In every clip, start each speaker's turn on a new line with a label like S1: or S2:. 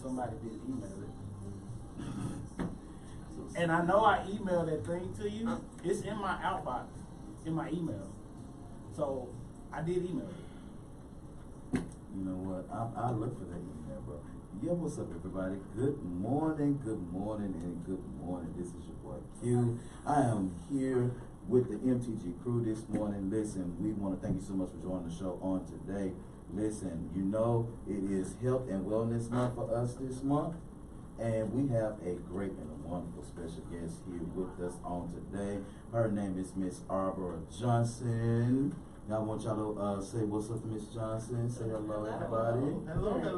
S1: somebody did email it. And I know I emailed that thing to you. It's in my outbox, in my email. So I did email it.
S2: You know what? I'll look for that email, bro. Yeah, what's up, everybody? Good morning, and good morning. This is your boy Q. I am here with the MTG crew this morning. Listen, we want to thank you so much for joining the show on today. Listen, you know it is Health and Wellness Month for us this month, and we have a great and a wonderful special guest here with us on today. Her name is Miss Arbor Johnson. Now I want y'all to say what's up to Miss Johnson. Say hello, everybody.
S1: Hello. Good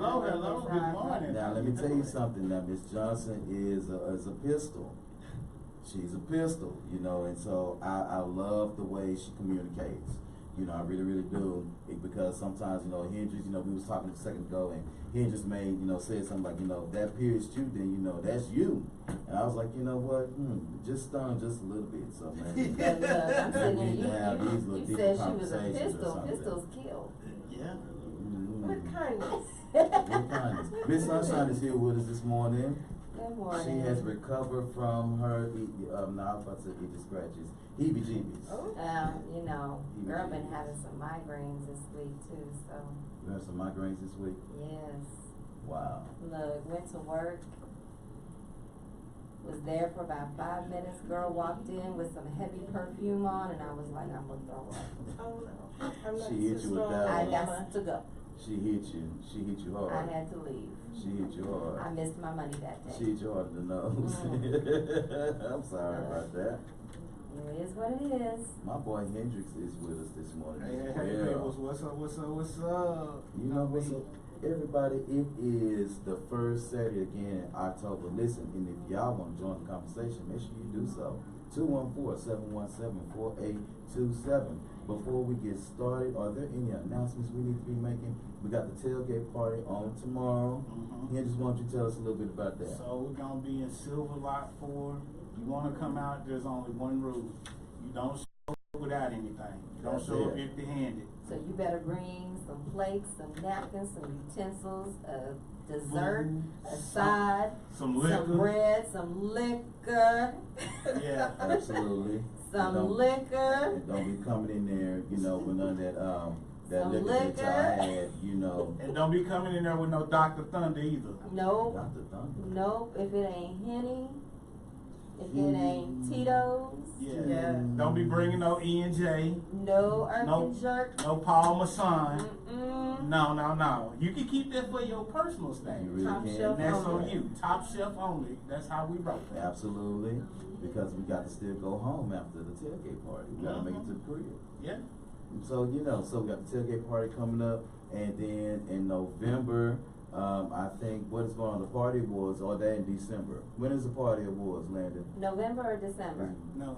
S1: morning.
S2: Now let me tell you something. Now Miss Johnson is a pistol. She's a pistol, you know, and so I love the way she communicates. You know, I really do. Because sometimes, you know, Hendrix, you know, we was talking a second ago, and Hendrix made, you know, said something like, you know, that period's you, then, you know, that's you. And I was like, you know what, just stung just a little bit. So, man, we need to have these little deeper conversations or something.
S3: Pistols kill.
S1: Yeah.
S3: With kindness.
S2: With kindness. Miss Sunshine is here with us this morning.
S3: Good morning.
S2: She has recovered from her, I was about to say eat the scratches, heebie-jeebies.
S3: You know, girl been having some migraines this week too, so.
S2: You had some migraines this week?
S3: Yes.
S2: Wow.
S3: Look, went to work, was there for about 5 minutes. Girl walked in with some heavy perfume on, and I was like, I'm gonna throw up.
S4: Oh no.
S2: She hit you with that
S3: I
S2: one.
S3: got to go.
S2: She hit you hard.
S3: I had to leave.
S2: She hit you hard.
S3: I missed my money that day.
S2: She hit you hard in the nose. I'm sorry about that.
S3: It is what it is.
S2: My boy Hendrix is with us this morning.
S1: Hey, what's up?
S2: You know what's up? Everybody, it is the first Saturday again in October. Listen, and if y'all want to join the conversation, make sure you do so. 214-717-4827. Before we get started, are there any announcements we need to be making? We got the tailgate party on tomorrow. Here, just want you to tell us a little bit about that.
S1: So we're gonna be in Silver Lot 4. You wanna come out, there's only one rule. You don't show up without anything. You don't show up empty-handed.
S3: So you better bring some plates, some napkins, some utensils, a dessert, a side,
S1: some liquor,
S3: some bread, some liquor.
S1: Yeah,
S2: absolutely.
S3: Some liquor.
S2: And don't be coming in there, you know, with none of that
S3: Some
S2: liquor that y'all had, you know.
S1: And don't be coming in there with no Dr. Thunder either.
S3: Nope.
S2: Dr. Thunder.
S3: Nope. If it ain't Henny, if it ain't Tito's.
S1: Yeah. Don't be bringing no E&J.
S3: No Irk Jerk.
S1: No Paul Masson.
S3: Mm-mm.
S1: No. You can keep that for your personal stash.
S2: You really
S3: Top
S2: can.
S3: shelf
S1: That's
S3: only.
S1: on you. Top shelf only. That's how we roll.
S2: Absolutely. Because we got to still go home after the tailgate party. We got to make it to the crib.
S1: Yeah.
S2: So, you know, so we got the tailgate party coming up. And then in November, I think what is going on, the party awards, or that in December? When is the party awards, Landon?
S3: November or December?
S1: No.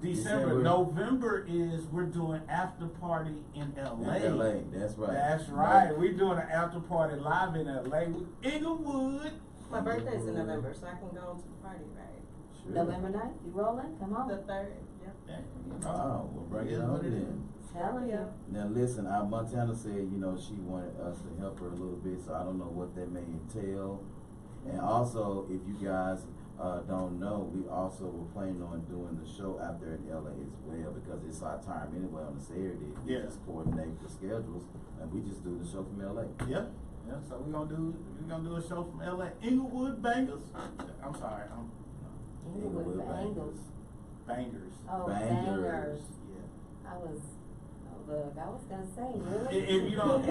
S1: December. November is we're doing after party in LA.
S2: In LA, that's right.
S1: That's right. We're doing an after party live in LA with Inglewood.
S4: My birthday's in November, so I can go to the party, right?
S2: Sure.
S3: November 9th? You rolling? Come on.
S4: The 3rd, yep.
S2: Oh, we'll bring it on then.
S3: Telling you.
S2: Now listen, Montana said, you know, she wanted us to help her a little bit, so I don't know what that may entail. And also, if you guys don't know, we also were planning on doing the show out there in LA as well, because it's our time anyway on the Saturday. We just coordinate the schedules, and we just do the show from LA.
S1: Yep. Yeah, so we're gonna do a show from LA. Inglewood Bangers. I'm sorry.
S3: Inglewood Bangles.
S1: Bangers.
S3: Oh,
S2: Bangers.
S1: Yeah.
S3: I was gonna say, really?
S1: If you don't,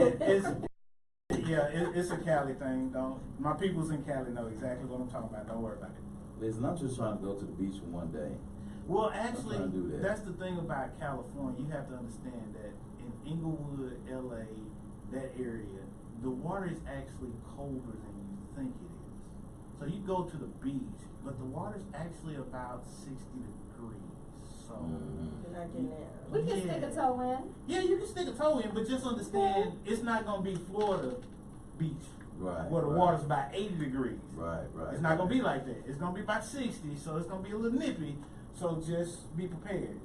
S1: it's a Cali thing. My peoples in Cali know exactly what I'm talking about. Don't worry about it.
S2: Listen, I'm just trying to go to the beach for one day.
S1: Well, actually,
S2: that.
S1: That's the thing about California. You have to understand that in Inglewood, LA, that area, the water is actually colder than you think it is. So you go to the beach, but the water's actually about 60 degrees. So
S4: You're not getting there.
S3: We can stick a toe in.
S1: Yeah, you can stick a toe in, but just understand it's not gonna be Florida beach.
S2: Right.
S1: Where the water's about 80 degrees.
S2: Right.
S1: It's not gonna be like that. It's gonna be about 60, so it's gonna be a little nippy. So just be prepared.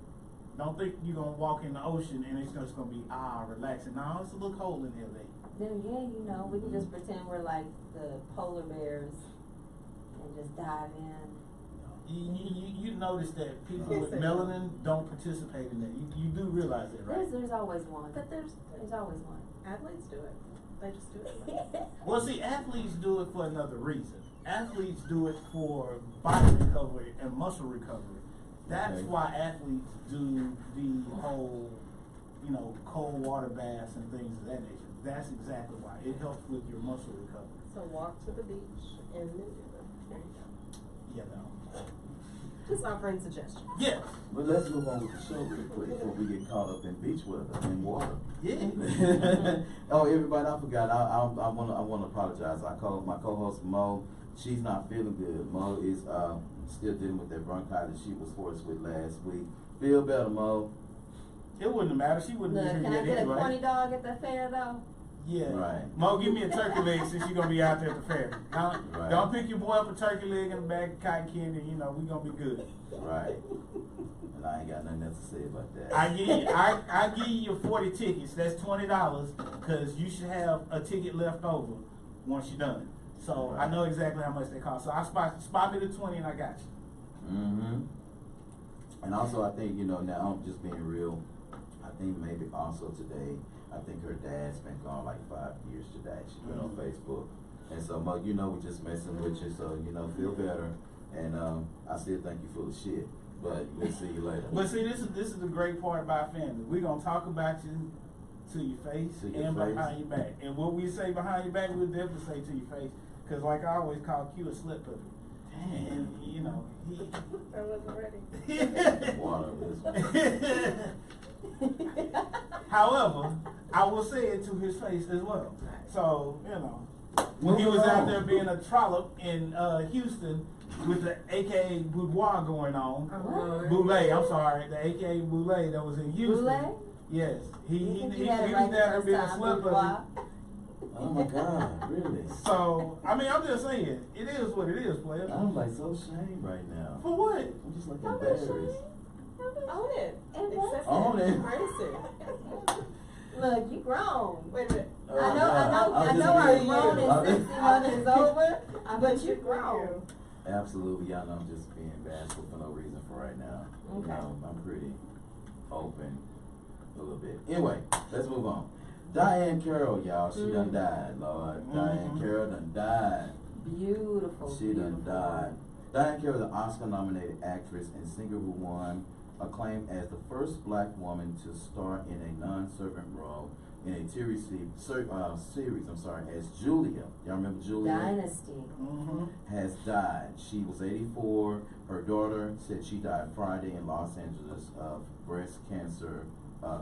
S1: Don't think you're gonna walk in the ocean and it's just gonna be relaxing. No, it's a little cold in LA.
S3: then again, you know, we can just pretend we're like the polar bears and just dive in.
S1: You notice that people with melanin don't participate in that. You do realize that, right?
S3: There's always one. But there's always one.
S4: Athletes do it. They just do it.
S1: Well, see, athletes do it for another reason. Athletes do it for body recovery and muscle recovery. That's why athletes do the whole, you know, cold water baths and things of that nature. That's exactly why. It helps with your muscle recovery.
S4: So walk to the beach and then do them. There you go.
S1: You know.
S4: Just offering suggestions.
S1: Yes.
S2: But let's move on with the show real quick before we get caught up in beach weather and water.
S1: Yeah.
S2: Oh, everybody, I forgot. I wanna apologize. My co-host Mo. She's not feeling good. Mo is still dealing with that bronchitis she was forced with last week. Feel better, Mo.
S1: It wouldn't matter. She wouldn't
S3: Look,
S1: be
S3: can
S1: here
S3: I
S1: yet
S3: get a
S1: anyway.
S3: corny dog at the fair though?
S1: Yeah.
S2: Right.
S1: Mo, give me a turkey leg since you're gonna be out there at the fair.
S2: Right.
S1: Don't pick your boy up a turkey leg and a bag of cotton candy. You know, we gonna be good.
S2: Right. And I ain't got nothing else to say about that.
S1: I give you your 40 tickets. That's $20 because you should have a ticket left over once you're done. So I know exactly how much they cost. So I spot me the 20 and I got you.
S2: Mm-hmm. And also, I think, you know, now I'm just being real. I think maybe also today, I think her dad's been gone like 5 years today. She's been on Facebook. And so, Mo, you know, we're just messing with you. So, you know, feel better. And I still think you're full of shit. But we'll see you later.
S1: But see, this is the great part about family. We're going to talk about you to your face and behind your back. And what we say behind your back, we'll definitely say to your face. Because like I always call Q a slip puppet. And, you know, he...
S4: I wasn't ready.
S2: Water this one.
S1: However, I will say it to his face as well. So, you know, when he was out there being a trollop in Houston with the AKA boudoir going on, Boulay, I'm sorry, the AKA Boulay that was in Houston.
S3: Boulay?
S1: Yes, he
S3: You
S1: was
S3: had it right
S1: down there
S3: the
S1: being
S3: first
S1: a
S3: time,
S1: slip
S3: boudoir.
S1: puppet.
S2: Oh my God, really?
S1: So, I mean, I'm just saying, it is what it is, player.
S2: I'm like so ashamed right now.
S1: For what?
S2: I'm just like
S3: Don't be
S2: embarrassed.
S3: ashamed.
S4: Own it.
S3: Embrace
S4: Accept
S2: Own it.
S4: Embrace it.
S3: Look, you grown.
S4: Wait a minute.
S2: Oh,
S3: I
S2: God.
S3: know our
S2: just
S3: grown
S2: being
S3: and
S2: you.
S3: 60 months is over, but you grown.
S2: Absolutely, y'all know I'm just being bashful for no reason for right now.
S3: Okay.
S2: You know, I'm pretty open a little bit. Anyway, let's move on. Diane Carroll, y'all, she done died, Lord. Diane Carroll done died.
S3: Beautiful.
S2: She done died. Diane Carroll is an Oscar-nominated actress and singer who won acclaim as the first black woman to star in a non-servant role in a series, as Julia. Y'all remember Julia?
S3: Dynasty.
S2: Has died. She was 84. Her daughter said she died Friday in Los Angeles of breast cancer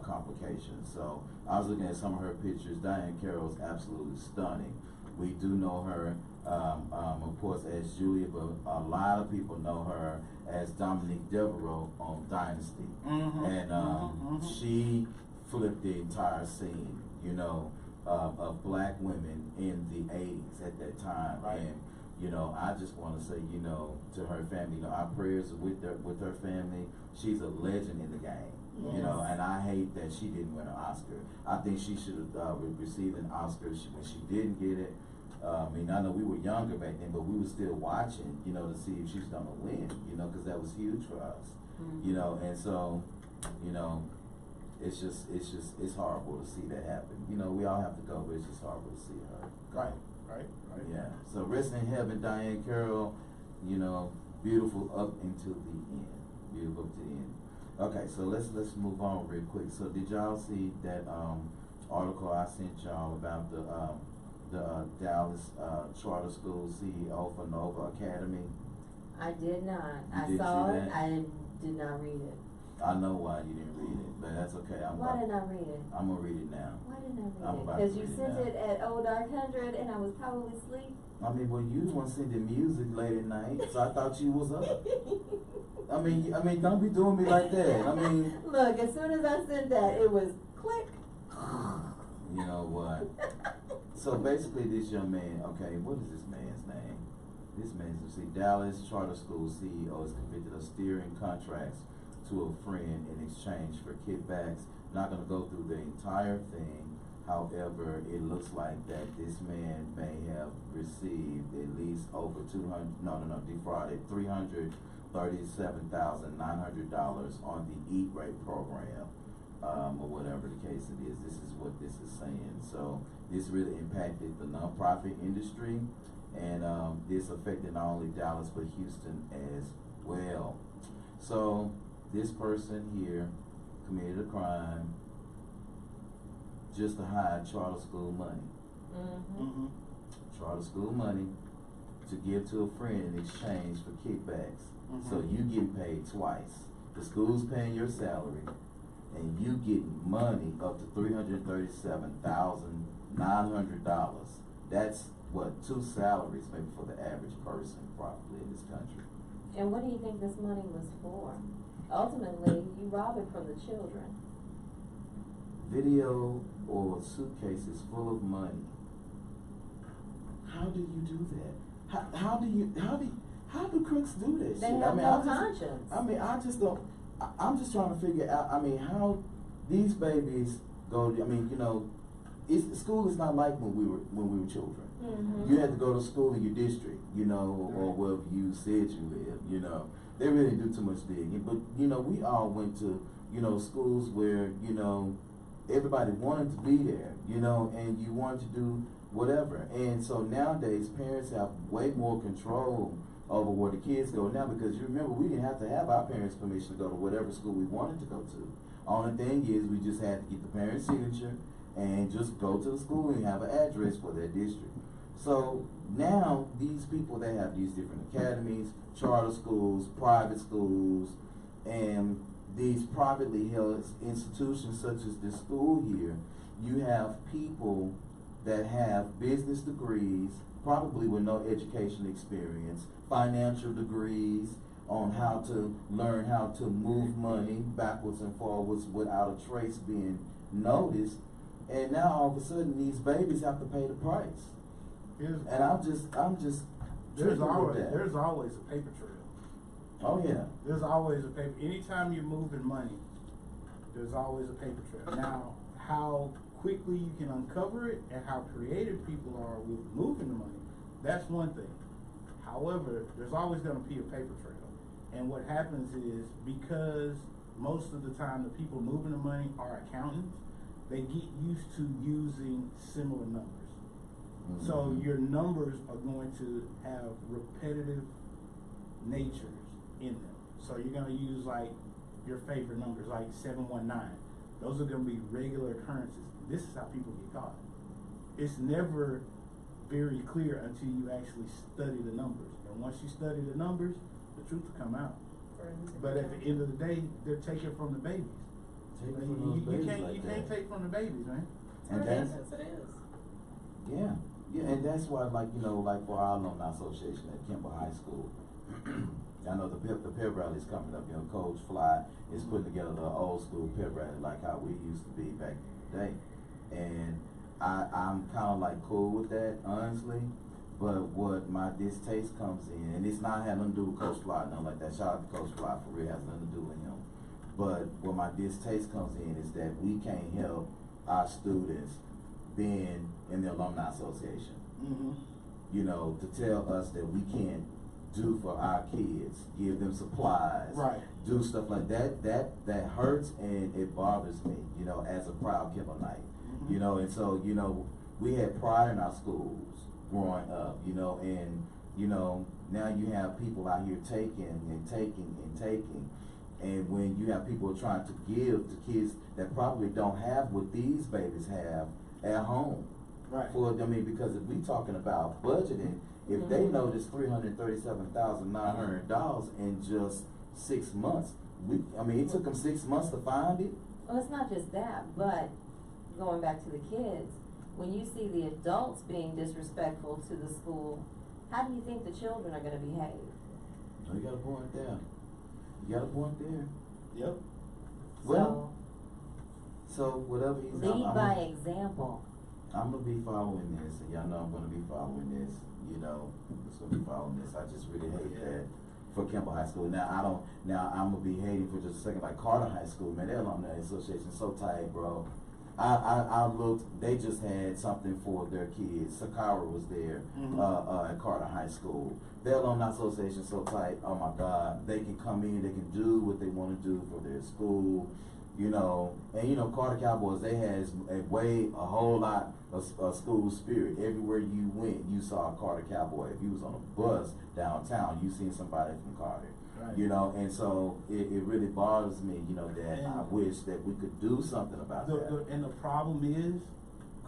S2: complications. So I was looking at some of her pictures. Diane Carroll is absolutely stunning. We do know her, of course, as Julia, but a lot of people know her as Dominique Devereaux on Dynasty. And she flipped the entire scene, you know, of black women in the 80s at that time.
S1: Right.
S2: And, you know, I just want to say, you know, to her family, you know, our prayers are with her family. She's a legend in the game.
S3: Yes.
S2: You know, and I hate that she didn't win an Oscar. I think she should have received an Oscar when she didn't get it. I mean, I know we were younger back then, but we were still watching, you know, to see if she's going to win, you know, because that was huge for us, you know, and so, you know, it's horrible to see that happen. You know, we all have to go, but it's just horrible to see her.
S1: Right.
S2: Yeah. So rest in heaven, Diane Carroll, you know, beautiful up until the end. Beautiful up to the end. Okay, so let's move on real quick. So did y'all see that article I sent y'all about the Dallas charter school CEO for Nova Academy?
S3: I did not.
S2: You
S3: I
S2: didn't
S3: saw
S2: see
S3: it.
S2: that?
S3: I did not read it.
S2: I know why you didn't read it, but that's okay.
S3: Why didn't I read it?
S2: I'm gonna read it now.
S3: Why didn't I
S2: I'm
S3: read it?
S2: about
S3: Because
S2: to
S3: you
S2: read it
S3: sent
S2: now.
S3: it at Old Dark 100 and I was probably asleep.
S2: I mean, well, you was sending music late at night, so I thought you was up. I mean, don't be doing me like that. I mean,
S3: Look, as soon as I sent that, it was click.
S2: you know what? So basically, this young man, okay, what is this man's name? This man's, Dallas Charter School CEO is convicted of steering contracts to a friend in exchange for kickbacks. Not going to go through the entire thing, However, it looks like that this man may have received at least over defrauded $337,900 on the Eat Right program, or whatever the case it is. This is what this is saying. So this really impacted the nonprofit industry, and this affected not only Dallas but Houston as well. So this person here committed a crime just to hide charter school money. Charter school money to give to a friend in exchange for kickbacks. So you get paid twice. The school's paying your salary, and you get money up to $337,900. That's what, 2 salaries maybe for the average person probably in this country.
S3: And what do you think this money was for? Ultimately, you rob it from the children.
S2: Video or suitcases full of money. How do you do that? How do crooks do that
S3: They
S2: shit?
S3: have no conscience.
S2: I just don't. I'm just trying to figure out. How these babies go. School is not like when we were children. You had to go to school in your district, or wherever you said you lived. They really didn't do too much digging. But we all went to schools where everybody wanted to be there, and you wanted to do whatever. And so nowadays, parents have way more control over where the kids go now, because you remember, we didn't have to have our parents' permission to go to whatever school we wanted to go to. Only thing is, we just had to get the parents' signature and just go to the school and have an address for their district. So now, these people, they have these different academies, charter schools, private schools, and these privately held institutions such as this school here. You have people that have business degrees, probably with no education experience, financial degrees on how to learn how to move money backwards and forwards without a trace being noticed. And now all of a sudden these babies have to pay the price. And I'm just
S1: there's always a paper trail.
S2: Oh yeah.
S1: There's always a paper. Anytime you're moving money, there's always a paper trail. Now, how quickly you can uncover it and how creative people are with moving the money, that's one thing. However, there's always going to be a paper trail. And what happens is, because most of the time the people moving the money are accountants, they get used to using similar numbers. So your numbers are going to have repetitive natures in them. So you're going to use like your favorite numbers, like 719. Those are going to be regular occurrences. This is how people get caught. It's never very clear until you actually study the numbers. And once you study the numbers, the truth will come out. But at the end of the day, they're taking from the babies. You can't take from the babies, man.
S2: And
S4: Yes, it is.
S2: Yeah, and that's why, like for our alumni association at Kimball High School, I know the pep rally is coming up. Coach Fly is putting together the old school pep rally, like how we used to be back in the day. And I'm kind of like cool with that, honestly. But what my distaste comes in, and it's not had nothing to do with Coach Fly, nothing like that. Shout out to Coach Fly, for real, has nothing to do with him. But what my distaste comes in is that we can't help our students being in the alumni association. To tell us that we can't do for our kids, give them supplies, do stuff like that. That hurts and it bothers me, as a proud Kimballite. And so, we had pride in our schools growing up, and now you have people out here taking and taking and taking. And when you have people trying to give to kids that probably don't have what these babies have at home. Because if we talking about budgeting, if they notice $337,900 in just 6 months, it took them 6 months to find it.
S3: Well, it's not just that, but going back to the kids, when you see the adults being disrespectful to the school, how do you think the children are going to behave?
S2: You got a point there. Yep. So whatever he's
S3: lead by example.
S2: I'm gonna be following this, and y'all know I'm gonna be following this. It's gonna be following this. I just really hate that for Kimball High School. Now I'm gonna be hating for just a second, like Carter High School, man. Their alumni association is so tight, bro. I looked, they just had something for their kids. Sakara was there, at Carter High School. Their alumni association so tight, oh my God, they can come in, they can do what they wanna do for their school, you know. And you know, Carter Cowboys, they has a whole lot of school spirit. Everywhere you went, you saw a Carter Cowboy. If you was on a bus downtown, you seen somebody from Carter.
S1: Right.
S2: You know, and so it really bothers me, you know, that
S1: And
S2: I wish that we could do something about that.
S1: And the problem is,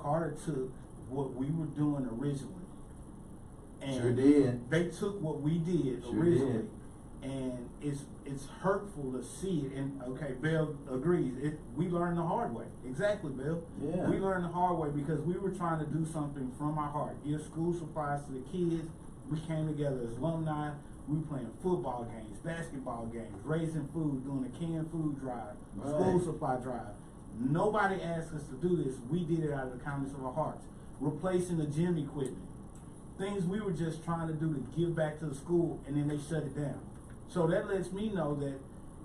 S1: Carter took what we were doing originally. And
S2: Sure did.
S1: they took what we did
S2: Sure
S1: originally. And it's hurtful to see it. And okay, Bill agrees. We learned the hard way. Exactly, Bill.
S2: Yeah.
S1: We learned the hard way because we were trying to do something from our heart. Give school supplies to the kids. We came together as alumni. We were playing football games, basketball games, raising food, doing a canned food drive, school supply drive. Nobody asked us to do this. We did it out of the kindness of our hearts. Replacing the gym equipment. Things we were just trying to do to give back to the school, and then they shut it down. So that lets me know that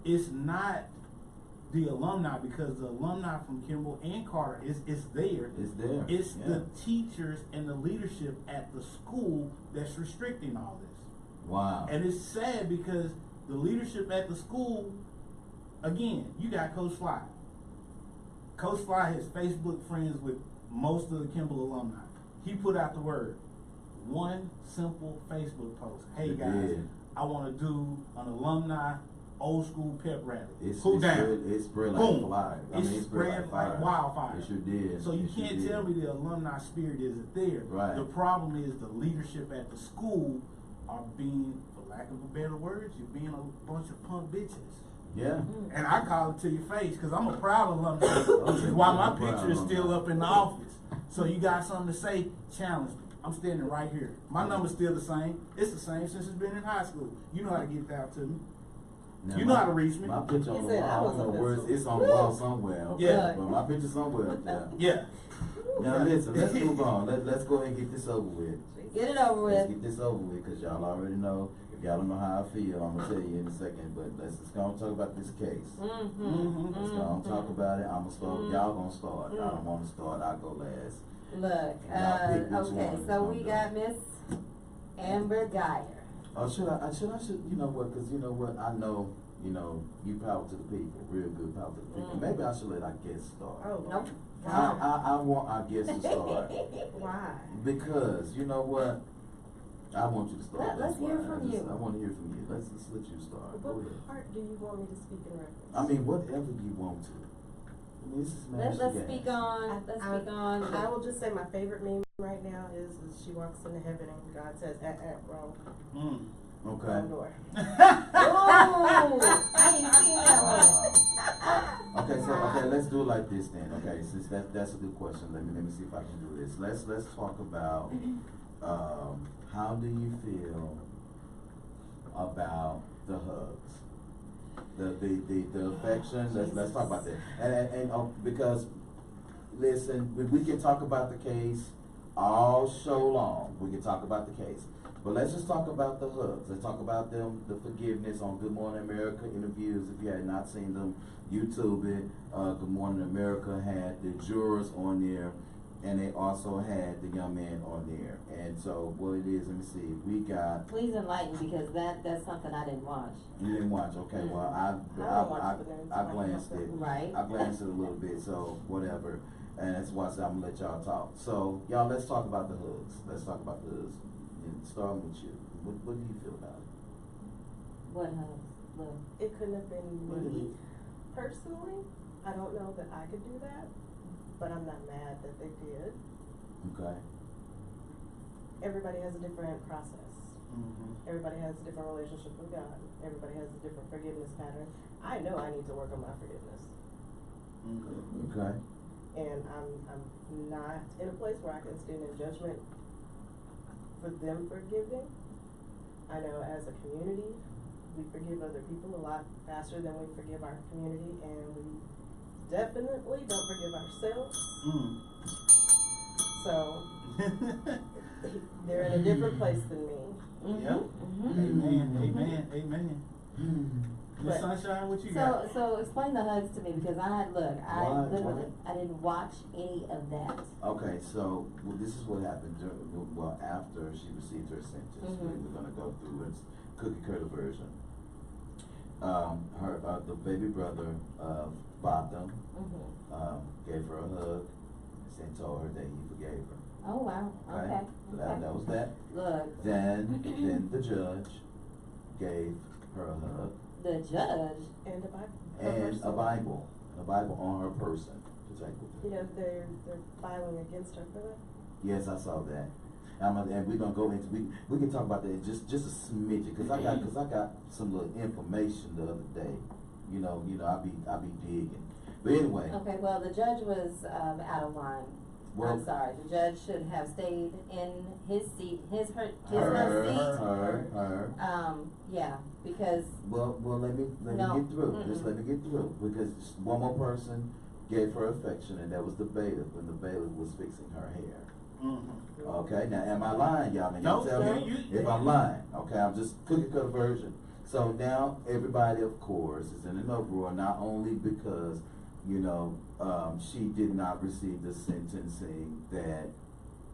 S1: it's not the alumni, because the alumni from Kimball and Carter is there.
S2: It's there.
S1: It's the teachers and the leadership at the school that's restricting all this.
S2: Wow.
S1: And it's sad because the leadership at the school, again, you got Coach Fly. Coach Fly has Facebook friends with most of the Kimball alumni. He put out the word, one simple Facebook post. Hey guys, I want to do an alumni old school pep rally. Who down?
S2: It spread like
S1: Boom.
S2: fire.
S1: It spread like wildfire.
S2: It sure did.
S1: So you can't tell me the alumni spirit isn't there.
S2: Right.
S1: The problem is the leadership at the school are being, for lack of a better word, you're being a bunch of punk bitches.
S2: Yeah.
S1: And I call it to your face because I'm a proud alumni. While my picture is still up in the office. So you got something to say, challenge me. I'm standing right here. My number's still the same. It's the same since it's been in high school. You know how to get that to me.
S2: Now
S1: You know how to reach me.
S2: My picture on the
S3: He said
S2: wall,
S3: I
S2: I
S3: was
S2: don't know
S3: up
S2: where
S3: there.
S2: it's on the wall somewhere. Okay?
S1: Yeah.
S2: But my picture's somewhere up there.
S1: Yeah.
S2: Now listen, let's move on. Let's go ahead and get this over with.
S3: Get it over
S2: Let's
S3: with.
S2: get this over with, because y'all already know. If y'all don't know how I feel, I'm gonna tell you in a second. But let's just go and talk about this case. Let's go and talk about it. I'm gonna start. Y'all gonna start. I don't want to start. I'll go last.
S3: Look,
S2: Y'all pick which
S3: okay,
S2: one.
S3: so we got Miss Amber Geyer.
S2: Oh, should I? You know what? Because you know what? I know. You know, you power to the people. Real good power to the people. Maybe I should let our guest start.
S4: Oh,
S3: Nope.
S2: I want our guest to start.
S4: why?
S2: Because you know what? I want you to start.
S3: Let's
S2: That's
S3: hear
S2: why.
S3: from you.
S2: I want to hear from you. Let's let you start. Go
S4: What
S2: ahead.
S4: part do you want me to speak in reference?
S2: I mean, whatever you want to. I mean, this is
S3: Let's
S2: MashThaGas.
S3: speak on,
S4: I will just say my favorite meme right now is she walks into heaven and God says, wrong.
S2: Okay.
S4: Wrong door.
S3: Oh, I ain't seen that one.
S2: Okay, let's do it like this then. Okay, since that's a good question. Let me see if I can do this. Let's talk about how do you feel about the hugs, the affection. Let's talk about that. And because listen, we can talk about the case all show long. We can talk about the case. But let's just talk about the hugs. Let's talk about them, the forgiveness on Good Morning America interviews. If you had not seen them, YouTube it. Good Morning America had the jurors on there, and they also had the young man on there. And so what it is, let me see. We got.
S3: Please enlighten, because that's something I didn't watch.
S2: You didn't watch, okay? Well, I glanced it.
S3: Right.
S2: I glanced it a little bit. So whatever. And that's why I said I'm gonna let y'all talk. So y'all, let's talk about the hugs. Let's talk about the hugs. Starting with you, what do you feel about it?
S3: What hugs? Lou?
S4: It couldn't have been me personally. I don't know that I could do that, but I'm not mad that they did.
S2: Okay.
S4: Everybody has a different process. Everybody has a different relationship with God. Everybody has a different forgiveness pattern. I know I need to work on my forgiveness.
S2: Okay.
S4: And I'm not in a place where I can stand in judgment for them forgiving. I know as a community, we forgive other people a lot faster than we forgive our community, and we definitely don't forgive ourselves. So they're in a different place than me.
S1: Yep. Amen. Miss
S4: But-
S1: Sunshine, what you got?
S3: So explain the hugs to me, because I didn't watch any of that.
S2: Okay, so, well, this is what happened after she received her sentence.
S3: Mhm.
S2: We're gonna go through its cookie cutter version. The baby brother, Botham, gave her a hug and told her that he forgave her.
S3: Oh, wow, okay,
S2: So that was that.
S3: Look,
S2: Then the judge gave her a hug
S3: the judge,
S4: And a Bible.
S2: and a Bible on her person to take with her.
S4: You know, they're filing against her for that.
S2: Yes, I saw that. And we're gonna go into we can talk about that in just a smidget, cause I got some little information the other day. You know, I be digging. But anyway.
S3: okay, well, the judge was, out of line.
S2: Well,
S3: I'm sorry, the judge should have stayed in his seat, her seat. Yeah, because,
S2: Well, let me
S3: No.
S2: get through.
S3: Mm-mm.
S2: Just let me get through, because one more person gave her affection, and that was the bailiff when the bailiff was fixing her hair.
S1: Mhm.
S2: Okay, now am I lying, y'all? Now
S1: No,
S2: you tell
S1: sir,
S2: me
S1: you-
S2: if I'm lying. Okay, I'm just cookie cutter version. So now everybody, of course, is in an uproar, not only because, she did not receive the sentencing that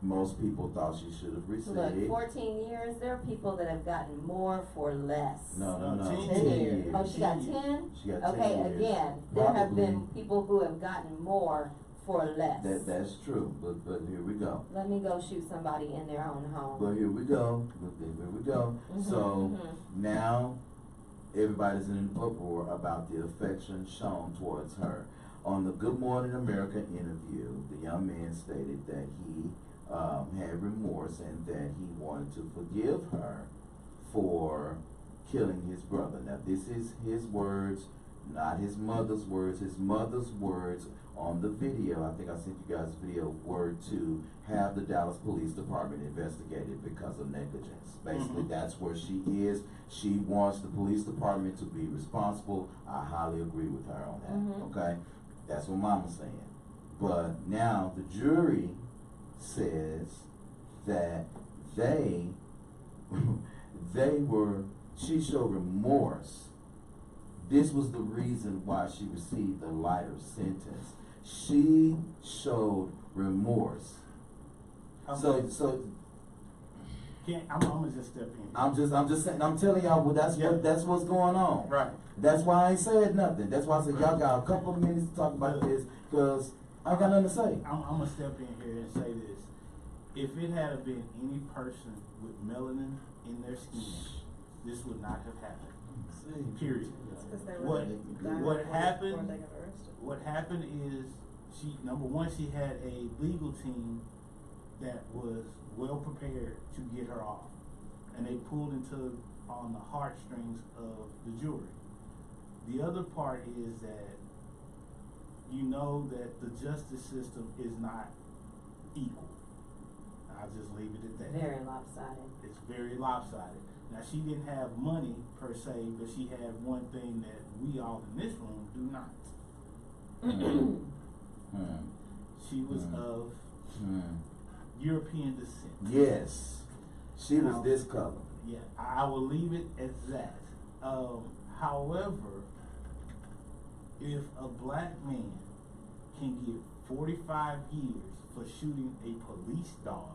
S2: most people thought she should have received.
S3: look, 14 years, there are people that have gotten more for less.
S2: No,
S1: 10
S2: 10
S1: years.
S2: years.
S3: Oh, she got 10?
S2: She got 10
S3: Okay,
S2: years.
S3: again, there have been
S2: Probably.
S3: people who have gotten more for less.
S2: That's true, but here we go.
S3: Let me go shoot somebody in their own home.
S2: But here we go. So now everybody's in an uproar about the affection shown towards her. On the Good Morning America interview, the young man stated that he had remorse and that he wanted to forgive her for killing his brother. Now, this is his words, not his mother's words. His mother's words on the video, I think I sent you guys a video, were to have the Dallas Police Department investigated because of negligence. Basically, that's where she is. She wants the police department to be responsible. I highly agree with her on that, okay? That's what Mama's saying. But now the jury says that she showed remorse. This was the reason why she received a lighter sentence. She showed remorse.
S1: I'm
S2: So
S1: I'm gonna just step in.
S2: I'm just saying, I'm telling y'all, that's what's going on.
S1: Right.
S2: That's why I ain't said nothing. That's why I said y'all got a couple of minutes to talk about this, because I got nothing to say.
S1: I'm gonna step in here and say this. If it had been any person with melanin in their skin, this would not have happened. Period.
S4: It's 'cause they were
S1: What
S4: dying
S1: what
S4: before
S1: happened?
S4: they got arrested.
S1: What happened is number one, she had a legal team that was well prepared to get her off, and they pulled on the heartstrings of the jury. The other part is that that the justice system is not equal. I'll just leave it at that.
S3: Very lopsided.
S1: It's very lopsided. Now, she didn't have money per se, but she had one thing that we all in this room do not. She was of European descent.
S2: Yes, she was this color.
S1: Yeah, I will leave it at that. However, if a black man can get 45 years for shooting a police dog,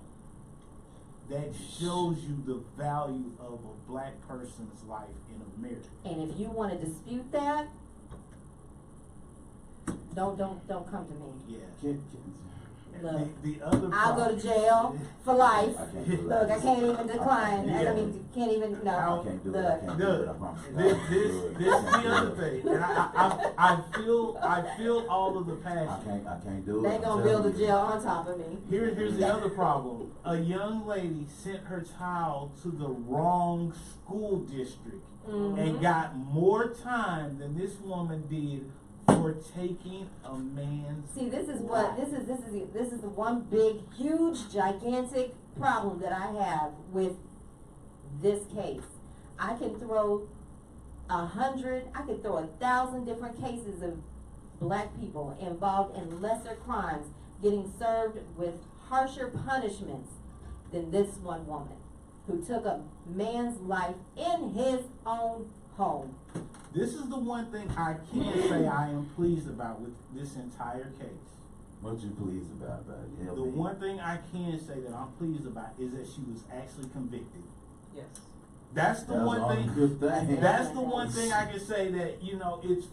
S1: that shows you the value of a black person's life in America.
S3: And if you want to dispute that, don't come to me.
S1: Yeah.
S3: Look,
S1: The other
S3: I'll go to jail for life. Look, I can't even decline.
S1: Yeah.
S3: I mean, can't even, no.
S2: I can't do it. I can't do it. I promise you.
S1: This is the other thing, and I feel all of the passion.
S2: I can't do it.
S3: They gonna build a jail on top of me.
S1: Here's the other problem. A young lady sent her child to the wrong school district and got more time than this woman did for taking a man's
S3: See, this is
S1: life.
S3: what this is the one big, huge, gigantic problem that I have with this case. I can throw 100, I could throw 1,000 different cases of black people involved in lesser crimes getting served with harsher punishments than this one woman who took a man's life in his own home.
S1: This is the one thing I can say I am pleased about with this entire case.
S2: What you pleased about it? Yeah,
S1: The one thing I can say that I'm pleased about is that she was actually convicted.
S4: Yes.
S1: That's the
S2: That was
S1: one
S2: the
S1: thing.
S2: only good thing.
S1: That's the one thing I can say that it's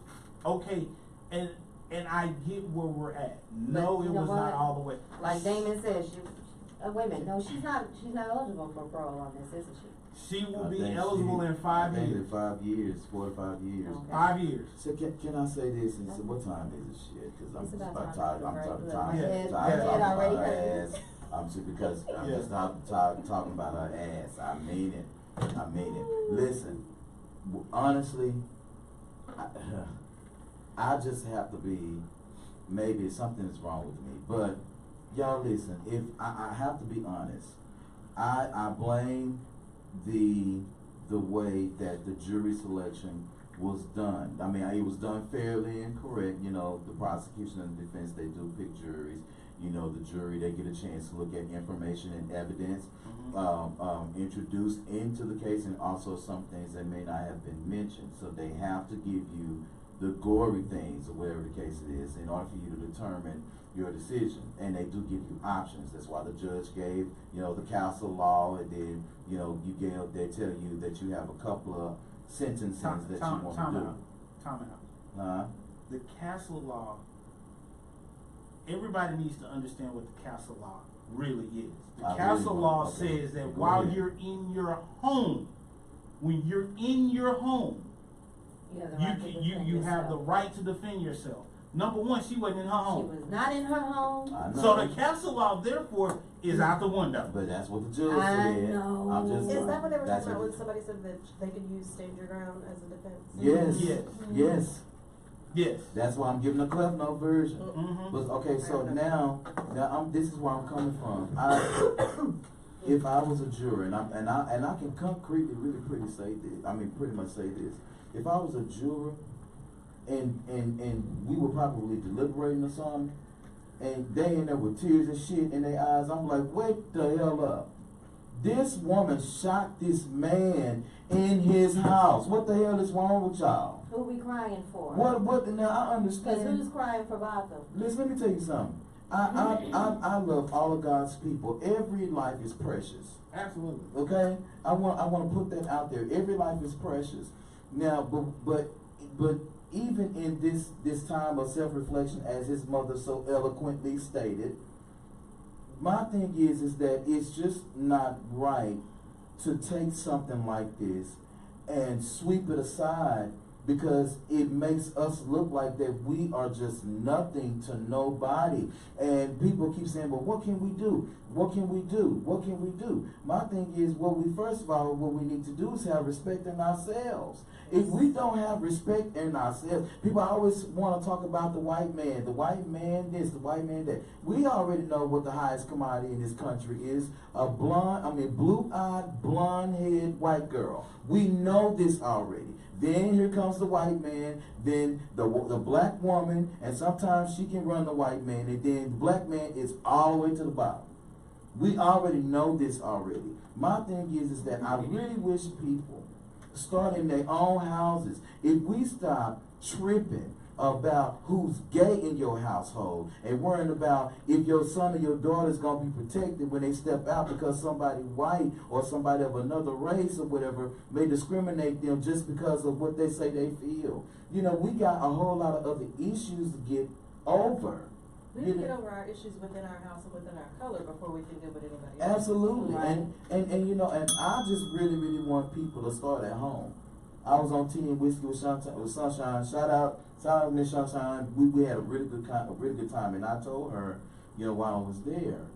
S1: okay, and I get where we're at. No,
S3: But
S1: it
S3: you know
S1: was
S3: what?
S1: not all the way.
S3: Like Damon said, wait a minute, no, she's not eligible for parole on this, isn't she?
S1: She will
S2: I
S1: be
S2: think
S1: eligible in 5
S2: I think
S1: years.
S2: in 5 years, 4 to 5 years.
S3: Okay.
S1: 5 years.
S2: So can I say this? And so what time is it? Shit, because I'm
S3: It's
S2: just
S3: about
S2: about
S3: time
S2: tired.
S3: to
S2: I'm
S3: break.
S2: tired.
S3: Look,
S2: Tired.
S3: my
S1: head-
S2: Tired
S1: my head
S2: talking
S3: already
S2: about her
S3: hurts.
S2: ass. I'm just because I'm
S1: Yeah.
S2: just tired talking about her ass. I mean it. I mean it. Listen, honestly, I just have to be. Maybe something is wrong with me, but y'all listen. If I have to be honest, I blame the way that the jury selection was done. I mean, it was done fairly and correct. You know, the prosecution and the defense, they do pick juries. You know, the jury, they get a chance to look at information and evidence introduced into the case, and also some things that may not have been mentioned. So they have to give you the gory things, or whatever the case it is, in order for you to determine your decision. And they do give you options. That's why the judge gave, the castle law, and then, they tell you that you have a couple of sentences that you want to do.
S1: Time out. The castle law, everybody needs to understand what the castle law really is. The castle law says that
S2: Go
S1: while
S2: ahead.
S1: you're in your home, when you're in your home,
S3: You have the right to defend
S1: you have the
S3: yourself.
S1: right to defend yourself. Number one, she wasn't in her
S3: She
S1: home.
S3: was not in her home.
S2: I know.
S1: So the castle law, therefore, is out the window.
S2: But that's what the judge
S3: I
S2: said.
S3: know.
S2: I'm just
S4: Is that what they were
S2: that's
S4: talking about
S2: what
S4: when somebody said that they could use stand your ground as a defense?
S2: Yes.
S1: Yes.
S2: Yes.
S1: Yes.
S2: That's why I'm giving a Cliff Note version.
S1: Mm-hmm.
S2: But okay, so now this is where I'm coming from. If I was a juror, and I can concretely, really pretty say this. I mean, pretty much say this. If I was a juror, and we were probably deliberating or something, and they in there with tears and shit in their eyes, I'm like, wake the hell up. This woman shot this man in his house. What the hell is wrong with y'all?
S3: Who we crying for?
S2: What now I
S3: Because
S2: understand.
S3: who's crying for Gotham?
S2: Listen, let me tell you something. I love all of God's people. Every life is precious.
S1: Absolutely.
S2: Okay? I want to put that out there. Every life is precious. Now, but even in this time of self-reflection, as his mother so eloquently stated, my thing is that it's just not right to take something like this and sweep it aside, because it makes us look like that we are just nothing to nobody. And people keep saying, well, what can we do? What can we do? What can we do? My thing is, what we need to do is have respect in ourselves. If we don't have respect in ourselves, people always want to talk about the white man this, the white man that. We already know what the highest commodity in this country is: a blue-eyed, blonde-haired white girl. We know this already. Then here comes the white man, then the black woman, and sometimes she can run the white man, and then the black man is all the way to the bottom. We already know this already. My thing is that I really wish people start in their own houses. If we stop tripping about who's gay in your household and worrying about if your son or your daughter is going to be protected when they step out because somebody white or somebody of another race or whatever may discriminate them just because of what they say they feel. We got a whole lot of other issues to get over.
S4: We need to get over our issues within our house and within our color before we can deal with anybody else.
S2: Absolutely.
S3: Right.
S2: And I just really want people to start at home. I was on Tea and Whiskey with Sunshine. Shout out Miss Sunshine. We had a really good time, and I told her, while I was there,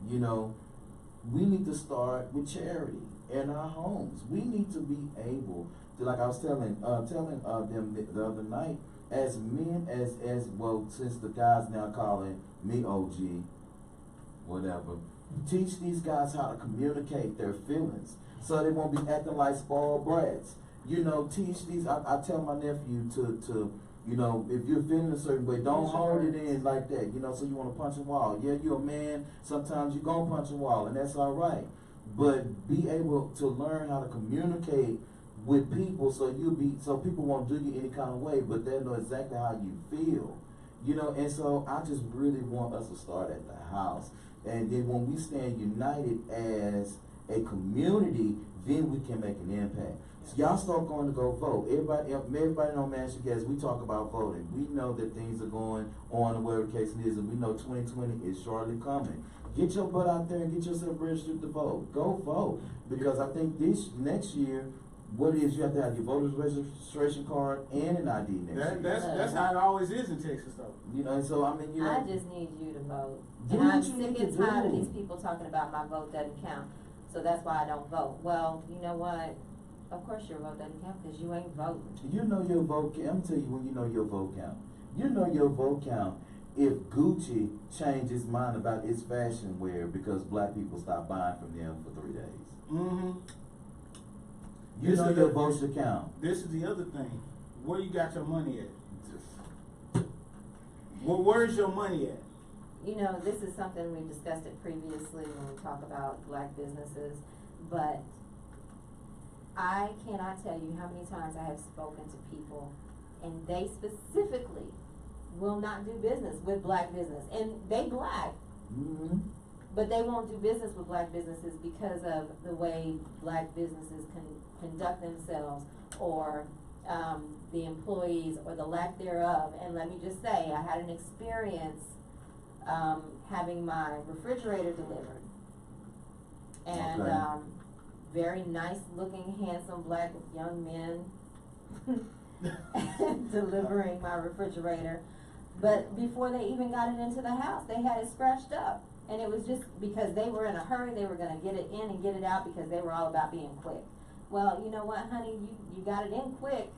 S2: we need to start with charity in our homes. We need to be able to, like I was telling them the other night, as men, as well, since the guys now calling me OG, whatever, teach these guys how to communicate their feelings so they won't be acting like spoiled brats. Teach these. I tell my nephew to if you're feeling a certain way, don't hold it in like that. So you want to punch a wall. Yeah, you're a man. Sometimes you're gonna punch a wall, and that's all right. But be able to learn how to communicate with people, so people won't do you any kind of way, but they know exactly how you feel. You know, and so I just really want us to start at the house. And then when we stand united as a community, then we can make an impact. So y'all start going to go vote. Everybody on MashThaGas, we talk about voting. We know that things are going on, or whatever the case it is, and we know 2020 is shortly coming. Get your butt out there and get yourself registered to vote. Go vote. Because I think this next year, what it is, you have to have your voter's registration card and an ID next year.
S1: That's how it always is in Texas, though.
S2: You know, and so I mean, you know,
S3: I just need you to vote.
S2: Do
S3: And I'm
S2: what you need
S3: sick and
S2: to
S3: tired of
S2: do.
S3: these people talking about my vote doesn't count. So that's why I don't vote. Well, you know what? Of course your vote doesn't count because you ain't voting.
S2: you know your vote count. I'm gonna tell you when you know your vote count. You know your vote count if Gucci changed its mind about its fashion wear because black people stopped buying from them for 3 days.
S1: Mm-hmm.
S2: You know your vote should count.
S1: This is the other thing. Where you got your money at? Well, where's your money at?
S3: You know, this is something we discussed it previously when we talk about black businesses, but I cannot tell you how many times I have spoken to people and they specifically will not do business with black business. And they black,
S2: Mm-hmm.
S3: but they won't do business with black businesses because of the way black businesses conduct themselves, or the employees, or the lack thereof. And let me just say, I had an experience having my refrigerator delivered, and
S2: Okay.
S3: very nice looking, handsome black young men delivering my refrigerator. But before they even got it into the house, they had it scratched up. And it was just because they were in a hurry, they were going to get it in and get it out because they were all about being quick. Well, you know what, honey, you got it in quick,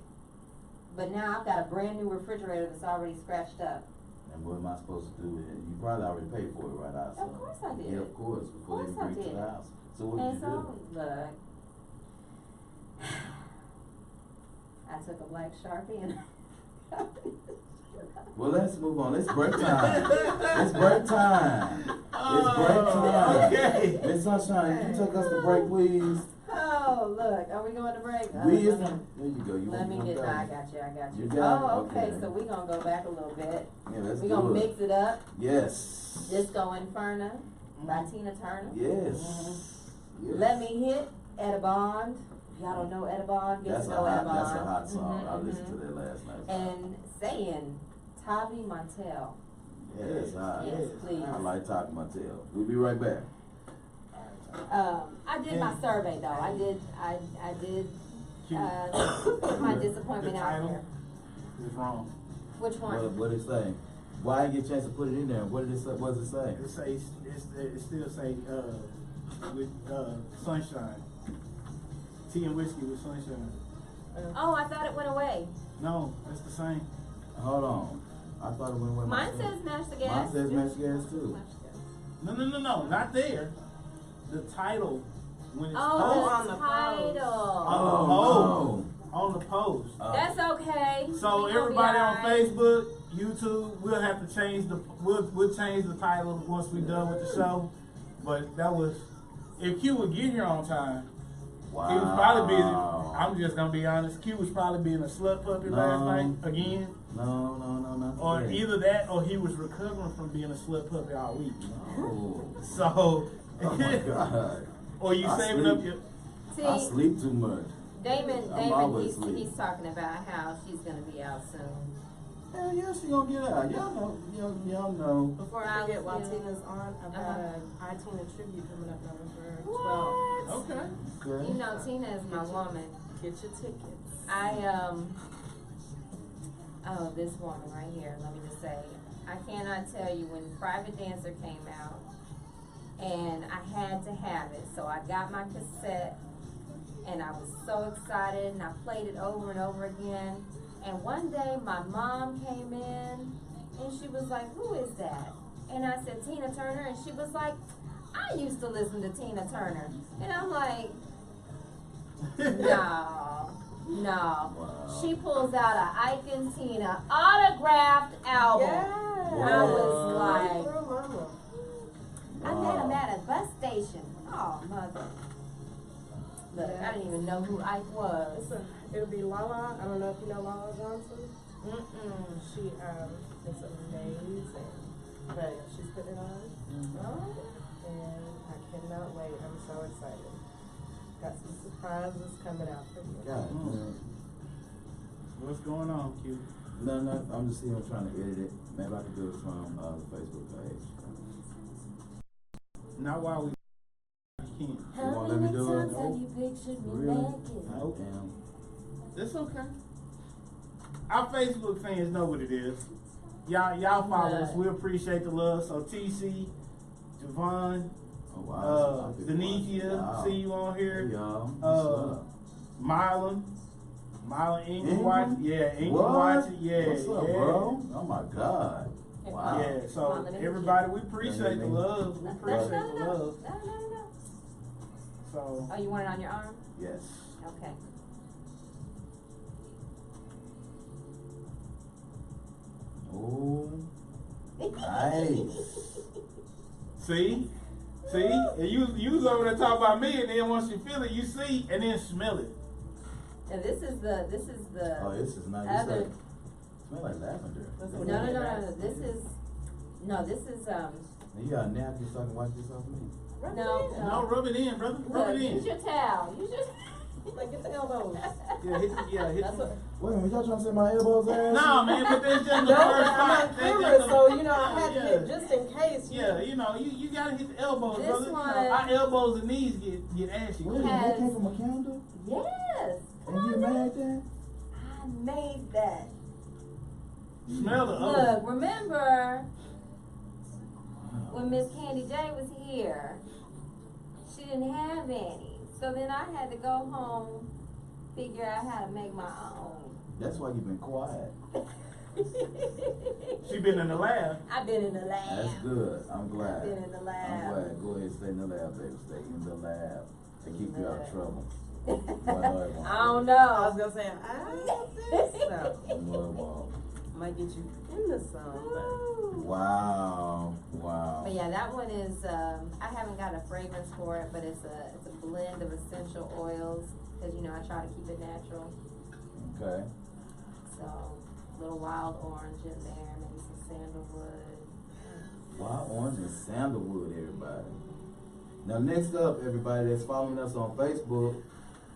S3: but now I've got a brand new refrigerator that's already scratched up.
S2: And what am I supposed to do with it? You probably already paid for it right out. So.
S3: Of course I did.
S2: Yeah, of course. Before they
S3: Of course I
S2: bring it to
S3: did.
S2: the house. So what
S3: And
S2: did you
S3: so,
S2: do?
S3: look, I took a black Sharpie and
S2: Well, let's move on. It's break time. It's break time. It's break time.
S1: Okay.
S2: Miss Sunshine, can you take us to break, please?
S3: oh, look, are we going to break?
S2: We is.
S3: Let
S2: There
S3: me-
S2: you go. You
S3: Let me
S2: want
S3: get,
S2: to
S3: no, I got you.
S2: You got it?
S3: Oh, okay,
S2: Okay.
S3: so we're going to go back a little bit.
S2: Yeah, let's
S3: We're
S2: do
S3: going to
S2: it.
S3: mix it up.
S2: Yes.
S3: Disco Inferno by Tina Turner.
S2: Yes.
S1: Mhm.
S2: Yes.
S3: Let Me Hit, Etta Bond. If y'all don't know Etta Bond, get
S2: That's
S3: to
S2: a
S3: know Etta
S2: hot.
S3: Bond.
S2: That's a hot song.
S3: Mhm,
S2: I listened
S3: mhm.
S2: to that last night.
S3: And Saying, Tavi Montel.
S2: Yeah, that's hot.
S3: Yes, please.
S2: I like talking my tail. We'll be right back.
S3: I did my survey though. I did put my disappointment
S1: The
S3: out
S1: title
S3: there.
S1: is wrong.
S3: Which one?
S2: What did it say? Well, I didn't get a chance to put it in there. What did it say? What does it say?
S1: It says it still say with sunshine. Tea and whiskey with sunshine.
S3: Oh, I thought it went away.
S1: No, it's the same.
S2: Hold on. I thought it went away.
S3: Mine
S2: myself.
S3: says Mash the Gas.
S2: Mine says MashThaGas too.
S1: No, not there. The title when it's
S3: Oh,
S1: posted
S3: the
S4: on the
S3: title.
S2: Oh,
S1: on the post.
S2: no.
S3: That's okay.
S1: So
S3: We gonna
S1: everybody
S3: be
S1: on
S3: alright.
S1: Facebook, YouTube, we'll have to change we'll change the title once we're done with the show. But that was if Q would get here on time.
S2: Wow.
S1: He was probably busy. I'm just gonna be honest. Q was probably being a slut puppy last
S2: No.
S1: night again.
S2: No, not
S1: Or
S2: today.
S1: either that or he was recovering from being a slut puppy all week.
S2: No.
S1: So
S2: Oh my God.
S1: or you
S2: I
S1: saving
S2: sleep.
S1: up your
S2: I
S3: See,
S2: sleep too much.
S3: Damon,
S2: I'm always
S3: he's
S2: asleep.
S3: talking about how she's gonna be out soon.
S2: Hell yeah, she gonna get out. Y'all know.
S4: Before I forget, while
S3: Yeah.
S4: Tina's on, I've got
S3: Uh-huh.
S4: a iTina tribute coming up November 12th.
S3: What?
S1: okay.
S2: Okay.
S3: You know, Tina is my woman.
S4: Get your tickets.
S3: Oh, this woman right here, let me just say, I cannot tell you when Private Dancer came out, and I had to have it, so I got my cassette, and I was so excited, and I played it over and over again, and one day my mom came in, and she was like, who is that? And I said, Tina Turner, and she was like, I used to listen to Tina Turner, and I'm like, no.
S2: Wow.
S3: She pulls out a Ike and Tina autographed album. I was like,
S4: Girl, mama.
S3: I met him at a bus station. Oh, mother. Look, I didn't even know who Ike was.
S4: It'll be Lala. I don't know if you know Lala Johnson.
S3: Mm-mm.
S4: She is amazing. But she's putting it on.
S3: Oh.
S4: And I cannot wait. I'm so excited. Got some surprises coming out for you.
S2: God, man.
S1: What's going on, Q?
S2: No, I'm just here trying to edit it. Maybe I can do it from the Facebook page.
S1: Not while we can't.
S2: You won't let me do it?
S3: Have you pictured me
S2: Really?
S3: naked?
S1: Nope.
S2: Damn.
S1: It's okay. Our Facebook fans know what it is. Y'all follow us. We appreciate the love. So TC, Javon,
S2: Oh, wow.
S1: Denithia,
S2: Wow.
S1: see you on here.
S2: Hey, y'all. What's up?
S1: Marlon Ingram
S2: Ingram?
S1: watch. Yeah, Ingram
S2: What?
S1: watching. Yeah,
S2: What's up,
S1: yeah.
S2: bro? Oh my God. Wow.
S1: Yeah, so
S3: Marlon Ingram.
S1: everybody, we appreciate the love. We
S3: No,
S1: appreciate the
S3: no.
S1: love.
S3: No.
S1: So
S3: Oh, you want it on your arm?
S2: Yes.
S3: Okay.
S2: Oh, nice.
S1: see, and you was over there talking about me, and then once you feel it, you see, and then smell it.
S3: And this is the
S2: Oh, this is nice.
S3: other.
S2: It smells like lavender.
S3: No, this is
S2: You got a napkin so I can wash this off me?
S1: No, rub it in, brother. Rub
S3: Look,
S1: it in.
S3: use your towel. Use your.
S4: Like, get the elbows.
S1: Yeah, hit.
S3: That's what.
S2: Wait a minute, y'all trying to say my elbows ass?
S1: No, man, but that's just
S4: No,
S1: the
S4: but
S1: first
S4: I'm
S1: spot.
S4: not
S1: That's just
S4: curious,
S1: the-
S4: so, I had to
S1: Yeah.
S4: hit just in case.
S1: Yeah, you gotta hit the elbows,
S3: This
S1: brother.
S3: one-
S1: Our elbows and knees get ashy.
S2: Wait a minute,
S3: Has-
S2: that came from a candle?
S3: Yes.
S2: And you made that?
S3: I made that.
S1: Smell the
S3: Look,
S1: odor.
S3: remember when Miss Candy J was here? She didn't have any, so then I had to go home, figure out how to make my own.
S2: That's why you've been quiet.
S1: She been in the lab.
S3: I've been in the lab.
S2: That's good. I'm glad.
S3: Been in the lab.
S2: I'm glad. Go ahead, stay in the lab, baby. Stay in the lab. They keep you out of trouble.
S3: I don't know.
S4: I was gonna say, I don't think so.
S2: Wow.
S4: Might get you into some,
S2: Wow. Wow.
S3: But yeah, that one is. I haven't got a fragrance for it, but it's a blend of essential oils because I try to keep it natural.
S2: Okay.
S3: So a little wild orange in there, maybe some sandalwood.
S2: Wild orange and sandalwood, everybody. Now, next up, everybody that's following us on Facebook,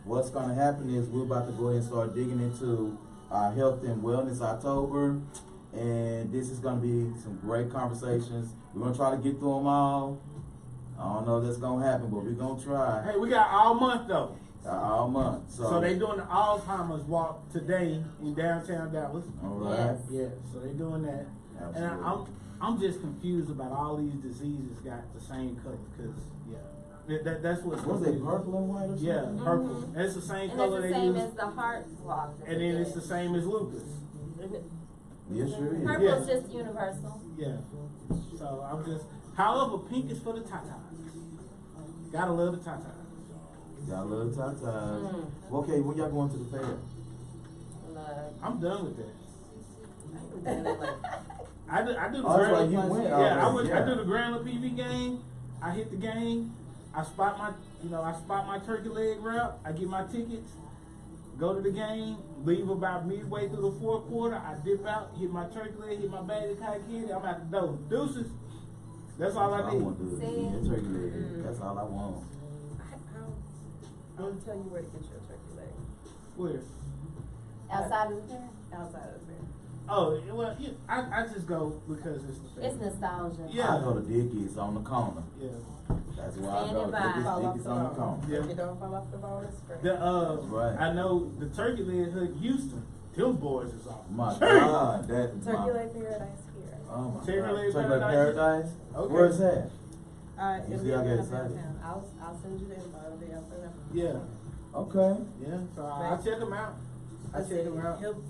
S2: what's going to happen is we're about to go ahead and start digging into our Health and Wellness October. And this is going to be some great conversations. We're going to try to get through them all. I don't know if that's going to happen, but we're going to try
S1: Hey, we got all month though.
S2: all month.
S1: So they doing the Alzheimer's walk today in downtown Dallas.
S2: All right.
S3: Yes.
S1: Yeah, so they doing that.
S2: Absolutely.
S1: And I'm just confused about all these diseases got the same color because that's what's
S2: Was it
S1: confusing.
S2: purple and white or something?
S1: Yeah, purple.
S3: Mhm.
S1: And it's the same
S3: And
S1: color
S3: it's the
S1: they
S3: same
S1: use.
S3: as the heart walk. that
S1: And
S3: they
S1: then it's
S3: did.
S1: the same as lupus.
S2: Yes, sure is.
S3: Purple
S1: Yeah.
S3: is just universal.
S1: Yeah. So I'm just. However, pink is for the tatas. Gotta love the tatas.
S2: Y'all love tatas.
S3: Mm.
S2: Okay, when y'all going to the fair?
S3: Look.
S1: I'm done with that. I do the
S2: Oh, that's
S1: Grand
S2: right, you
S1: La-
S2: went
S1: Yeah, I
S2: already,
S1: I
S2: yeah.
S1: do the Grand La PV game. I hit the game. I spot my turkey leg route. I get my tickets. Go to the game. Leave about midway through the fourth quarter. I dip out. Hit my turkey leg. Hit my bag of cotton candy. I'm out the door. Deuces. That's all I
S2: I
S1: need.
S2: want to do
S3: See?
S2: is turkey leg. That's all I want.
S4: I'll tell you where to get your turkey leg.
S1: Where?
S3: Outside of the fair?
S4: Outside of there.
S1: Oh, well, yeah, I just go because it's the fair.
S3: It's nostalgia.
S1: Yeah.
S2: I go to Dickies on the corner.
S1: Yeah.
S2: That's why I go
S3: Standing
S2: to
S3: by.
S2: Dickies,
S4: Fall off
S2: Dickies
S4: the
S2: on the
S4: bone.
S2: corner.
S1: Yeah.
S4: If you don't fall off the bone, it's great.
S2: Right.
S1: I know the turkey leg hood Houston. Them boys is off.
S2: My
S1: Hey!
S2: God, that
S4: Turkey
S2: my,
S4: leg paradise here.
S2: oh my
S1: Turkey
S2: God.
S1: leg
S2: Turkey leg
S1: paradise?
S2: paradise?
S1: Okay.
S2: Where's that?
S4: It'll
S2: see,
S4: be
S2: I
S4: in
S2: get
S4: the
S2: excited.
S4: downtown. I'll send you the info. It'll be up there.
S1: Yeah.
S2: Okay.
S1: Yeah. So I'll check them out. I check them out.
S4: He'll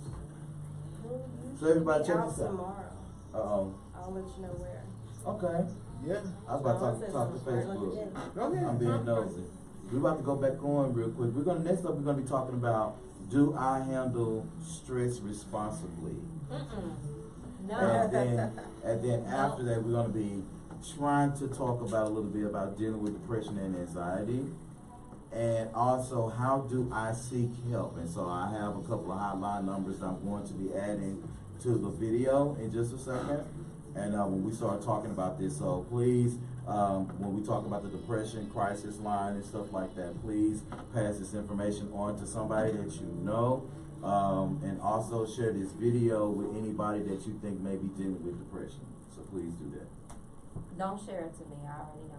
S2: So everybody
S4: be
S2: check
S4: out
S2: this out.
S4: tomorrow.
S2: Uh-oh.
S4: I'll let you know where.
S2: Okay.
S1: Yeah.
S2: I was about to talk to Facebook.
S1: Go ahead.
S2: I'm being nosy. We're about to go back on real quick. Next up we're gonna be talking about, do I handle stress responsibly?
S3: No.
S2: And then after that we're gonna be trying to talk about a little bit about dealing with depression and anxiety. And also, how do I seek help? And so I have a couple of hotline numbers that I'm going to be adding to the video in just a second. And when we start talking about this, so please, when we talk about the depression crisis line and stuff like that, please pass this information on to somebody that you know. And also share this video with anybody that you think may be dealing with depression. So please do that.
S3: Don't share it to me, I already know.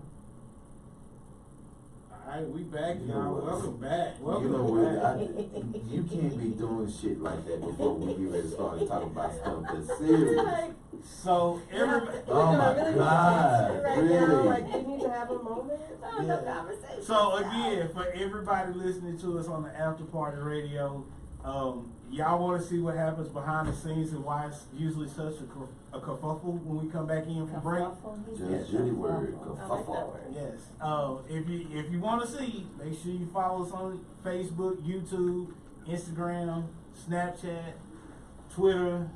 S1: Alright, we back,
S2: You know
S1: y'all.
S2: what?
S1: Welcome back.
S2: You
S1: Welcome
S2: know what?
S1: back.
S2: You can't be doing shit like that before we get ready to start talking about stuff that's serious.
S1: So everybody.
S2: Oh my God,
S4: Right
S2: really?
S4: now, like, we need to have a moment.
S3: Oh, no conversation.
S1: So again, for everybody listening to us on the After Party Radio, y'all want to see what happens behind the scenes and why it's usually such a kerfuffle when we come back in for break?
S2: Just Judy word,
S4: I like that
S2: kerfuffle.
S4: word.
S1: Yes. If you want to see, make sure you follow us on Facebook, YouTube, Instagram, Snapchat, Twitter,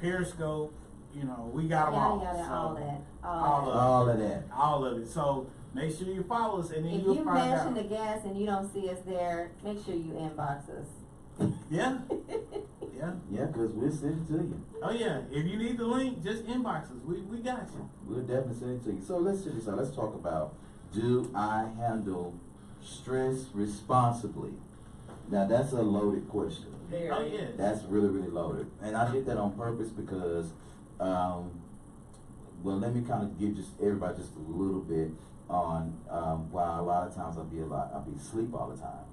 S1: Periscope. You know, we got them all.
S3: All that.
S2: All of that.
S1: All of it. So make sure you follow us, and then
S3: If
S1: you'll
S3: you
S1: find
S3: mention
S1: out.
S3: the gas and you don't see us there, make sure you inbox us.
S1: Yeah. Yeah.
S2: Yeah, because we'll send it to you.
S1: Oh yeah. If you need the link, just inbox us. We got you.
S2: We'll definitely send it to you. So let's check this out. Let's talk about, do I handle stress responsibly? Now that's a loaded question.
S4: Very.
S1: Oh yeah.
S2: That's really, really loaded. And I did that on purpose because, well, let me kind of give just everybody just a little bit on why a lot of times I'll be asleep all the time.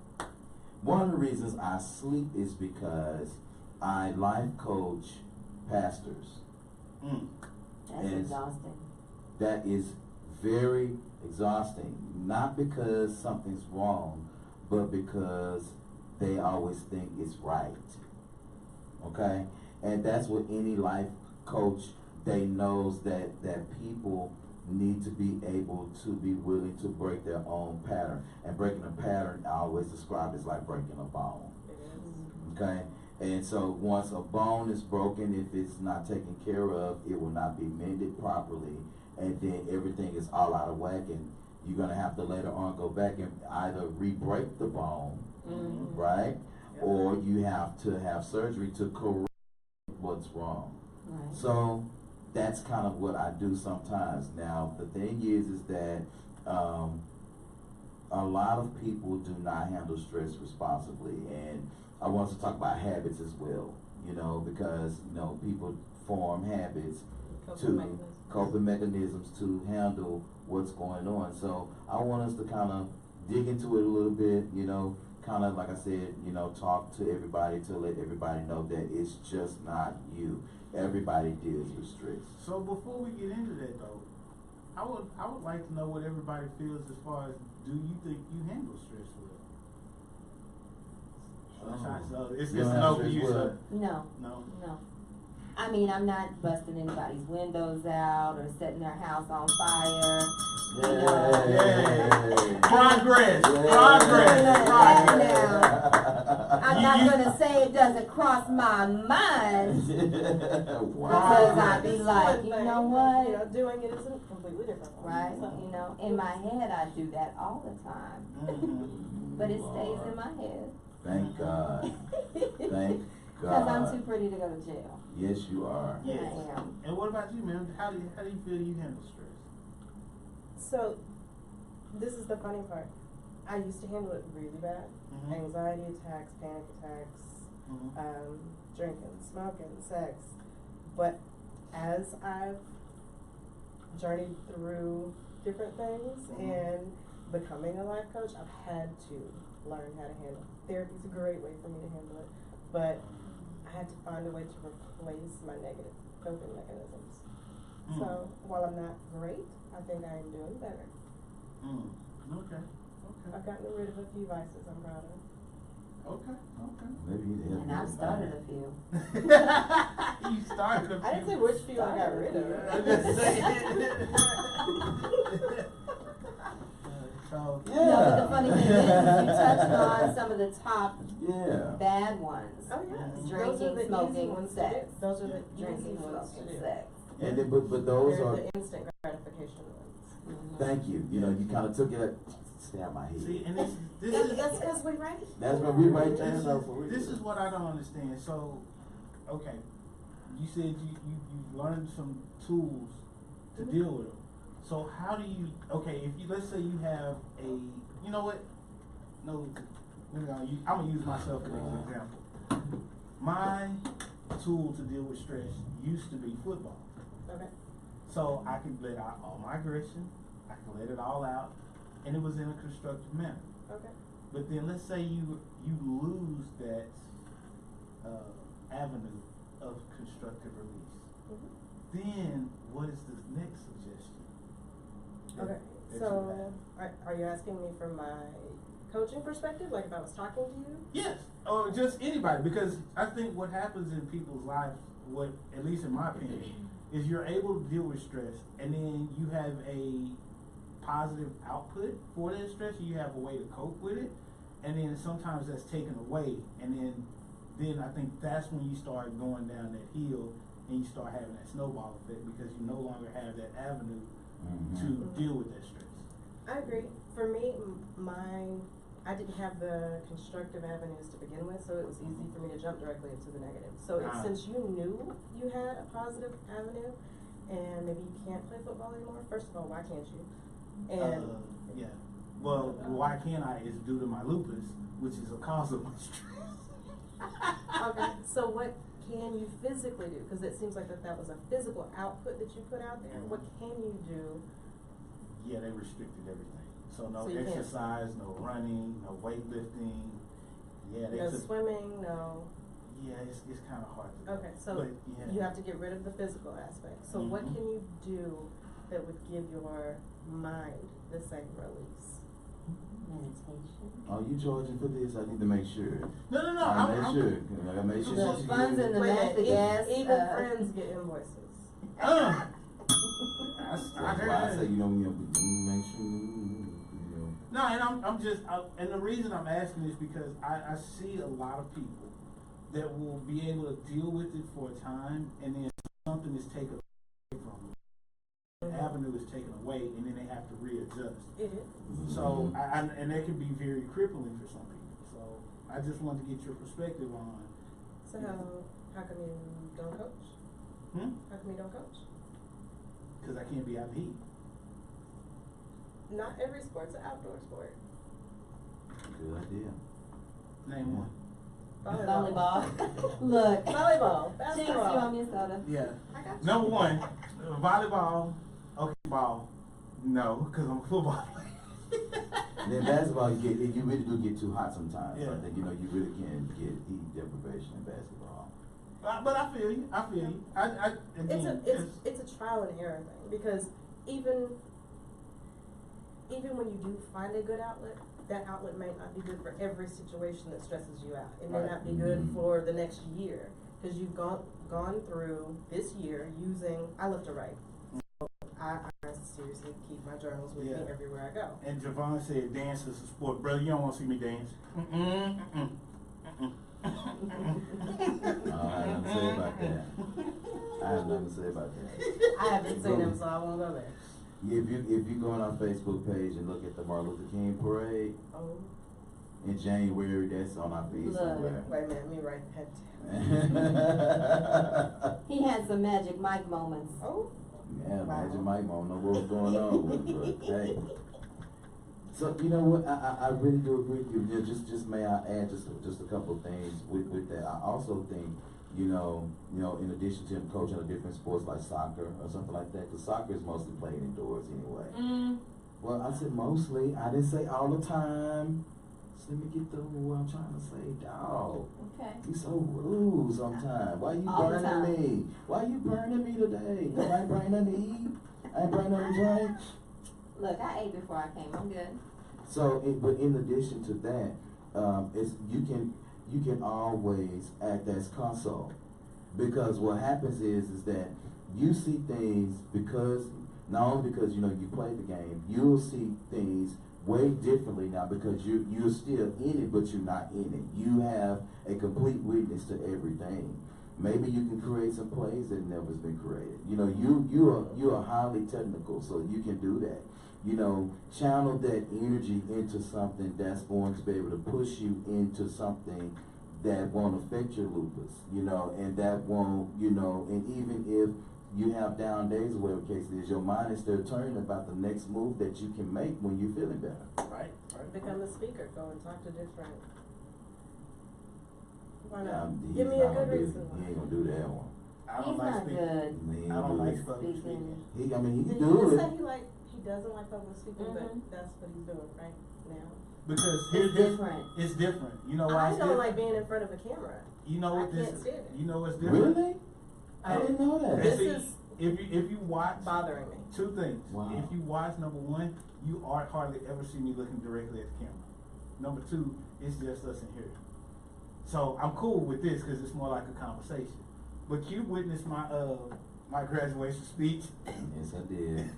S2: One of the reasons I sleep is because I life coach pastors.
S3: That's
S2: Yes.
S3: exhausting.
S2: That is very exhausting. Not because something's wrong, but because they always think it's right. Okay? And that's what any life coach, they knows that people need to be able to be willing to break their own pattern. And breaking a pattern, I always describe as like breaking a bone. Okay? And so once a bone is broken, if it's not taken care of, it will not be mended properly. And then everything is all out of whack, and you're going to have to later on go back and either re-break the bone, right? Or you have to have surgery to correct what's wrong.
S3: Right.
S2: So that's kind of what I do sometimes. Now, the thing is that a lot of people do not handle stress responsibly. And I want to talk about habits as well, you know, because, you know, people form habits coping mechanisms to handle what's going on. So I want us to kind of dig into it a little bit, you know, kind of like I said, you know, talk to everybody to let everybody know that it's just not you. Everybody deals with stress.
S1: So before we get into that though, I would like to know what everybody feels as far as, do you think you handle stress well? So it's
S2: You don't
S1: no
S2: have
S1: for
S2: stress
S1: you,
S2: well?
S1: sir.
S3: No.
S1: No.
S3: I mean, I'm not busting anybody's windows out or setting their house on fire.
S2: Yeah.
S1: Progress.
S3: I'm not gonna say it doesn't cross my mind, because I'd be like, you know what?
S4: You know, doing it is a completely different one.
S3: Right?
S4: So,
S3: You know, in my head I do that all the time, but it stays in my head.
S2: Thank God. Thank
S3: Because I'm
S2: God.
S3: too pretty to go to jail.
S2: Yes, you are.
S1: Yes.
S3: I am.
S1: And what about you, man? How do you feel you handle stress?
S4: So, this is the funny part. I used to handle it really bad. Anxiety attacks, panic attacks, drinking, smoking, sex. But as I've journeyed through different things and becoming a life coach, I've had to learn how to handle it. Therapy is a great way for me to handle it, but I had to find a way to replace my negative coping mechanisms. So while I'm not great, I think I am doing better.
S1: Okay.
S4: I've gotten rid of a few vices I'm proud of.
S1: Okay.
S2: Maybe you need help.
S3: And I've started a few.
S1: You started a few.
S4: I didn't say which few I got rid of.
S1: I'm just saying. So,
S2: Yeah.
S3: No, but the funny thing is, you touched on some of the top
S2: Yeah.
S3: bad ones.
S4: Oh yes.
S3: Drinking,
S4: Those are the
S3: smoking,
S4: easy ones to do.
S3: sex.
S4: Those are the
S3: Drinking,
S4: easy ones to
S3: smoking,
S4: do.
S3: sex.
S2: And then, but those
S4: They're
S2: are,
S4: the instant gratification ones.
S2: thank you. You know, you kind of took it stay out my head.
S1: See, and this
S4: That's because we ready.
S2: That's what we right there.
S1: this,
S2: So for real.
S1: this is what I don't understand. So, okay, you said you learned some tools to
S4: Mhm.
S1: deal with them. So how do you, okay, if you, let's say you have a, you know what? No, I'm gonna use myself as an example. My tool to deal with stress used to be football.
S4: Okay.
S1: So I could let out all my aggression, I could let it all out, and it was in a constructive manner.
S4: Okay.
S1: But then let's say you lose that avenue of constructive release.
S4: Mhm.
S1: Then what is the next suggestion?
S4: Okay.
S1: that you
S4: So,
S1: have?
S4: are you asking me from my coaching perspective, like if I was talking to you?
S1: Yes, or just anybody, because I think what happens in people's lives, what at least in my opinion, is you're able to deal with stress, and then you have a positive output for that stress. You have a way to cope with it, and then sometimes that's taken away, and then I think that's when you start going down that hill, and you start having that snowball effect because you no longer have that avenue to deal with that stress.
S4: I agree. For me, I didn't have the constructive avenues to begin with, so it was easy for me to jump directly into the negative. So since you knew you had a positive avenue, and maybe you can't play football anymore, first of all, why can't you? And
S1: Yeah. Well, why can't I? Is due to my lupus, which is a cause of my stress.
S4: okay, so what can you physically do? Because it seems like that was a physical output that you put out there. What can you do?
S1: Yeah, they restricted everything. So no
S4: So you can't-
S1: exercise, no running, no weightlifting. Yeah, they
S4: No
S1: took,
S4: swimming, no.
S1: yeah, it's kind of hard to do.
S4: Okay, so
S1: But, yeah.
S4: you have to get rid of the physical aspect. So what
S1: Mhm.
S4: can you do that would give your mind the same release?
S3: Meditation.
S2: Are you charging for this? I need to make sure.
S1: No,
S2: I make
S1: I'm
S2: sure. I gotta make sure.
S3: The
S2: she
S3: funds
S2: get
S3: and
S2: it.
S3: the
S4: Wait,
S3: MashThaGas,
S4: even friends get invoices.
S1: I
S2: That's
S1: heard
S2: why I
S1: that.
S2: say you know make sure. You know.
S1: No, and and the reason I'm asking is because I see a lot of people that will be able to deal with it for a time, and then something is taken away from them. The avenue is taken away, and then they have to readjust.
S4: It is.
S1: So, and that can be very crippling for some people. So, I just wanted to get your perspective on.
S4: So how come you don't coach? How come you don't coach?
S1: Because I can't be out in the heat.
S4: Not every sport's an outdoor sport.
S2: Good idea.
S1: Name one.
S3: Volleyball. Look.
S4: Volleyball.
S3: Jinx, you
S4: Basketball.
S3: want me a soda?
S1: Yeah.
S4: I got you.
S1: Number one, volleyball. Okay, ball. No, because I'm a football player.
S2: Then basketball, you really do get too hot sometimes.
S1: Yeah.
S2: I think you really can get heat deprivation in basketball.
S1: But I feel you. Again,
S4: It's a trial and error thing, because even when you do find a good outlet, that outlet may not be good for every situation that stresses you out. It may
S1: Right.
S4: not be good
S2: Mhm.
S4: for the next year, because you've gone through this year using. I love to write. So I seriously keep my journals with me
S1: Yeah.
S4: everywhere I go.
S1: And Javon said dance is a sport. Brother, you don't want to see me dance.
S2: I have nothing to say about that. I have nothing to say about that.
S4: I haven't seen them, so I won't go there.
S2: If you go on our Facebook page and look at the Martin Luther King parade
S4: Oh,
S2: in January, that's on our feed
S3: Look.
S2: somewhere.
S4: wait a minute, let me write that down.
S3: He had some Magic Mike moments.
S4: Oh,
S2: Yeah, Magic Mike won't know what's going on, but hey. So you know what? I really do agree with you. Just may I add just a couple of things with that. I also think you know, in addition to coaching a different sports like soccer or something like that, because soccer is mostly played indoors anyway. Well, I said mostly. I didn't say all the time. So let me get through what I'm trying to say, dog.
S3: Okay.
S2: You so rude sometimes. Why you
S3: All the time.
S2: burning me? Why you burning me today? Cause I ain't bring nothing to eat. I ain't bring nothing to drink.
S3: Look, I ate before I came. I'm good.
S2: So, but in addition to that, it's you can always act as console, because what happens is that you see things because not only because you play the game, you'll see things way differently now because you're still in it, but you're not in it. You have a complete witness to everything. Maybe you can create some plays that never's been created. You are highly technical, so you can do that. you know, channel that energy into something that's going to be able to push you into something that won't affect your lupus, you know, and that won't, you know, and even if you have down days or whatever the case is, your mind is still turning about the next move that you can make when you're feeling better.
S1: Right.
S4: Become a speaker, go and talk to different. Why
S2: Yeah,
S4: not?
S2: he's
S4: Give me a
S2: not
S4: good
S2: gonna do-
S4: reason
S2: He ain't gonna do that one.
S1: I
S3: He's
S1: don't like
S3: not
S1: speaking.
S3: good.
S2: He ain't
S1: I
S2: gonna
S1: don't
S2: do
S1: like
S2: it.
S1: public
S3: Speaking.
S1: speaking.
S2: I mean, he
S4: Did
S2: can
S4: you
S2: do
S4: just say
S2: it.
S4: he doesn't like public speaking, but that's what he's doing right now?
S1: Because
S3: It's
S1: here's
S3: different.
S1: It's different. You know why
S4: I
S1: it's
S4: don't
S1: different?
S4: like being in front of a camera.
S1: You know what
S4: I
S1: this?
S4: can't stand it.
S1: You know what's different?
S2: Really? I didn't know that.
S4: This
S1: See,
S4: is
S1: if you watch
S4: bothering me.
S1: two things.
S2: Wow.
S1: If you watch, number one, you hardly ever see me looking directly at the camera. Number two, it's just us in here. So I'm cool with this because it's more like a conversation. But you witnessed my graduation speech
S2: Yes, I did.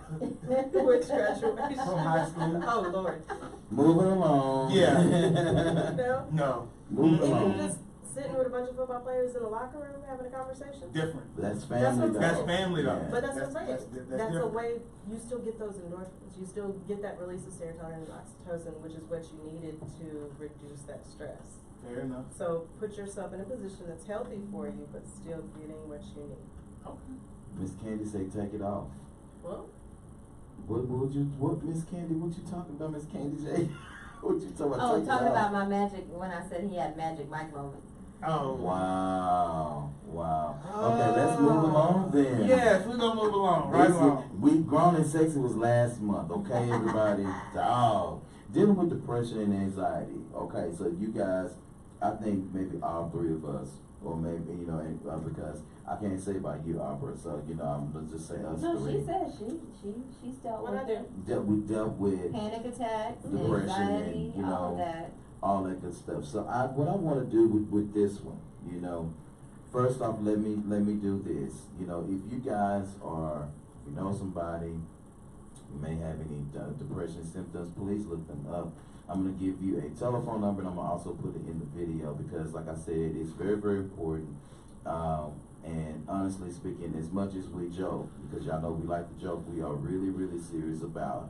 S4: Which graduation?
S1: from high school.
S4: Oh, Lord.
S2: Moving along.
S1: Yeah.
S4: No?
S1: No.
S2: Moving
S4: Even
S2: along.
S4: just sitting with a bunch of football players in the locker room having a conversation?
S1: Different.
S2: That's
S4: That's
S2: family
S4: what-
S2: though.
S1: That's family though.
S2: Yeah.
S4: But that's what I'm saying.
S1: That's
S4: That's a
S1: different.
S4: way, you still get those endorphins. You still get that release of serotonin and oxytocin, which is what you needed to reduce that stress.
S1: Fair enough.
S4: So put yourself in a position that's healthy for you, but still getting what you need.
S1: Okay.
S2: Miss Candy say take it off.
S4: Well,
S2: What Miss Candy, what you talking about, Miss Candy J? What you talking about?
S3: Oh,
S2: take it
S3: talking
S2: off?
S3: about my magic, when I said he had magic mic moments.
S1: Oh.
S2: Wow. Okay, let's move along then.
S1: Yes, we're gonna move along. Right along.
S2: We Grown and Sexy was last month, okay, everybody? Oh, dealing with depression and anxiety. Okay, so you guys, I think maybe all three of us, or maybe, you know, and, because I can't say about you, Opera, so, you know, I'm gonna just say us
S3: No,
S2: three.
S3: she said she's dealt
S4: What
S3: with
S4: I do?
S3: it.
S2: We dealt with
S3: Panic attacks,
S2: depression
S3: anxiety,
S2: and, you
S3: all
S2: know,
S3: that.
S2: all that good stuff. So what I want to do with this one, you know, first off, let me do this. You know, if you guys are, if you know somebody who may have any depression symptoms, please look them up. I'm going to give you a telephone number, and I'm going to also put it in the video because, like I said, it's very, very important. And honestly speaking, as much as we joke, because y'all know we like to joke, we are really, really serious about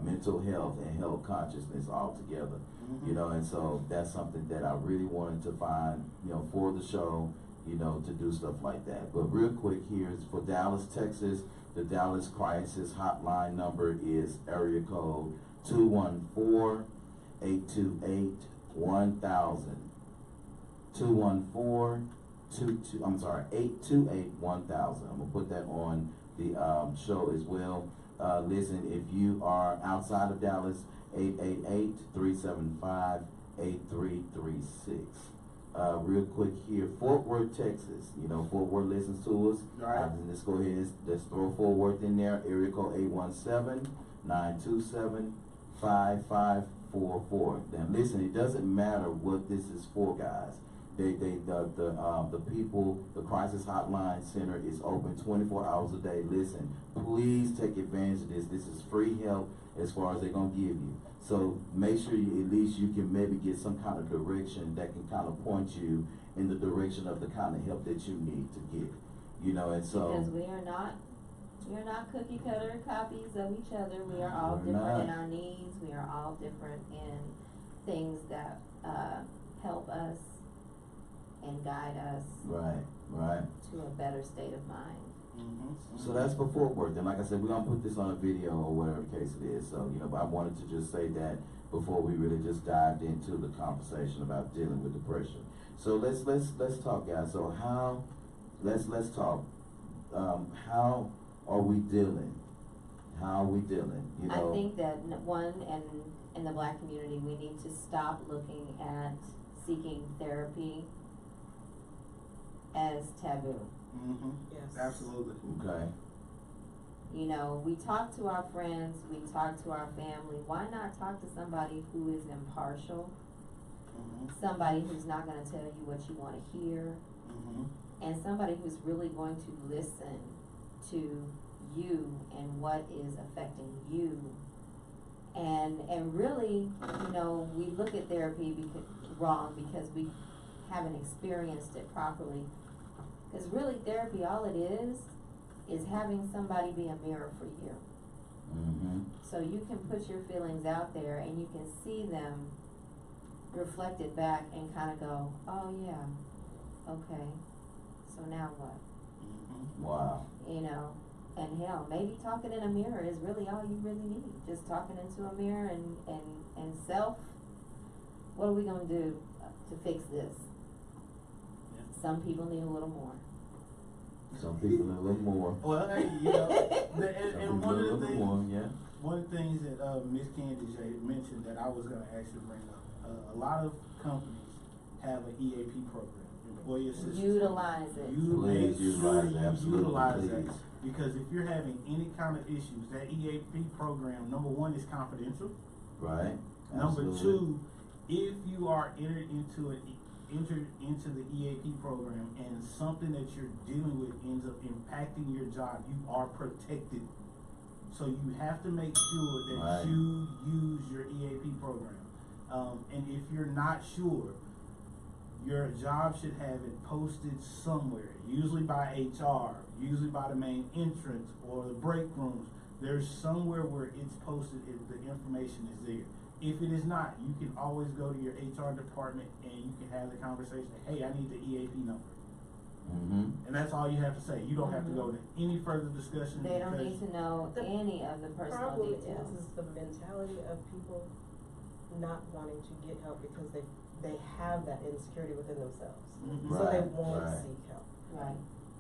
S2: mental health and health consciousness altogether. You know, and so that's something that I really wanted to find, you know, for the show, you know, to do stuff like that. But real quick, here's for Dallas, Texas. The Dallas Crisis Hotline number is area code 214-828-1000. 828-1000. I'm gonna put that on the show as well. Listen, if you are outside of Dallas, 888-375-8336. Real quick here, Fort Worth, Texas. You know, Fort Worth listens to us.
S1: Right.
S2: Let's go ahead and let's throw Fort Worth in there. Area code 817-927-5544. Now listen, it doesn't matter what this is for, guys. The people, the Crisis Hotline Center is open 24 hours a day. Listen, please take advantage of this. This is free help as far as they're gonna give you. So make sure you, at least you can maybe get some kind of direction that can kind of point you in the direction of the kind of help that you need to get. You know, and so
S3: Because we are not cookie cutter copies of each other. We are all
S2: We're
S3: different in
S2: not.
S3: our needs. We are all different in things that help us and guide us
S2: right.
S3: to a better state of mind.
S2: So that's for Fort Worth. And like I said, we're gonna put this on a video or whatever the case it is. So, you know, but I wanted to just say that before we really just dived into the conversation about dealing with depression. So let's talk, guys. So let's talk. How are we dealing? How are we dealing? You know,
S3: I think that in the Black community, we need to stop looking at seeking therapy as taboo.
S4: Yes.
S1: Absolutely.
S2: okay.
S3: You know, we talk to our friends, we talk to our family. Why not talk to somebody who is impartial? Somebody who's not going to tell you what you want to hear, and somebody who's really going to listen to you and what is affecting you. And really, you know, we look at therapy wrong because we haven't experienced it properly. Because really, therapy, all it is having somebody be a mirror for you.
S2: Mm-hmm.
S3: So you can put your feelings out there and you can see them reflected back and kind of go, oh yeah, okay, so now what?
S1: Mhm.
S2: Wow.
S3: You know, and hell, maybe talking in a mirror is really all you really need. Just talking into a mirror and self, what are we gonna do to fix this?
S1: Yeah.
S3: Some people need a little more.
S2: Some people a little more.
S1: Well, hey, you know,
S2: Some
S1: and
S2: people
S1: one
S2: a
S1: of the
S2: little
S1: things,
S2: more, yeah.
S1: one of the things that Miss Candy J mentioned that I was going to actually bring up, a lot of companies have an EAP program, employee assistance.
S3: Utilize it.
S1: You
S2: Please
S1: make sure
S2: utilize it,
S1: you
S2: absolutely,
S1: utilize
S2: please.
S1: that, because if you're having any kind of issues, that EAP program, number one, is confidential.
S2: Right.
S1: Number
S2: Absolutely.
S1: two, if you are entered into the EAP program and something that you're dealing with ends up impacting your job, you are protected. So you have to make sure that
S2: Right.
S1: you use your EAP program. And if you're not sure, your job should have it posted somewhere, usually by HR, usually by the main entrance or the break rooms. There's somewhere where it's posted if the information is there. If it is not, you can always go to your HR department and you can have the conversation, hey, I need the EAP number.
S2: Mm-hmm.
S1: And that's all you have to say. You don't have to go to any further discussion.
S3: They don't
S1: because
S3: need to know
S4: The
S3: any of the personal
S4: problem
S3: details.
S4: is the mentality of people not wanting to get help because they have that insecurity within themselves.
S1: Mhm.
S4: So they
S2: Right,
S4: won't
S2: right.
S4: seek help.
S3: Right.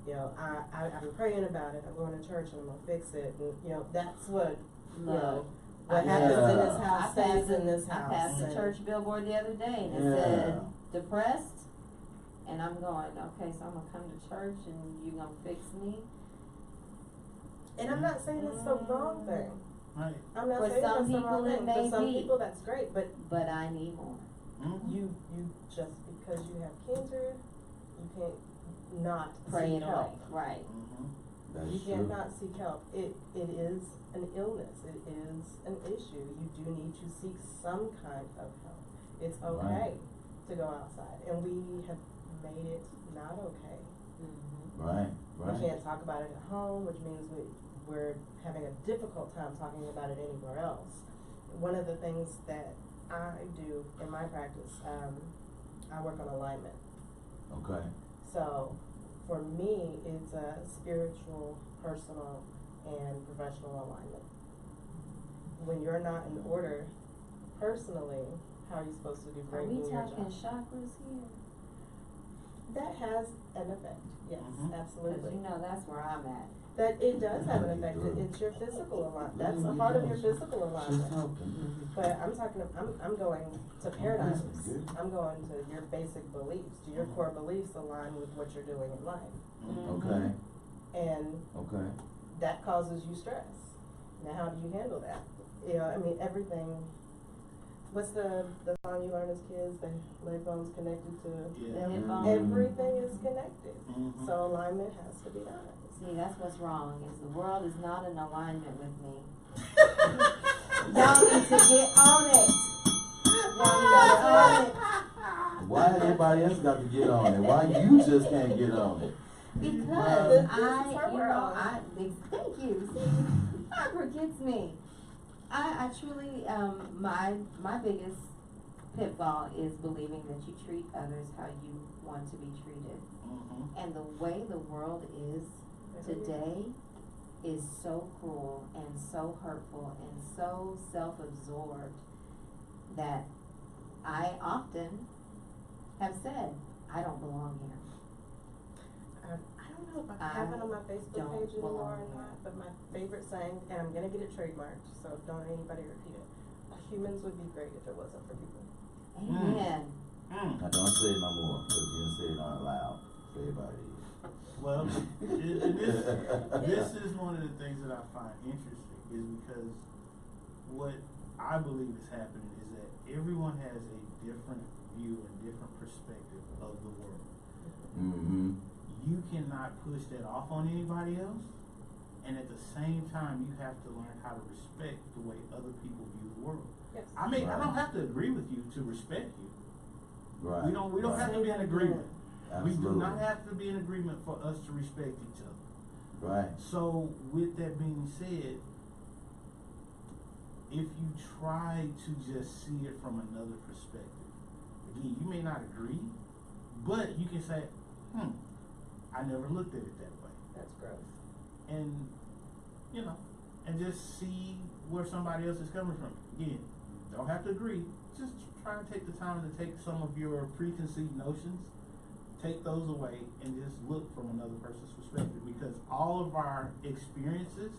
S4: You know, I've been praying about it, I'm going to church and I'm gonna fix it, and, you know, that's what, you know, what
S2: Yeah.
S4: happens in this
S3: I
S4: house stays in this
S3: I
S4: house.
S3: passed a
S4: and-
S3: church billboard the other day and it
S2: Yeah.
S3: said, depressed, and I'm going, okay, so I'm gonna come to church and you gonna fix me?
S4: And I'm not saying it's the wrong thing.
S1: Right.
S4: I'm not
S3: For
S4: saying
S3: some
S4: that's the wrong
S3: people it
S4: thing.
S3: may
S4: For some
S3: be.
S4: people that's great, but
S3: But I need more.
S1: Mhm.
S4: you just because you have cancer, you can't not
S3: Pray
S4: seek
S3: it
S4: help.
S3: away, right.
S1: Mhm.
S2: That's
S4: You
S2: true.
S4: can't not seek help. It is an illness. It is an issue. You do need to seek some kind of help. It's okay to go outside, and we have made it not okay.
S3: Mm-hmm.
S2: Right. Right.
S4: We can't talk about it at home, which means we're having a difficult time talking about it anywhere else. One of the things that I do in my practice, I work on alignment.
S2: Okay.
S4: So for me, it's a spiritual, personal, and professional alignment. When you're not in order personally, how are you supposed to do
S3: Are
S4: great
S3: we
S4: in your
S3: talking
S4: job?
S3: chakras here?
S4: That has an effect, yes,
S1: Mhm.
S3: Cause
S4: absolutely.
S3: you know that's where I'm at.
S4: That it does have an effect. It's your physical alignment. That's a part of your physical
S2: She's
S4: alignment.
S2: helping.
S4: But I'm talking. I'm going to paradigms.
S2: Good.
S4: I'm going to your basic beliefs. Do your core beliefs align with what you're doing in life?
S1: Mhm.
S2: Okay.
S4: And
S2: Okay.
S4: that causes you stress. Now, how do you handle that? You know, I mean, everything. What's the song you learned as kids? The leg bones connected to.
S1: Yeah.
S3: Hip
S2: Mhm.
S3: bone.
S4: Everything is connected.
S1: Mhm.
S4: So alignment has to be done.
S3: See, that's what's wrong, is the world is not in alignment with me. Y'all need to get on it. Y'all need to get on it.
S2: Why everybody else got to get on it? Why you just can't get on it?
S3: Because
S4: This is
S3: I,
S4: her
S3: you know,
S4: world.
S3: thank you. See, Barbara gets me. I truly, my biggest pitfall is believing that you treat others how you want to be treated.
S1: Mhm.
S3: And the way the world is today is so cruel and so hurtful and so self-absorbed that I often have said, I don't belong here.
S4: I don't know if I
S3: I
S4: have it on my Facebook
S3: don't
S4: page anymore
S3: belong
S4: or
S3: here.
S4: not, but my favorite saying, and I'm gonna get it trademarked, so don't anybody repeat it. Humans would be great if it wasn't for people.
S3: Amen.
S1: Mm.
S2: Now don't say it no more, because you didn't say it out loud. Say it about it.
S1: Well, this is one of the things that I find interesting, is because what I believe is happening is that everyone has a different view and different perspective of the world.
S2: Mm-hmm.
S1: You cannot push that off on anybody else, and at the same time, you have to learn how to respect the way other people view the world.
S4: Yes.
S1: I mean, I
S2: Right.
S1: don't have to agree with you to respect you.
S2: Right.
S1: We don't have to be in agreement.
S2: Absolutely.
S1: We do not have to be in agreement for us to respect each other.
S2: Right.
S1: So with that being said, if you try to just see it from another perspective, again, you may not agree, but you can say, I never looked at it that way.
S4: That's growth.
S1: And, you know, and just see where somebody else is coming from. Again, don't have to agree. Just try and take the time to take some of your preconceived notions, take those away, and just look from another person's perspective. Because all of our experiences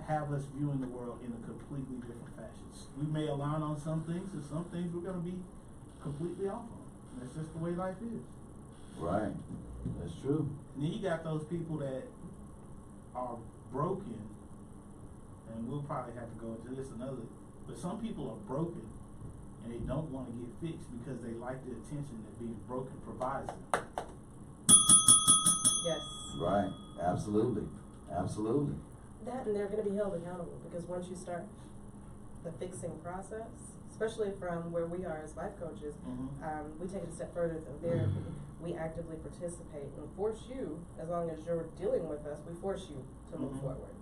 S1: have us viewing the world in a completely different fashion. We may align on some things, and some things we're going to be completely off on. And that's just the way life is.
S2: Right. That's true.
S1: And then you got those people that are broken, and we'll probably have to go into this another, but some people are broken and they don't want to get fixed because they like the attention that being broken provides them.
S4: Yes.
S2: Right. Absolutely. Absolutely.
S4: That, and they're going to be held accountable, because once you start the fixing process, especially from where we are as life coaches, we take it a step further than therapy. We actively participate and force you, as long as you're dealing with us, we force you to move forward.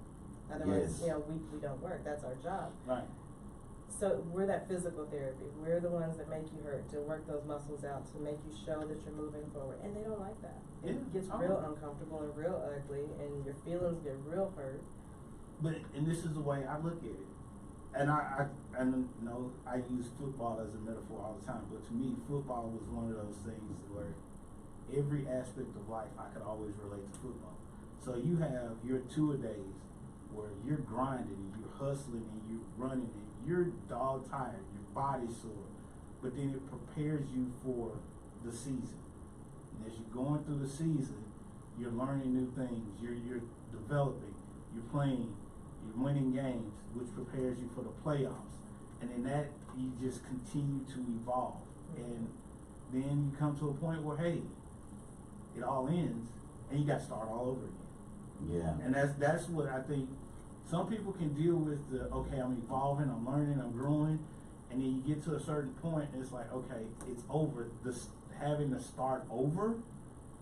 S4: Otherwise,
S2: Yes.
S4: we don't work. That's our job.
S1: Right.
S4: So we're that physical therapy. We're the ones that make you hurt, to work those muscles out, to make you show that you're moving forward. And they don't like that. It gets real uncomfortable and real ugly, and your feelings get real hurt.
S1: But, and this is the way I look at it. And I know I use football as a metaphor all the time, but to me, football was one of those things where every aspect of life I could always relate to football. So you have your tour days where you're grinding and you're hustling and you're running and you're dog tired, your body's sore, but then it prepares you for the season. And as you're going through the season, you're learning new things, you're developing, you're playing, you're winning games, which prepares you for the playoffs. And in that, you just continue to evolve. And then you come to a point where, hey, it all ends, and you got to start all over again.
S2: Yeah.
S1: And that's what I think some people can deal with. Okay, I'm evolving, I'm learning, I'm growing, and then you get to a certain point, and it's like, okay, it's over. Having to start over,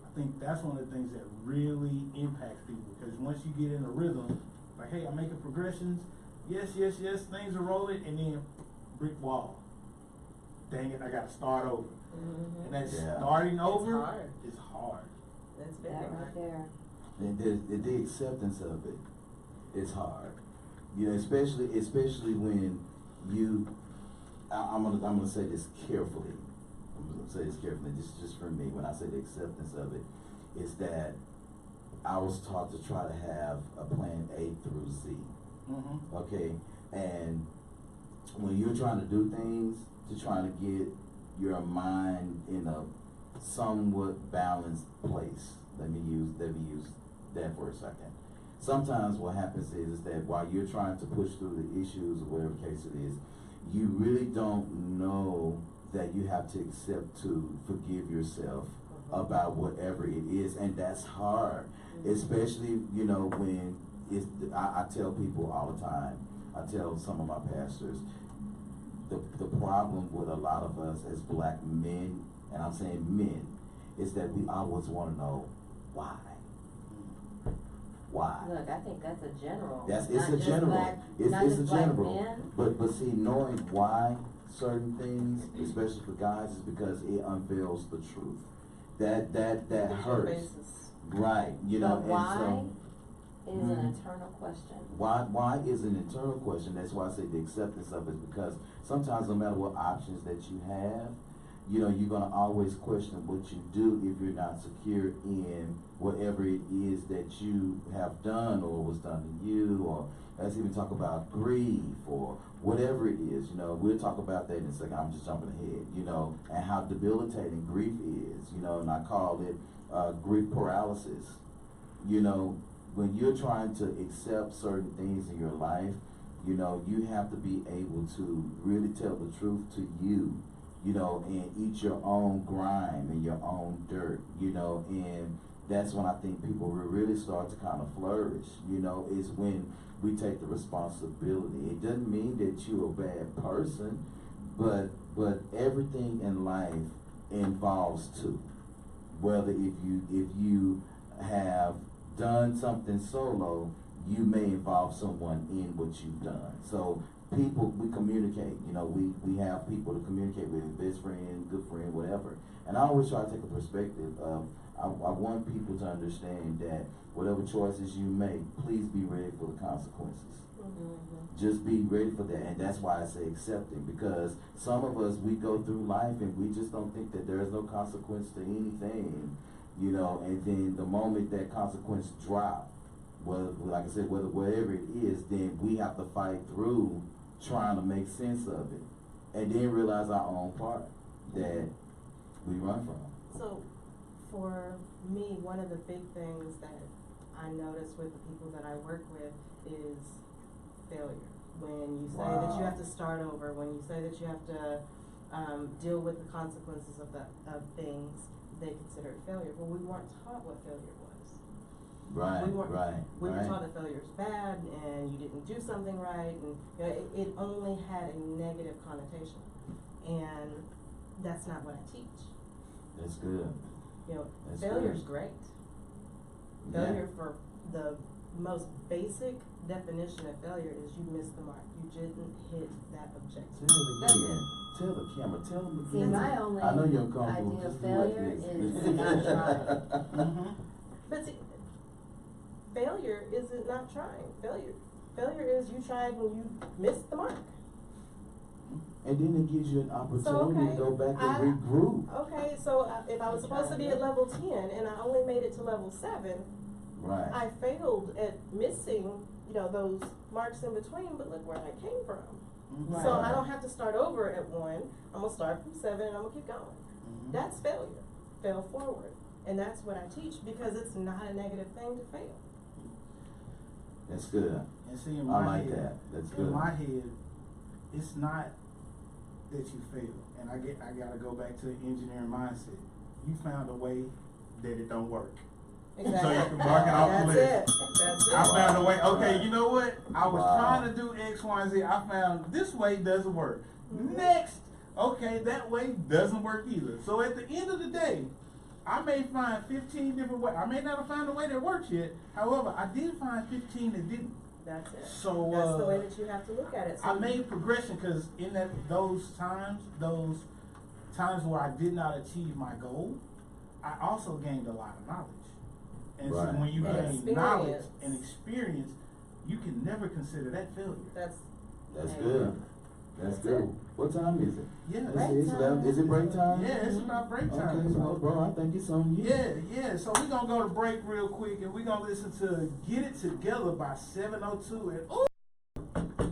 S1: I think that's one of the things that really impacts people, because once you get in a rhythm, like, hey, I'm making progressions, yes, things are rolling, and then brick wall. Dang it, I got to start over. And that starting over is hard.
S4: That's very
S3: That
S4: hard.
S3: right there.
S2: And the acceptance of it is hard. You know, especially when you, I'm gonna say this carefully. I'm gonna say this carefully. This is just for me. When I say the acceptance of it, is that I was taught to try to have a plan A through Z. Okay, and when you're trying to do things to try to get your mind in a somewhat balanced place. Let me use that for a second. Sometimes what happens is that while you're trying to push through the issues or whatever case it is, you really don't know that you have to accept to forgive yourself about whatever it is, and that's hard. Especially, you know, when I tell people all the time, I tell some of my pastors, the problem with a lot of us as black men, and I'm saying men, is that we always want to know why. Why?
S3: Look, I think that's a general.
S2: It's
S3: Not
S2: a
S3: just
S2: general.
S3: black-
S2: It's
S3: not
S2: a
S3: just black
S2: general.
S3: men.
S2: But see, knowing why certain things, especially for guys, is because it unveils the truth. That
S4: There's no
S2: hurts.
S4: basis.
S2: Right. You know,
S3: But why
S2: and so
S3: is an eternal question.
S2: why is an internal question. That's why I say the acceptance of it, because sometimes no matter what options that you have, you know, you're gonna always question what you do if you're not secure in whatever it is that you have done or was done to you, or let's even talk about grief or whatever it is. You know, we'll talk about that in a second. I'm just jumping ahead, you know, and how debilitating grief is, you know, and I call it grief paralysis. You know, when you're trying to accept certain things in your life, you know, you have to be able to really tell the truth to you, you know, and eat your own grime and your own dirt, you know, and that's when I think people will really start to kind of flourish, you know, is when we take the responsibility. It doesn't mean that you're a bad person, but everything in life involves two. Whether if you have done something solo you may involve someone in what you've done. So people, we communicate, you know, we have people to communicate with, best friend, good friend, whatever. And I always try to take a perspective of, I want people to understand that whatever choices you make, please be ready for the consequences. Just be ready for that, and that's why I say accepting, because some of us, we go through life and we just don't think that there is no consequence to anything, you know, and then the moment that consequence drop, well, like I said, whatever it is, then we have to fight through trying to make sense of it, and then realize our own part that we run from.
S4: So, for me, one of the big things that I notice with the people that I work with is failure. When you say that you have to start over, when you say that you have to deal with the consequences of things, they consider it failure. Well, we weren't taught what failure was.
S2: Right,
S4: We weren't,
S2: right,
S4: we were
S2: right.
S4: taught that failure is bad and you didn't do something right, and you know, it only had a negative connotation. And that's not what I teach.
S2: That's good.
S4: You know,
S2: That's
S4: failure's
S2: good.
S4: great.
S2: Yeah.
S4: Failure, for the most basic definition of failure, is you missed the mark. You didn't hit that objective.
S2: Tell it
S3: That's
S2: again.
S3: it.
S2: Tell the camera. Tell them again.
S3: See, my only
S2: I know you're uncomfortable.
S3: idea of
S2: Just do like
S3: failure
S2: this.
S3: is not trying.
S4: But see, failure isn't not trying. Failure is you tried and you missed the mark.
S2: And then it gives you an opportunity
S4: okay,
S2: to go back and regroup.
S4: Okay, so if I was supposed to be at level 10 and I only made it to level 7,
S2: Right.
S4: I failed at missing, you know, those marks in between, but look where I came from.
S1: Right.
S4: So I don't have to start over at 1. I'm gonna start from 7 and I'm gonna keep going.
S1: Mhm.
S4: That's failure. Fail forward. And that's what I teach, because it's not a negative thing to fail.
S2: That's good.
S1: And see, in
S2: I
S1: my
S2: like
S1: head,
S2: that. That's good.
S1: in my head, it's not that you fail. And I gotta go back to the engineering mindset. You found a way that it don't work.
S4: Exactly.
S1: So you can mark it off the
S4: That's
S1: list.
S4: it. That's it.
S1: I found a way. Okay, you know what? I was
S2: Wow.
S1: trying to do X, Y, and Z. I found this way doesn't work.
S4: Mhm.
S1: Next, okay, that way doesn't work either. So at the end of the day, I may find 15 different ways. I may not have found a way that works yet. However, I did find 15 that didn't.
S4: That's it.
S1: So
S4: That's the way that you have to look at it. So
S1: I made progression, because in those times where I did not achieve my goal, I also gained a lot of knowledge. And
S2: Right,
S1: so when you
S2: right.
S1: gain knowledge
S4: Experience.
S1: and experience, you can never consider that failure.
S4: That's
S2: good. That's
S4: That's
S2: good.
S4: it.
S2: What time is it?
S1: Yeah.
S2: Is it break time?
S1: Yeah, it's about break time.
S2: Okay, well, bro, I think it's on you.
S1: Yeah. So we're gonna go to break real quick, and we're gonna listen to "Get It Together" by 702. And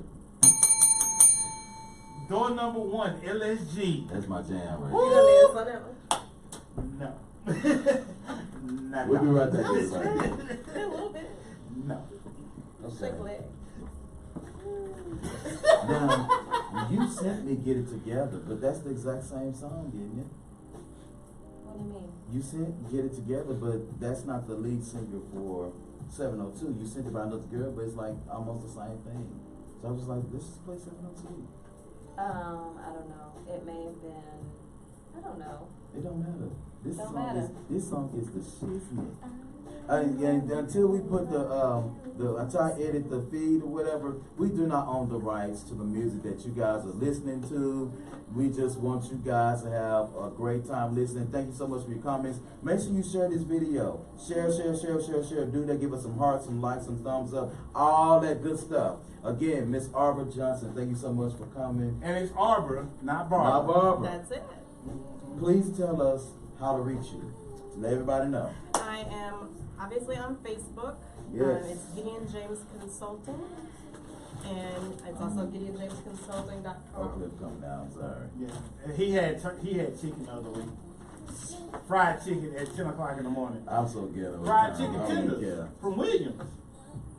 S1: door number 1, LSG.
S2: That's my jam right
S4: you
S2: there.
S4: gonna dance on that one?
S1: No.
S2: We'll be right back.
S4: No,
S2: everybody.
S4: a little bit.
S1: No.
S4: Shake
S2: Okay.
S4: leg.
S2: Now, you sent me "Get It Together," but that's the exact same song, didn't it?
S3: What do you mean?
S2: You sent "Get It Together," but that's not the lead singer for 702. You sent it by another girl, but it's like almost the same thing. So I was like, let's just play 702.
S3: I don't know. It may have been. I don't know.
S2: It don't matter. This
S3: Don't
S2: song
S3: matter.
S2: this song is the shiznit. And until we put until I edit the feed or whatever, we do not own the rights to the music that you guys are listening to. We just want you guys to have a great time listening. Thank you so much for your comments. Make sure you share this video. Share. Do that. Give us some hearts, some likes, some thumbs up, all that good stuff. Again, Miss Arbor Johnson, thank you so much for coming.
S1: And it's Arbor, not
S2: Not
S1: Barbara.
S2: Barbara.
S4: That's it.
S2: Please tell us how to reach you. To let everybody know.
S4: I am obviously on Facebook.
S2: Yes.
S4: It's Gideon James Consulting. And it's also GideonJamesConsulting.com.
S2: Oh, clip coming down, sorry.
S1: Yeah. He had chicken the other week. Fried chicken at 10 o'clock in the morning.
S2: I'm so ghetto.
S1: Fried
S2: I
S1: chicken
S2: don't even
S1: tenders
S2: care.
S1: from Williams,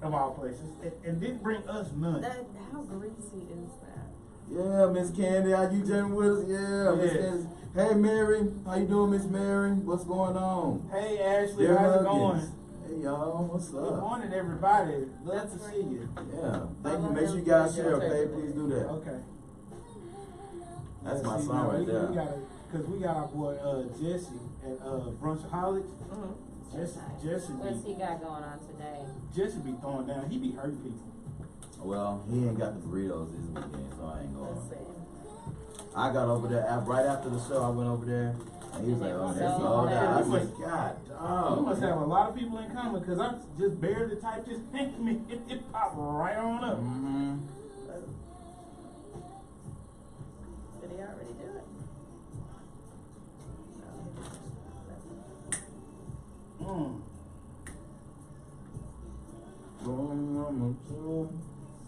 S1: of all places, and didn't bring us none.
S4: How greasy is that?
S2: Yeah, Miss Candy, are you joining with us? Yeah, Miss
S1: Yes.
S2: Candy. Hey, Mary, how you doing, Miss Mary? What's going on?
S1: Hey Ashley,
S2: Dear
S1: how's it
S2: Huggins.
S1: going?
S2: Hey, y'all, what's
S1: Good
S2: up?
S1: morning, everybody. Love
S4: That's
S1: to
S4: great.
S1: see you.
S2: Yeah, thank you.
S4: love
S2: Make sure
S4: them.
S2: you guys
S4: Yeah,
S2: share,
S4: take
S2: okay?
S4: it.
S2: Please do that.
S1: Okay.
S2: That's my
S1: See,
S2: song
S1: now
S2: right
S1: we
S2: there.
S1: gotta, cause we got our boy Jesse at Brunchaholics.
S4: Mm-hmm.
S1: Jesse
S5: What's he
S1: be,
S5: got going on today?
S1: Jesse be throwing down. He be hurting people.
S2: Well, he ain't got the burritos this weekend, so I ain't
S4: Let's
S2: going.
S4: see.
S2: I got over there, right after the show, I went over there, and he was like, oh, that's all that. I said, God,
S1: You must have a lot of people in common because I just barely typed his name. It popped right on up.
S2: Mm-hmm.
S4: Did he already do it?
S1: Mm.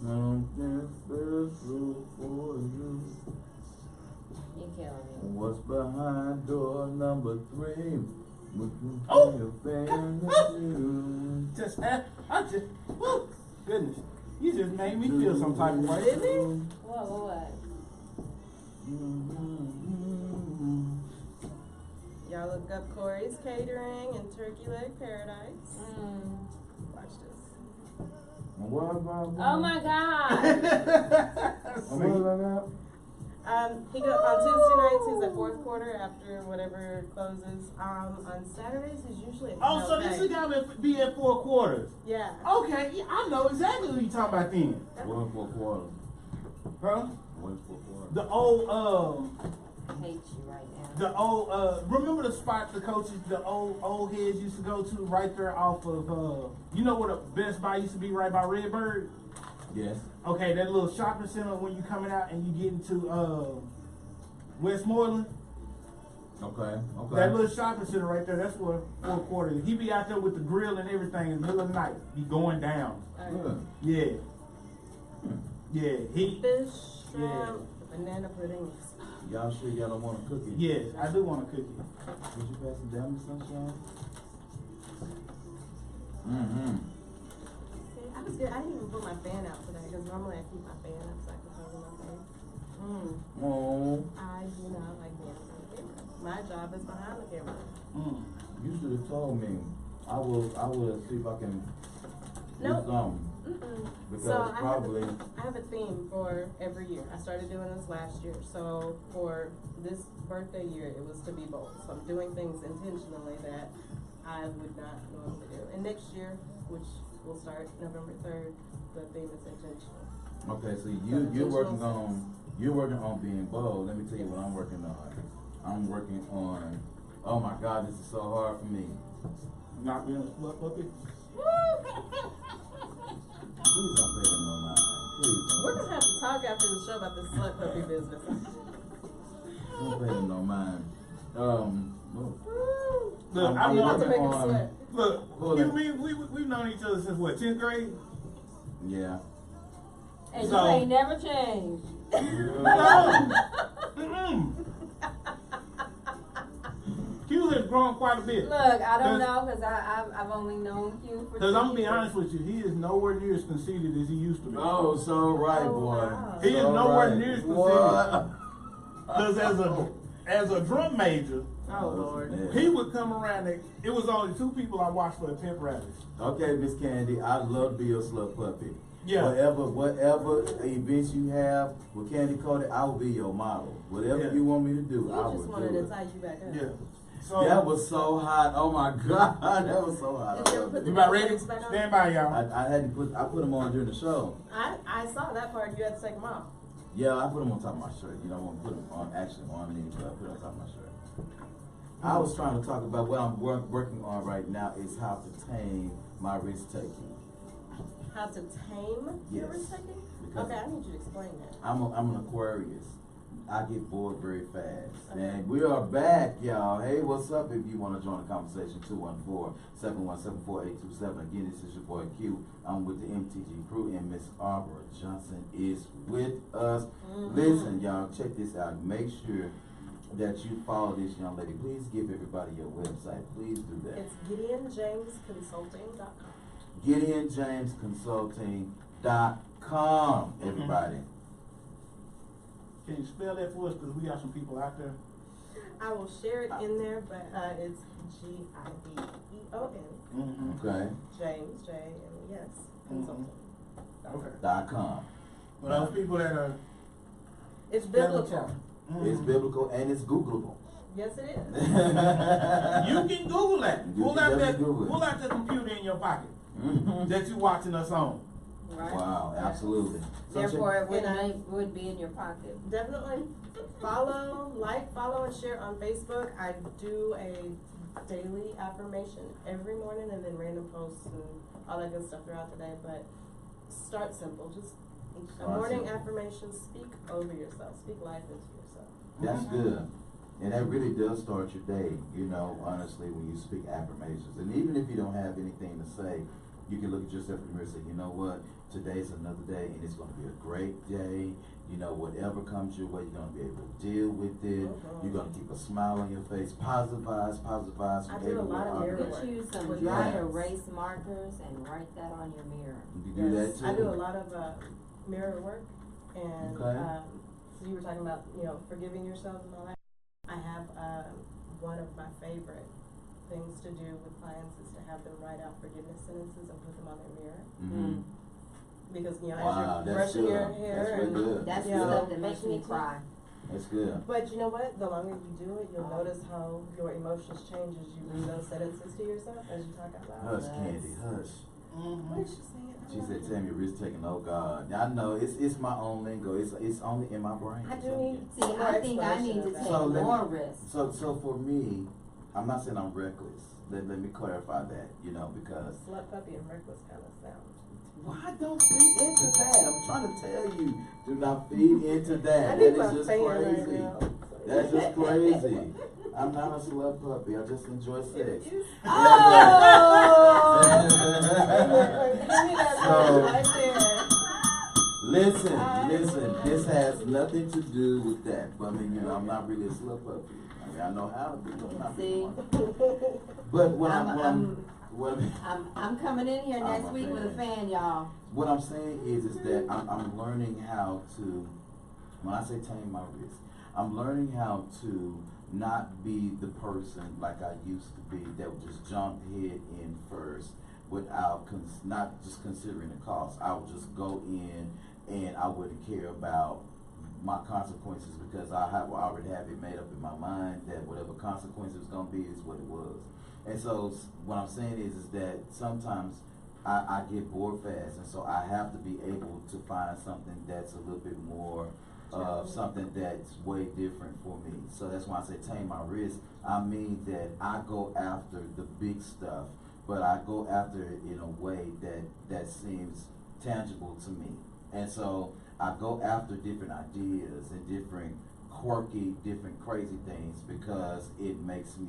S2: Something special for you.
S5: You killing me.
S2: What's behind door number 3?
S1: Oh!
S2: Fan
S1: I just, whew, goodness, you just made me feel some type of way.
S4: Did he?
S5: What?
S4: Y'all look up Corey's Catering and Turkey Leg Paradise. Watch this.
S5: Oh my God.
S4: He go on Tuesday nights. He's at fourth quarter after whatever closes. On Saturdays he's usually at
S1: Oh, so this is gotta be at 4 quarters.
S4: Yeah.
S1: Okay, yeah, I know exactly what you're talking about then.
S2: 1 4 quarters.
S1: Huh?
S2: 1 4 quarters.
S1: The old,
S5: I hate you right now.
S1: remember the spot the coaches, the old heads used to go to right there off of, you know where the Best Buy used to be right by Redbird?
S2: Yes.
S1: Okay, that little shopping center when you coming out and you get into, Westmoreland.
S2: Okay.
S1: That little shopping center right there, that's where 4 quarters. He be out there with the grill and everything in the middle of the night. He going down.
S2: Good.
S1: Yeah. Yeah, he,
S4: Fish, shrimp, banana pudding.
S2: Y'all sure y'all don't want a cookie?
S1: yes, I do want a cookie.
S2: Would you pass it down to Sunshine? Mm-hmm.
S4: I was good. I didn't even put my fan out today because normally I keep my fan up so I can cover my face.
S2: Oh,
S4: I do not like being on the camera. My job is behind the camera.
S2: you should have told me. I will see if I can do
S4: Nope.
S2: something. Because
S4: So
S2: probably.
S4: I have a theme for every year. I started doing this last year. So for this birthday year, it was to be bold. So I'm doing things intentionally that I would not normally do. And next year, which will start November 3rd, the theme is intentional.
S2: Okay, so you're working on being bold. Let me tell you what I'm working on. I'm working on. Oh my God, this is so hard for me.
S1: Not being a slut puppy.
S2: Please don't pay them no mind. Please don't.
S4: We're gonna have to talk after the show about this slut puppy business.
S2: Don't pay them no mind.
S1: Look,
S4: I'm about to make him
S2: on-
S4: sweat.
S1: Look, we've known each other since what, 10th grade?
S2: Yeah.
S5: And
S1: So-
S5: you ain't never changed.
S1: Mm-mm. Q has grown quite a bit.
S5: Look, I don't know because I've only known you for 2
S1: Because I'm gonna be
S5: years.
S1: honest with you, he is nowhere near as conceited as he used to be.
S2: Oh, so right,
S4: Oh,
S2: boy.
S4: wow.
S1: He is
S2: So
S1: nowhere
S2: right.
S1: near as
S2: What?
S1: Because as a drum major,
S4: Oh Lord.
S2: Yeah.
S1: he would come around and it was only 2 people I watched for the pimp rallies.
S2: Okay, Miss Candy, I'd love to be your slut puppy.
S1: Yeah.
S2: Whatever events you have with Candy Cody, I will be your model. Whatever
S1: Yeah.
S2: you want me to do,
S4: You
S2: I
S4: just
S2: will
S4: wanted
S2: do
S4: to
S2: it.
S4: tie you back up.
S1: Yeah. So
S2: That was so hot. Oh my God, that was so hot.
S4: Did you ever put
S1: you
S4: the
S1: about ready?
S4: Netflix back on?
S1: Stand by, y'all.
S2: I put them on during the show.
S4: I saw that part. You had to take them off.
S2: Yeah, I put them on top of my shirt. You know, I want to put them on me, but I put them on top of my shirt. I was trying to talk about what I'm working on right now is how to tame my risk taking.
S4: How to tame your
S2: Yes.
S4: risk taking?
S2: Because-
S4: Okay, I need you to explain that.
S2: I'm an Aquarius. I get bored very fast.
S4: Okay.
S2: And we are back, y'all. Hey, what's up? If you want to join the conversation, 214-717-4827. Again, this is your boy Q. I'm with the MTG crew, and Miss Arbor Johnson is with us. Listen, y'all, check this out. Make sure that you follow this young lady. Please give everybody your website. Please do that.
S4: It's GideonJamesConsulting.com.
S2: GideonJamesConsulting.com, everybody.
S1: Can you spell that for us? Because we got some people out there.
S4: I will share it in there, but it's GIDEON.
S1: Mm-hmm.
S2: Okay.
S4: James, J-M-E-S, Consulting.
S1: Okay.
S2: .com.
S1: For those people that are
S4: It's
S1: spelling
S4: biblical.
S1: challenged.
S2: It's biblical and it's Googleable.
S4: Yes, it is.
S1: You can Google that.
S2: You
S1: Pull
S2: can
S1: out
S2: definitely Google it.
S1: pull out the computer in your pocket
S2: Mhm.
S1: that you watching us on.
S5: Right.
S2: Wow, absolutely. So
S5: Therefore, it
S4: And I-
S5: would be in your pocket.
S4: Definitely follow, follow, and share on Facebook. I do a daily affirmation every morning, and then random posts and all that good stuff throughout the day. But start simple. Just a
S2: Start
S4: morning
S2: simple.
S4: affirmation. Speak over yourself. Speak life into yourself.
S2: That's good. And that really does start your day, you know, honestly, when you speak affirmations. And even if you don't have anything to say, you can look at yourself in the mirror and say, you know what, today's another day and it's gonna be a great day. You know, whatever comes your way, you're gonna be able to deal with it. You're gonna keep a smile on your face, positive vibes
S4: I
S2: from
S4: do a lot
S2: everywhere.
S4: of mirror
S5: Get
S4: work.
S5: you some
S4: with
S5: dry
S2: Yes.
S5: erase markers and write that on your mirror.
S2: You can do that too.
S4: I do a lot of mirror work, and
S2: Okay.
S4: so you were talking about, you know, forgiving yourself and all that. I have one of my favorite things to do with clients is to have them write out forgiveness sentences and put them on their mirror.
S2: Mhm.
S4: Because, you know,
S2: Wow,
S4: as you're
S2: that's
S4: brushing
S2: good.
S4: your hair
S2: That's real
S4: and
S2: good.
S5: That's
S4: Yeah.
S5: the stuff that
S4: Yeah.
S5: makes me cry.
S2: That's good.
S4: But you know what? The longer you do it, you'll notice how your emotions change as you read those sentences to yourself as you talk out loud.
S2: Hush, Candy, hush.
S4: What is she saying?
S2: She said, "Tell me, risk taking." Oh God, I know it's my own lingo. It's only in my brain.
S4: I do need
S5: See, I think I need to take
S2: So let me-
S5: more risks.
S2: So for me, I'm not saying I'm reckless. Let me clarify that, you know, because
S4: Slut puppy and reckless kind of sound.
S2: why don't feed into that? I'm trying to tell you, do not feed into that.
S4: I
S2: That
S4: need my
S2: is just
S4: fan
S2: crazy.
S4: right now.
S2: That's just crazy. I'm not a slut puppy. I just enjoy sex. Listen, this has nothing to do with that. But I mean, you know, I'm not really a slut puppy. I mean, I know how to be, but I'm not
S5: See?
S2: one. But
S5: I'm coming in here
S2: I'm
S5: next
S2: a
S5: week with a
S2: fan.
S5: fan, y'all.
S2: what I'm saying is that I'm learning how to, when I say tame my wrist, I'm learning how to not be the person like I used to be that would just jump head in first without not just considering the cost. I would just go in and I wouldn't care about my consequences because I already have it made up in my mind that whatever consequence it was going to be is what it was. And so what I'm saying is that sometimes I get bored fast, and so I have to be able to find something that's a little bit more something that's way different for me. So that's why I say tame my risk. I mean that I go after the big stuff, but I go after it in a way that seems tangible to me. And so I go after different ideas and different quirky, different crazy things because it makes me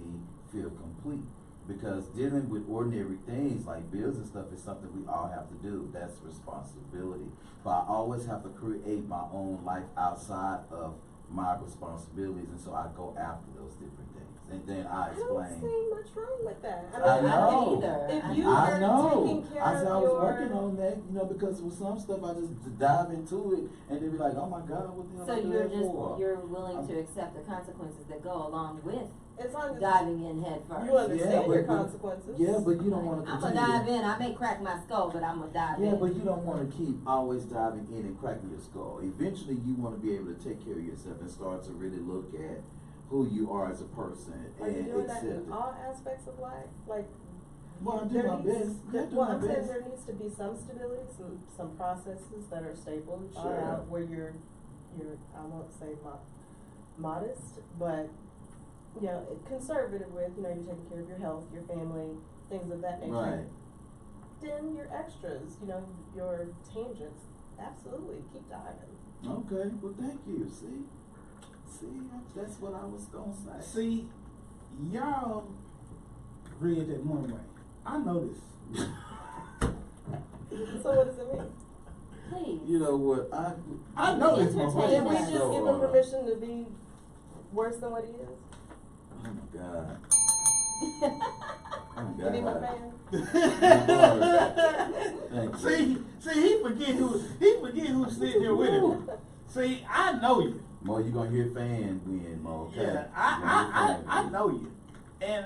S2: feel complete. Because dealing with ordinary things like bills and stuff is something we all have to do. That's responsibility. But I always have to create my own life outside of my responsibilities, and so I go after those different things. And then I
S4: I don't
S2: explain.
S4: see much wrong with that.
S2: I know.
S4: If you
S2: I
S4: are
S2: know.
S4: taking care
S2: I said I
S4: of
S2: was
S4: your
S2: working on that, you know, because with some stuff I just dive into it and then be like, oh my God, what the hell
S5: So
S2: am I
S5: you're
S2: doing for?
S5: you're willing to accept the consequences that go along with
S4: as long as
S5: diving in head first.
S4: you understand your
S2: but-
S4: consequences.
S2: Yeah, but you don't want to
S5: I'm
S2: continue.
S5: gonna dive in. I may crack my skull, but I'm gonna dive in.
S2: Yeah, but you don't want to keep always diving in and cracking your skull. Eventually, you want to be able to take care of yourself and start to really look at who you are as a person
S4: Are you
S2: and
S4: doing that
S2: accept
S4: in
S2: it.
S4: all aspects of life? Like,
S2: Well, I do
S4: there
S2: my
S4: needs-
S2: best. I do
S4: well,
S2: my
S4: I'm saying
S2: best.
S4: there needs to be some stability, some processes that are stable and thought
S2: Sure.
S4: out where you're I won't say modest, but you know, conservative with, you know, you're taking care of your health, your family, things of that nature.
S2: Right.
S4: Then your extras, you know, your tangents, absolutely keep diving.
S2: Okay. Well, thank you. See, that's what I was gonna say.
S1: See, y'all read that one way. I know this.
S4: So what does it mean?
S5: Please.
S2: You know what?
S1: I know this one.
S5: Entertain
S4: Did we
S5: us.
S4: just give him permission to be worse than what he is?
S2: Oh my God. Oh my
S4: Give him a
S2: God.
S4: fan.
S2: Thank you.
S1: See, he forget who's sitting there with him. See, I know you.
S2: Mo, you gonna hear fan win, Mo. Okay?
S1: Yeah,
S2: You gonna hear fan
S1: I
S2: win.
S1: know you, and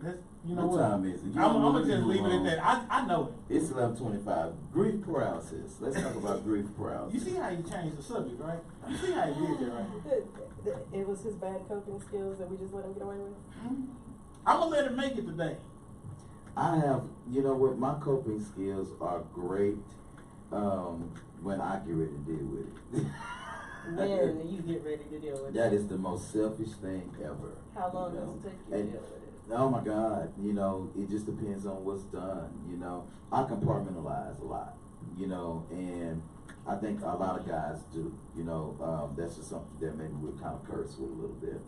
S1: that's, You know
S2: What
S1: what?
S2: time is it? You
S1: I'm
S2: don't
S1: gonna
S2: really
S1: just
S2: move
S1: leave it at
S2: on.
S1: that. I know it.
S2: It's 11:25. Grief paralysis. Let's talk about grief paralysis.
S1: You see how you changed the subject, right? You see how you did that, right?
S4: It was his bad coping skills that we just let him get away with.
S1: I'm gonna let him make it today.
S2: I have, you know what, my coping skills are great when I get ready to deal with it.
S4: When you get ready to deal with
S2: That
S4: it.
S2: is the most selfish thing ever.
S4: How long
S2: you
S4: does
S2: know?
S4: it take you to
S2: And-
S4: deal with it?
S2: Oh my God, you know, it just depends on what's done, you know. I compartmentalize a lot, you know, and I think a lot of guys do, you know. That's just something that maybe we're kind of cursed with a little bit.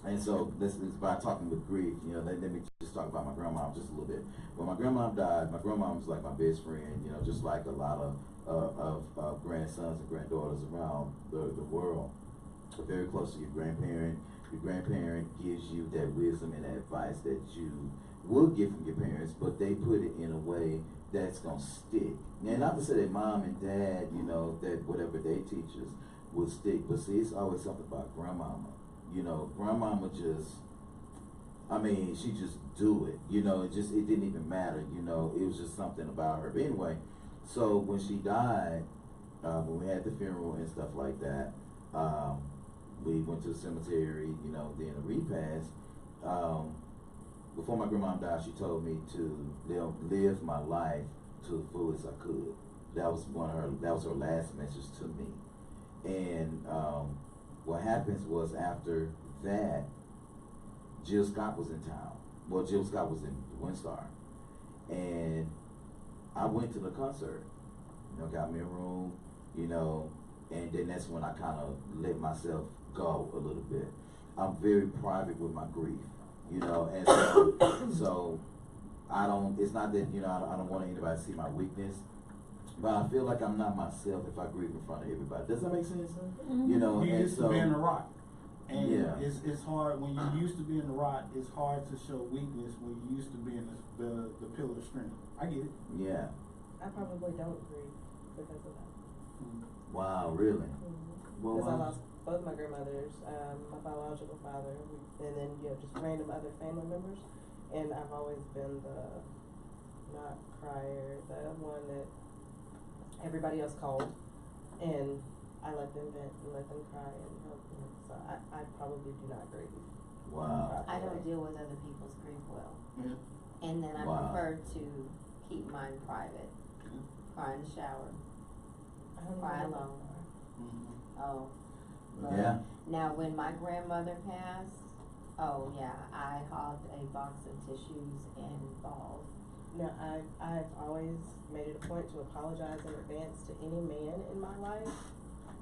S2: And so this is by talking with grief, you know, let me just talk about my grandma just a little bit. When my grandma died, my grandma was like my best friend, you know, just like a lot of grandsons and granddaughters around the world. Very close to your grandparent. Your grandparent gives you that wisdom and that advice that you would get from your parents, but they put it in a way that's gonna stick. And not to say that mom and dad, you know, that whatever they teach us will stick, but see, it's always something about grandmama. You know, grandmama just, I mean, she just do it. You know, it didn't even matter. You know, it was just something about her. But anyway, so when she died, when we had the funeral and stuff like that, we went to the cemetery, you know, then a repast. Before my grandma died, she told me to live my life to the fullest I could. That was her last message to me. And what happens was after that, Jill Scott was in town. Well, Jill Scott was in Windstar. And I went to the concert. You know, got me a room, you know, and then that's when I kind of let myself go a little bit. I'm very private with my grief, you know, and so I don't, it's not that, you know, I don't want anybody to see my weakness, but I feel like I'm not myself if I grieve in front of everybody. Does that make sense?
S3: Mm-hmm.
S2: You know,
S1: You
S2: and
S1: used
S2: so,
S1: to be in the rock. And
S2: Yeah.
S1: it's hard when you used to be in the rock. It's hard to show weakness when you used to be in the pillar of strength. I get it.
S2: yeah.
S4: I probably don't grieve because of that.
S2: Wow, really? Well,
S4: Because I
S2: wow.
S4: lost both my grandmothers, my biological father, and then, you know, just random other family members. And I've always been the not crier, the one that everybody else called. And I let them vent and let them cry and help them. So I probably do not grieve.
S2: Wow.
S3: I don't deal with other people's grief well.
S1: Yeah.
S3: And then I
S2: Wow.
S3: prefer to keep mine private. Cry in the shower.
S4: I don't
S3: Cry
S4: even know.
S3: alone.
S1: Mhm.
S3: Oh. but
S2: Yeah.
S3: Now, when my grandmother passed, oh yeah, I hogged a box of tissues and balls.
S4: No, I've always made it a point to apologize in advance to any man in my life.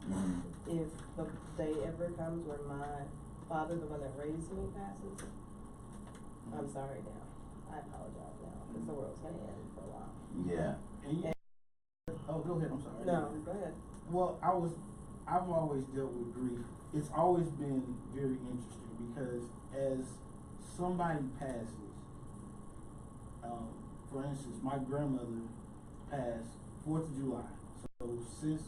S2: Mhm.
S4: If the day ever comes where my father, the one that raised me, passes, I'm sorry now. I apologize now, because the world's gonna end for a while.
S2: Yeah.
S1: And you, oh, go ahead. I'm sorry.
S4: No, go ahead.
S1: Well, I've always dealt with grief. It's always been very interesting because as somebody passes, for instance, my grandmother passed 4th of July. So since,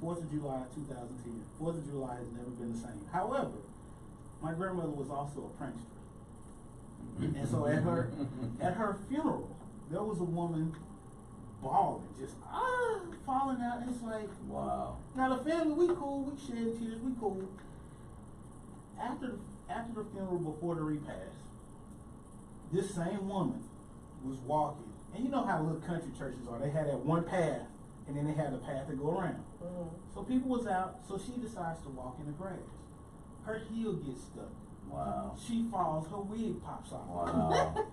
S1: 4th of July 2010, 4th of July has never been the same. However, my grandmother was also a prankster. And so at her funeral, there was a woman bawling, just falling out. It's like,
S2: Wow.
S1: now the family, we cool, we shed tears, we cool. After the funeral, before the repast, this same woman was walking, and you know how little country churches are. They had that one path, and then they had the path to go around.
S4: Mm-hmm.
S1: So people was out, so she decides to walk in the grass. Her heel gets stuck.
S2: Wow.
S1: She falls, her wig pops off.
S2: Wow.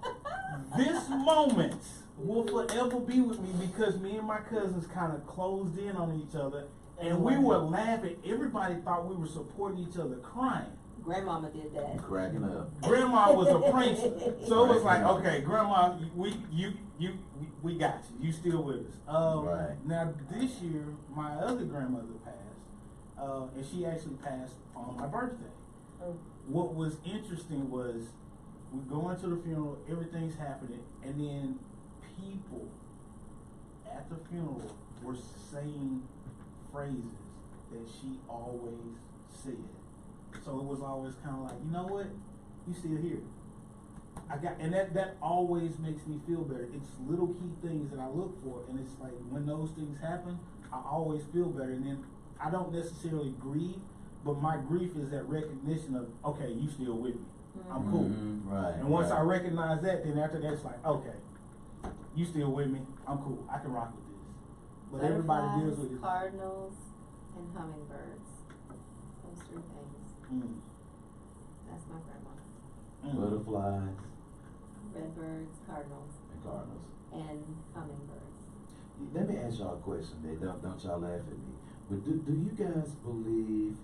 S1: This moment will forever be with me because me and my cousins kind of closed in on each other, and we were laughing. Everybody thought we were supporting each other, crying.
S3: Grandmama did that.
S2: Cracking up.
S1: Grandma was a prankster, so it was like, okay, Grandma, we got you. You still with us.
S2: Right.
S1: Now this year, my other grandmother passed, and she actually passed on my birthday.
S4: Oh.
S1: What was interesting was we go into the funeral, everything's happening, and then people at the funeral were saying phrases that she always said. So it was always kind of like, you know what? You still here. and that always makes me feel better. It's little key things that I look for, and it's like when those things happen, I always feel better. And then I don't necessarily grieve, but my grief is that recognition of, okay, you still with me. I'm cool.
S2: Mm-hmm. Right.
S1: And once
S2: right.
S1: I recognize that, then after that, it's like, okay, you still with me. I'm cool. I can rock with this. But everybody deals with it.
S5: Cardinals, and hummingbirds. Those three things.
S1: Mm.
S5: That's my grandma.
S2: Butterflies
S5: Redbirds, cardinals,
S2: and cardinals.
S5: and hummingbirds.
S2: Let me ask y'all a question. Don't y'all laugh at me. But do you guys believe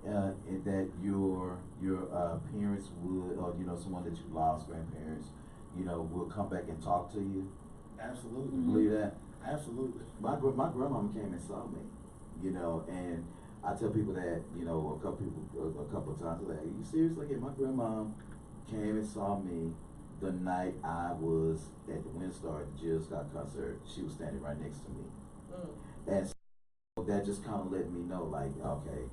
S2: that your parents would, or someone that you lost, grandparents, will come back and talk to you?
S1: Absolutely.
S2: You believe that?
S1: Absolutely.
S2: My grandmama came and saw me, and I tell people that, a couple of times, like, are you serious? Like, my grandma came and saw me the night I was at the Windstar at the Jill Scott concert. She was standing right next to me. And so that just kind of let me know, like, okay,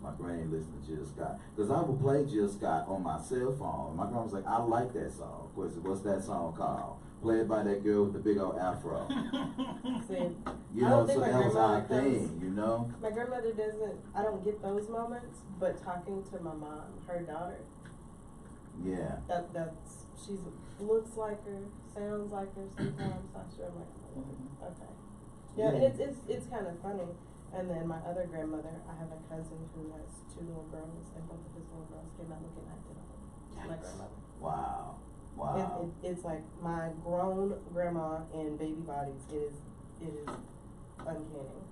S2: my granny listened to Jill Scott. Because I would play Jill Scott on my cell phone. My grandma was like, I like that song. Of course, what's that song called? Played by that girl with the big old afro.
S4: See,
S2: So
S4: think my
S2: that was our
S4: grandmother
S2: thing,
S4: my grandmother doesn't, I don't get those moments, but talking to my mom, her daughter,
S2: Yeah.
S4: that's, she's, looks like her, sounds like her sometimes, talks to her, I'm like, oh, okay. Yeah, and it's kind of funny. And then my other grandmother, I have a cousin who has 2 little girls, and both of his little girls came out looking identical to my grandmother.
S2: Wow. Wow.
S4: It's like my grown grandma in baby bodies. It is uncanny.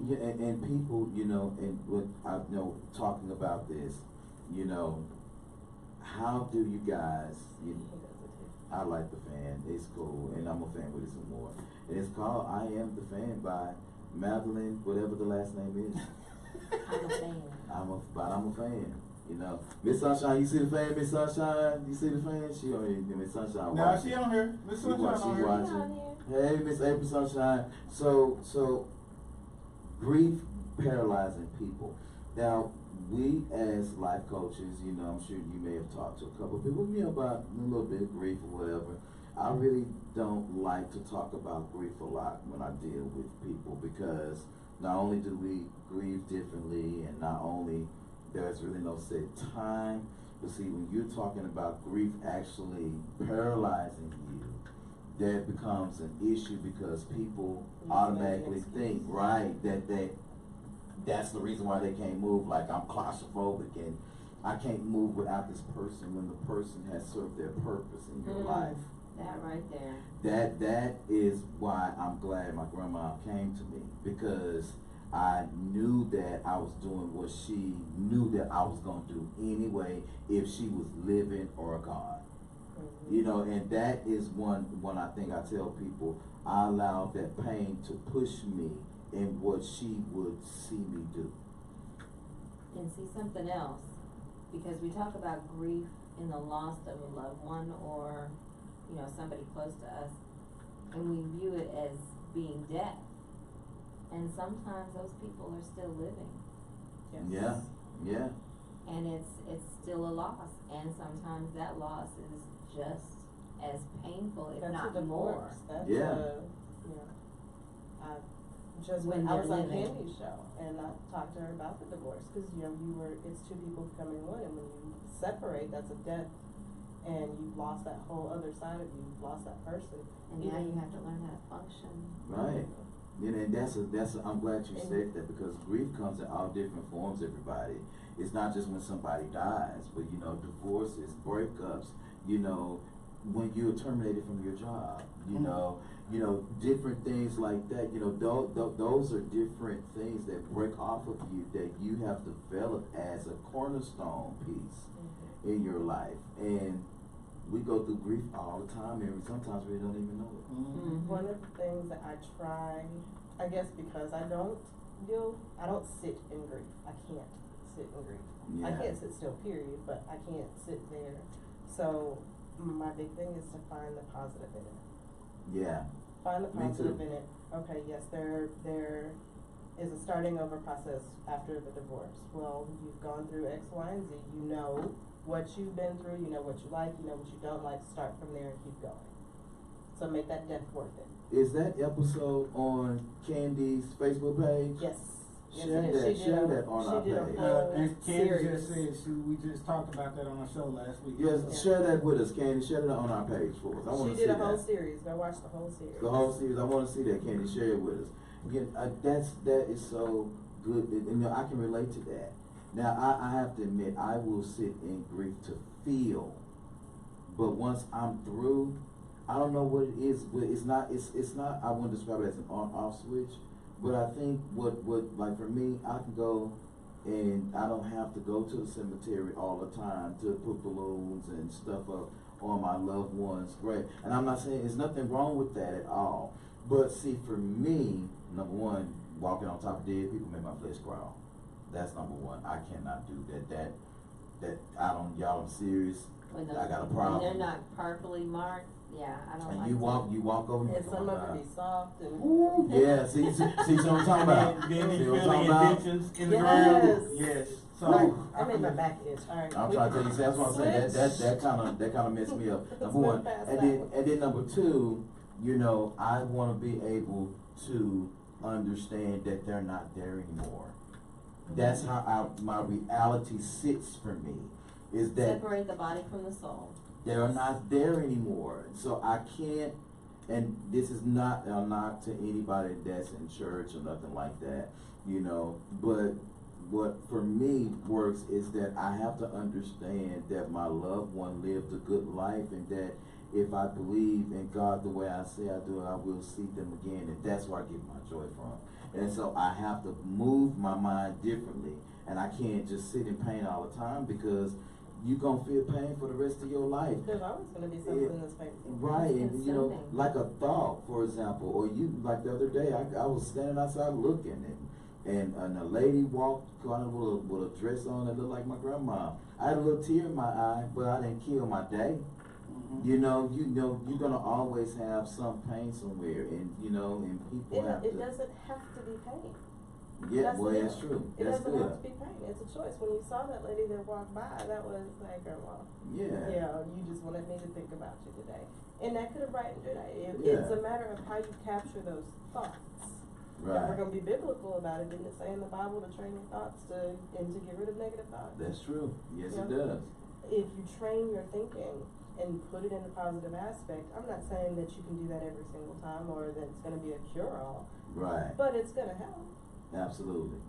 S2: Yeah, and people, and what I know, talking about this, how do you guys,
S4: He does it too.
S2: I like the fan, it's cool, and I'm a fan with it some more. And it's called I Am the Fan by Madeline, whatever the last name is.
S3: I'm a fan.
S2: I'm a fan. Miss Sunshine, you see the fan, Miss Sunshine? You see the fan? She on here, Miss Sunshine.
S1: Now
S2: watching.
S1: she on here. Miss Sunshine on
S2: She
S1: here.
S2: watching. Hey, Miss April Sunshine. So grief paralyzing people. Now, we as life coaches, I'm sure you may have talked to a couple of people, about a little bit of grief or whatever. I really don't like to talk about grief a lot when I deal with people, because not only do we grieve differently, and not only there's really no set time, but see, when you're talking about grief actually paralyzing you, that becomes an issue, because people automatically think, right, that's the reason why they can't move. Like, I'm claustrophobic and I can't move without this person, when the person has served their purpose in your life.
S3: That right there.
S2: That is why I'm glad my grandma came to me, because I knew that I was doing what she knew that I was going to do anyway, if she was living or gone. And that is one I think I tell people, I allowed that pain to push me in what she would see me do.
S3: And see something else, because we talk about grief in the loss of a loved one, or somebody close to us, and we view it as being death. And sometimes those people are still living.
S4: Yes.
S2: Yeah.
S3: And it's still a loss, and sometimes that loss is just as painful, if
S4: That's
S3: not
S4: a
S3: more.
S4: divorce. That's
S2: Yeah.
S4: Just
S3: When
S4: I was
S3: they're
S4: on
S3: living.
S4: Candy's show, and I talked to her about the divorce, because it's 2 people becoming one, and when you separate, that's a death, and you've lost that whole other side of you. You've lost that person.
S3: And now you have to learn how to function.
S2: Right. And I'm glad you said that, because grief comes in all different forms, everybody. It's not just when somebody dies, but divorces, breakups, when you're terminated from your job, different things like that. Those are different things that break off of you, that you have developed as a cornerstone piece in your life. And we go through grief all the time, and sometimes we don't even know it.
S4: One of the things that I try, I guess because I don't sit in grief. I can't sit in grief.
S2: Yeah.
S4: I can't sit still, period, but I can't sit there. So my big thing is to find the positive in it.
S2: Yeah.
S4: Find the
S2: Me
S4: positive
S2: too.
S4: in it. Okay, yes, there is a starting over process after the divorce. Well, you've gone through X, Y, and Z. You know what you've been through, you know what you like, you know what you don't like, start from there and keep going. So make that death worth it.
S2: Is that episode on Candy's Facebook page?
S4: Yes.
S2: Share
S4: Yes,
S2: that,
S4: she
S2: share
S4: did
S2: that on our
S4: she did a
S2: page.
S4: whole
S1: And Candy
S4: series.
S1: just said, we just talked about that on our show last week.
S2: Yes,
S4: Yeah.
S2: share that with us, Candy. Share that on our page for us. I want
S4: She
S2: to see
S4: did a whole
S2: that.
S4: series. Go watch the whole series.
S2: The whole series. I want to see that, Candy. Share it with us. Again, that is so good. And, you know, I can relate to that. Now, I have to admit, I will sit in grief to feel, but once I'm through, I don't know what it is, but it's not, I wouldn't describe it as an on-off switch, but I think what, like for me, I can go and I don't have to go to the cemetery all the time to put balloons and stuff up on my loved one's grave. And I'm not saying, there's nothing wrong with that at all. But see, for me, number one, walking on top of dead people make my flesh crawl. That's number one. I cannot do that. I don't, y'all, I'm serious.
S5: When
S2: I got a
S5: When
S2: problem.
S5: they're not properly marked, yeah, I don't
S2: And
S5: like
S2: you
S5: that.
S2: walk over
S4: And some of it be soft and.
S2: Ooh, yeah, see what I'm talking about.
S1: Then
S2: See
S1: you
S2: what
S1: feel
S2: I'm
S1: the
S2: talking about?
S1: indentions in the
S4: Yes.
S1: ground. Yes. So
S4: Right.
S1: I
S4: I made my
S1: feel-
S4: back itch. All right.
S2: I'm trying to tell you, see, that's what I'm saying. That kind of messed me up.
S4: Let's
S2: Number
S4: move
S2: one,
S4: past
S2: and
S4: that
S2: then
S4: one.
S2: number two, you know, I want to be able to understand that they're not there anymore. That's how my reality sits for me. Is that
S5: Separate the body from the soul.
S2: they're not there anymore. So I can't, and this is not a knock to anybody that's in church or nothing like that, you know, but what for me works is that I have to understand that my loved one lived a good life, and that if I believe in God the way I say I do, I will see them again, and that's where I get my joy from. And so I have to move my mind differently, and I can't just sit in pain all the time, because you're going to feel pain for the rest of your life.
S4: There's always going to be something that's painful.
S2: Right, and you know,
S5: Consuming.
S2: like a thought, for example, or you, like the other day, I was standing outside looking, and a lady walked kind of with a dress on that looked like my grandma. I had a little tear in my eye, but I didn't kill my day. You know, you're gonna always have some pain somewhere, and you know, and people have
S4: It
S2: to.
S4: doesn't have to be pain.
S2: Yeah,
S4: That's
S2: well,
S4: the
S2: that's
S4: deal.
S2: true.
S4: It
S2: That's
S4: doesn't
S2: good.
S4: have to be pain. It's a choice. When you saw that lady that walked by, that was like, well,
S2: Yeah.
S4: yeah, you just wanted me to think about you today. And that could have brightened your day.
S2: Yeah.
S4: It's a matter of how you capture those thoughts. Now,
S2: Right.
S4: we're going to be biblical about it. Didn't it say in the Bible to train your thoughts and to get rid of negative thoughts?
S2: That's true. Yes,
S4: Yeah.
S2: it does.
S4: If you train your thinking and put it in a positive aspect, I'm not saying that you can do that every single time or that it's going to be a cure-all,
S2: Right.
S4: but it's going to help.
S2: Absolutely.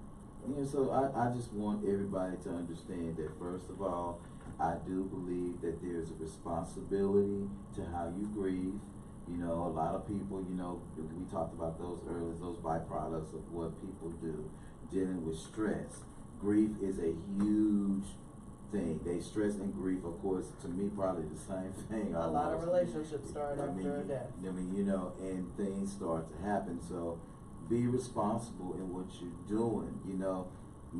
S2: Yeah, so I just want everybody to understand that, first of all, I do believe that there's a responsibility to how you grieve. You know, a lot of people, you know, we talked about those earlier, those byproducts of what people do, dealing with stress. Grief is a huge thing. They stress and grief, of course, to me, probably the same thing.
S4: A lot of
S2: almost.
S4: relationships start
S2: I
S4: after
S2: mean,
S4: a death.
S2: I mean, you know, and things start to happen. So be responsible in what you're doing. You know,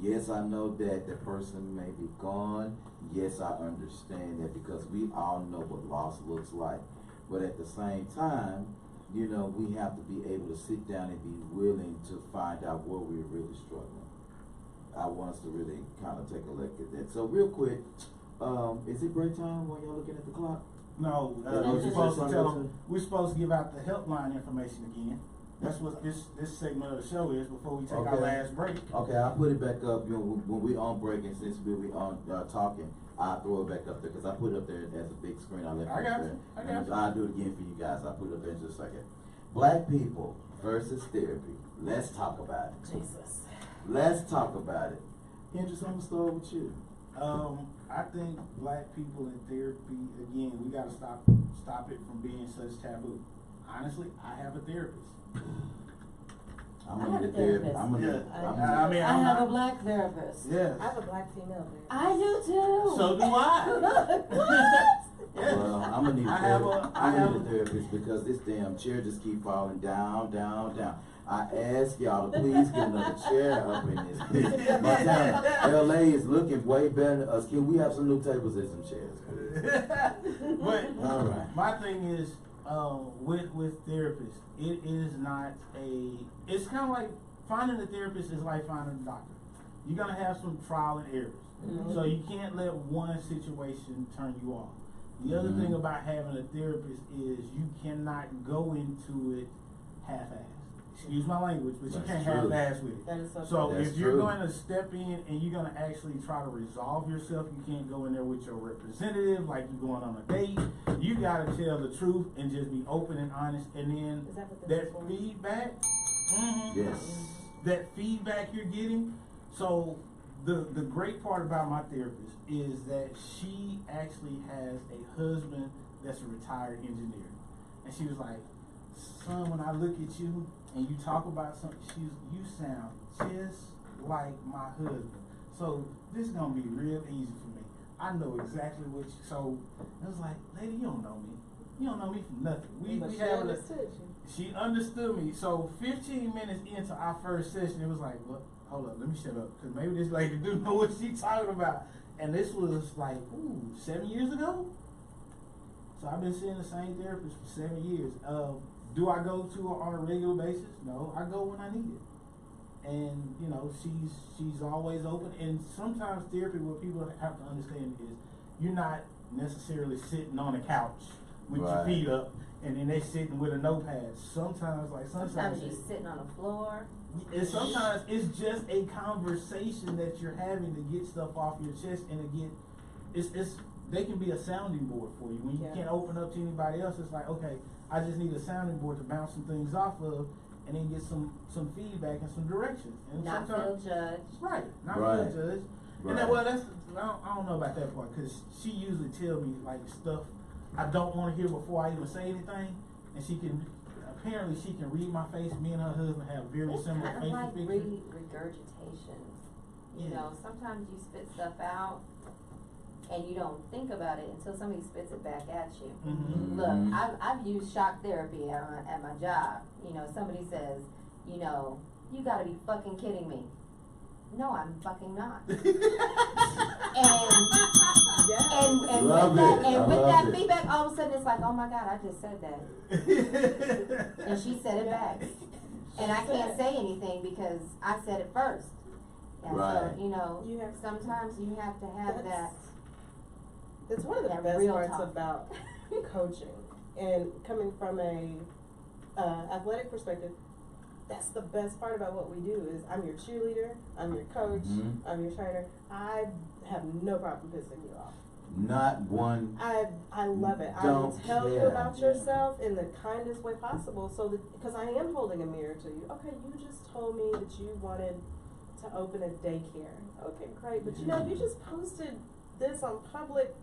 S2: yes, I know that the person may be gone. Yes, I understand that, because we all know what loss looks like. But at the same time, you know, we have to be able to sit down and be willing to find out where we're really struggling. I want us to really kind of take a look at that. So real quick, is it break time when you're looking at the clock?
S1: No,
S2: Yeah,
S1: we're
S2: you
S1: supposed
S2: said
S1: to tell
S2: something
S1: them, we're supposed to give out the helpline information again. That's what this segment of the show is before we take our
S2: Okay.
S1: last break.
S2: Okay, I'll put it back up, you know, when we on break, and since we on talking, I'll throw it back up there, because I put it up there as a big screen. I left
S1: I
S2: it
S1: got
S2: there.
S1: you. I
S2: And
S1: got you.
S2: I'll do it again for you guys. I'll put it up there in just a second. Black people versus therapy. Let's talk about it.
S4: Jesus.
S2: Let's talk about it. Hendrix, I'm gonna start with you.
S1: I think black people in therapy, again, we gotta stop it from being such taboo. Honestly, I have a therapist.
S2: I'm
S3: I
S2: gonna
S3: have
S2: need
S3: a
S2: a therapist.
S3: therapist.
S2: I'm gonna.
S1: Yeah.
S2: I'm
S1: I mean,
S3: I
S1: I'm
S3: have
S1: not-
S3: a black therapist.
S1: Yes.
S4: I have a black female there.
S3: I do too.
S1: So do I. Yes.
S2: Well, I'm gonna need a
S1: I have
S2: therapist.
S1: a-
S2: I'm
S1: I
S2: gonna
S1: have
S2: need a therapist, because this damn chair just keep falling down, down, down. I ask y'all to please get another chair up in this bitch. Montana, LA is looking way better than us. Can we have some new tables and some chairs?
S1: But
S2: All right.
S1: my thing is, with therapists, it is not it's kind of like finding a therapist is like finding a doctor. You're gonna have some trial and errors.
S3: Mhm.
S1: So you can't let one situation turn you off. The other thing about having a therapist is you cannot go into it half-assed. Excuse my language, but you
S2: That's
S1: can't
S2: true.
S1: half-ass with it.
S4: That is so
S1: So
S4: true.
S2: That's
S1: if you're
S2: true.
S1: going to step in and you're going to actually try to resolve yourself, you can't go in there with your representative like you're going on a date. You got to tell the truth and just be open and honest. And then
S4: Is that what this is
S1: that
S4: for?
S1: feedback,
S2: Yes.
S1: that feedback you're getting. So the great part about my therapist is that she actually has a husband that's a retired engineer. And she was like, son, when I look at you and you talk about something, you sound just like my husband. So this is gonna be real easy for me. I know exactly what you, so it was like, lady, you don't know me. You don't know me from nothing.
S4: But
S1: We
S4: she
S1: having a,
S4: understood you.
S1: she understood me. So 15 minutes into our first session, it was like, what? Hold up, let me shut up, because maybe this lady do know what she talking about. And this was like, 7 years ago? So I've been seeing the same therapist for 7 years. Do I go to her on a regular basis? No, I go when I need it. And, you know, she's always open. And sometimes therapy, what people have to understand is you're not necessarily sitting on a couch with your
S2: Right.
S1: feet up and then they sitting with a notepad. Sometimes
S3: Sometimes you're sitting on the floor.
S1: and sometimes it's just a conversation that you're having to get stuff off your chest and to get it's they can be a sounding board for you. When you
S4: Yeah.
S1: can't open up to anybody else, it's like, okay, I just need a sounding board to bounce some things off of and then get some feedback and some direction. And
S3: Not feel
S1: sometimes
S3: judged.
S1: right, not
S2: Right.
S1: feel judged.
S2: Right.
S1: And then, well, that's I don't know about that part because she usually tell me like stuff I don't want to hear before I even say anything, and she can apparently she can read my face. Me and her husband have very
S3: It's
S1: similar
S3: kind of
S1: facial
S3: like
S1: features.
S3: regurgitation. You
S1: Yeah.
S3: know, sometimes you spit stuff out and you don't think about it until somebody spits it back at you.
S1: Mhm.
S3: Look, I've used shock therapy at my job. You know, somebody says, you know, you gotta be fucking kidding me. No, I'm fucking not.
S4: Yeah.
S3: And
S2: Love
S3: with that,
S2: it.
S3: and
S2: I
S3: with
S2: love
S3: that
S2: it.
S3: feedback, all of a sudden it's like, oh my God, I just said that. And she said it back. And I can't say anything because I said it first. And
S2: Right.
S3: so, you know,
S4: You have-
S3: sometimes you have to have that.
S4: It's one of the
S3: That
S4: best
S3: real
S4: parts
S3: talk.
S4: about coaching, and coming from a athletic perspective, that's the best part about what we do is I'm your cheerleader, I'm your coach,
S2: Mhm.
S4: I'm your trainer. I have no problem pissing you off.
S2: Not one.
S4: I love it. I will
S2: Don't
S4: tell you
S2: care.
S4: about yourself in the kindest way possible, so that because I am holding a mirror to you. Okay, you just told me that you wanted to open a daycare. Okay, great, but you know you just posted this on public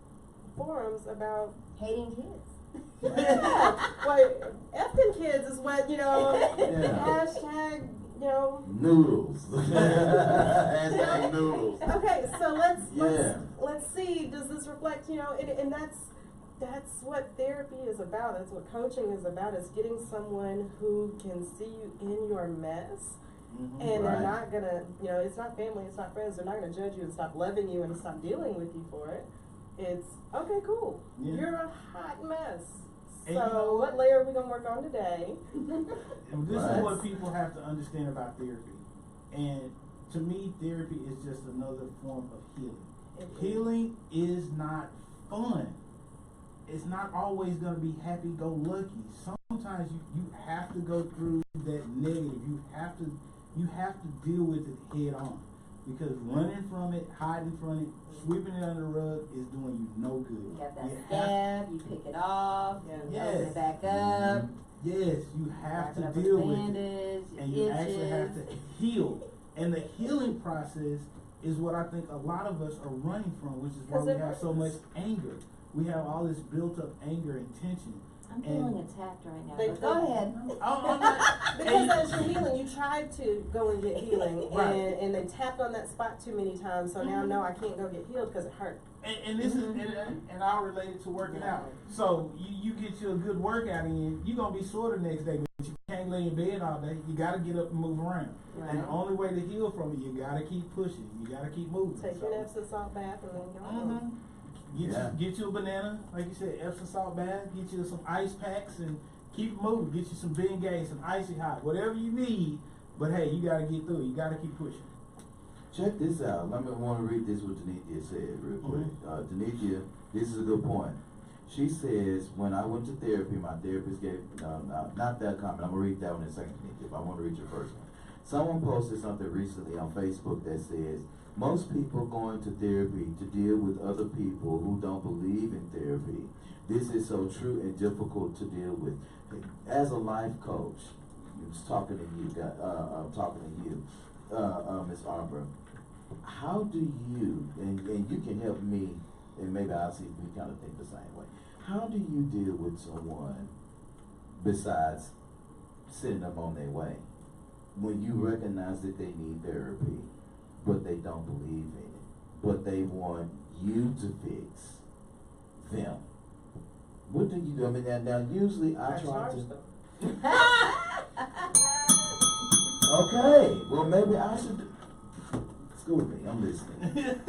S4: forums about
S3: Hating kids.
S4: yeah, like F them kids is what
S2: Yeah.
S4: hashtag
S2: Noodles. Hashtag noodles.
S4: Okay, so
S2: Yeah.
S4: let's see. Does this reflect? And that's what therapy is about. That's what coaching is about. Is getting someone who can see you in your mess,
S1: Mhm.
S4: and
S2: Right.
S4: they're not gonna. It's not family. It's not friends. They're not gonna judge you and stop loving you and stop dealing with you for it. It's okay, cool.
S1: Yeah.
S4: You're a hot mess.
S1: And you know
S4: So
S1: what?
S4: what layer are we gonna work on today?
S1: And this
S2: Right.
S1: is what people have to understand about therapy. And to me, therapy is just another form of healing.
S4: It is.
S1: Healing is not fun. It's not always going to be happy-go-lucky. Sometimes you have to go through that negative. You have to deal with it head on. Because running from it, hiding from it, sweeping it under the rug is doing you no good.
S3: You got that
S1: You have-
S3: scab, you pick it off,
S4: Yeah.
S3: you open
S1: Yes.
S3: it back up,
S1: Yes, you have
S3: wrap
S1: to
S3: it up with
S1: deal with it.
S3: bandage,
S1: And
S3: it
S1: you actually have
S3: itches.
S1: to heal. And the healing process is what I think a lot of us are running from, which is why
S4: 'Cause
S1: we
S4: it
S1: have so much
S4: hurts.
S1: anger. We have all this built up anger and tension.
S3: I'm
S1: and-
S3: feeling attacked right now,
S4: They
S3: but go
S4: put-
S3: ahead.
S1: I'm not,
S4: Because as you're healing, you tried to go and get healing,
S1: Right.
S4: and they tapped on that spot too many times. So now, no, I can't go get healed because it hurt.
S1: and this is and I'll relate it to working out. So you get you a good workout in, you're gonna be sore the next day, but you can't lay in bed all day. You gotta get up and move around.
S3: Right.
S1: And the only way to heal from it, you gotta keep pushing. You gotta keep moving.
S4: Take
S1: So,
S4: your Epsom salt bath and then go home.
S1: mhm.
S2: Yeah.
S1: Get you a banana, like you said, Epsom salt bath. Get you some ice packs and keep it moving. Get you some Bengay, some icy hot, whatever you need. But hey, you gotta get through it. You gotta keep pushing.
S2: Check this out. I want to read this what Denithia said real quick. Denithia, this is a good point. She says, when I went to therapy, my therapist gave, not that comment, I'm going to read that one in a second, Denithia, but I want to read your first one. Someone posted something recently on Facebook that says, most people going to therapy to deal with other people who don't believe in therapy. This is so true and difficult to deal with. As a life coach, I'm talking to you, Ms. Arbor, how do you, and you can help me, and maybe I'll see if we kind of think the same way. How do you deal with someone besides sending them on their way when you recognize that they need therapy, but they don't believe in it, but they want you to fix them? What do you do? I mean, now usually I try to. Okay, well maybe I should. School me, I'm listening.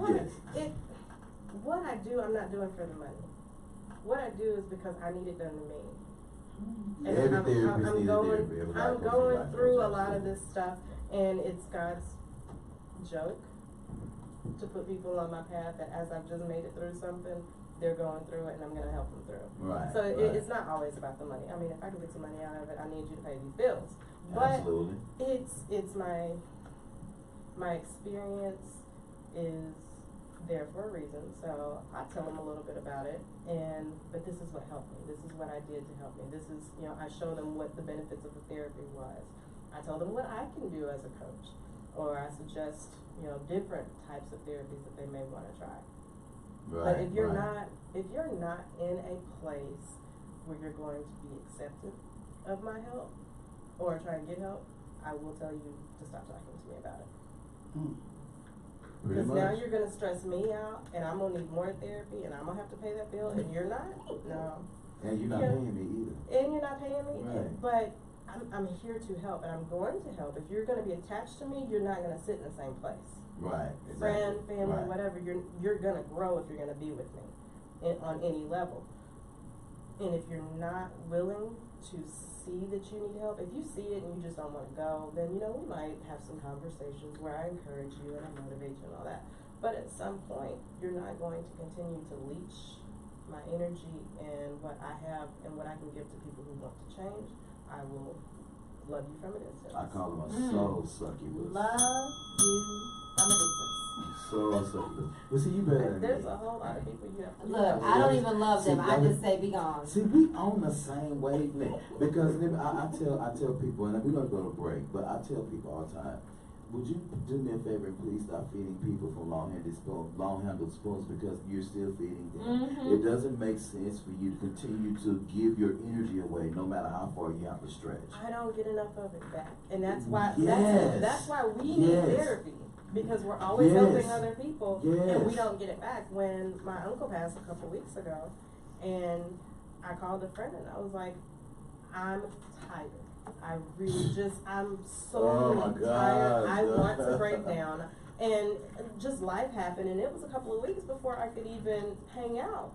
S2: Yes.
S4: What I do, I'm not doing for the money. What I do is because I need it done to me. And
S2: Every
S4: I'm
S2: therapist needs
S4: going,
S2: therapy. Every
S4: I'm
S2: life coach
S4: going
S2: needs
S4: through
S2: life
S4: a lot of
S2: coach.
S4: this stuff, and it's God's joke to put people on my path that as I've just made it through something, they're going through it, and I'm going to help them through.
S2: Right.
S4: So
S2: right.
S4: it's not always about the money. I mean, if I can get some money out of it, I need you to pay these bills. But
S2: Absolutely.
S4: it's my experience is there for a reason, so I tell them a little bit about it, but this is what helped me, this is what I did to help me, this is, I show them what the benefits of the therapy was. I tell them what I can do as a coach, or I suggest, different types of therapies that they may want to try.
S2: Right.
S4: But if you're
S2: right.
S4: not in a place where you're going to be accepted of my help, or try and get help, I will tell you to stop talking to me about it.
S2: Pretty
S4: Because
S2: much.
S4: now you're gonna stress me out, and I'm gonna need more therapy, and I'm gonna have to pay that bill, and you're not. No.
S2: And you're not paying me either.
S4: And you're not paying me.
S2: Right.
S4: But I'm here to help, and I'm going to help. If you're gonna be attached to me, you're not gonna sit in the same place.
S2: Right. Exactly.
S4: Friend, family,
S2: right.
S4: whatever. You're gonna grow if you're gonna be with me, on any level. And if you're not willing to see that you need help, if you see it and you just don't want to go, then we might have some conversations where I encourage you and I motivate you and all that. But at some point, you're not going to continue to leech my energy and what I have and what I can give to people who want to change. I will love you from a distance.
S2: I call them a soul succubus.
S3: Love you from a distance.
S2: Soul succubus. But see, you better than
S4: There's
S2: me.
S4: a whole lot of people you have to
S3: Look, I don't even love them. I just say be gone.
S2: See, we on the same wavelength because I tell people, and we're gonna go to break, but I tell people all the time, would you do me a favor and please stop feeding people from long-handled spoons because you're still feeding them.
S3: Mm-hmm.
S2: It doesn't make sense for you to continue to give your energy away, no matter how far you have to stretch.
S4: I don't get enough of it back, and that's why
S2: Yes.
S4: that's why we need
S2: Yes.
S4: therapy, because we're always
S2: Yes.
S4: helping other people, and we
S2: Yes.
S4: don't get it back. When my uncle passed a couple weeks ago, and I called a friend and I was like, I'm tired. I really I'm so
S2: Oh my
S4: tired.
S2: God.
S4: I want to break down, and just life happened, and it was a couple of weeks before I could even hang out.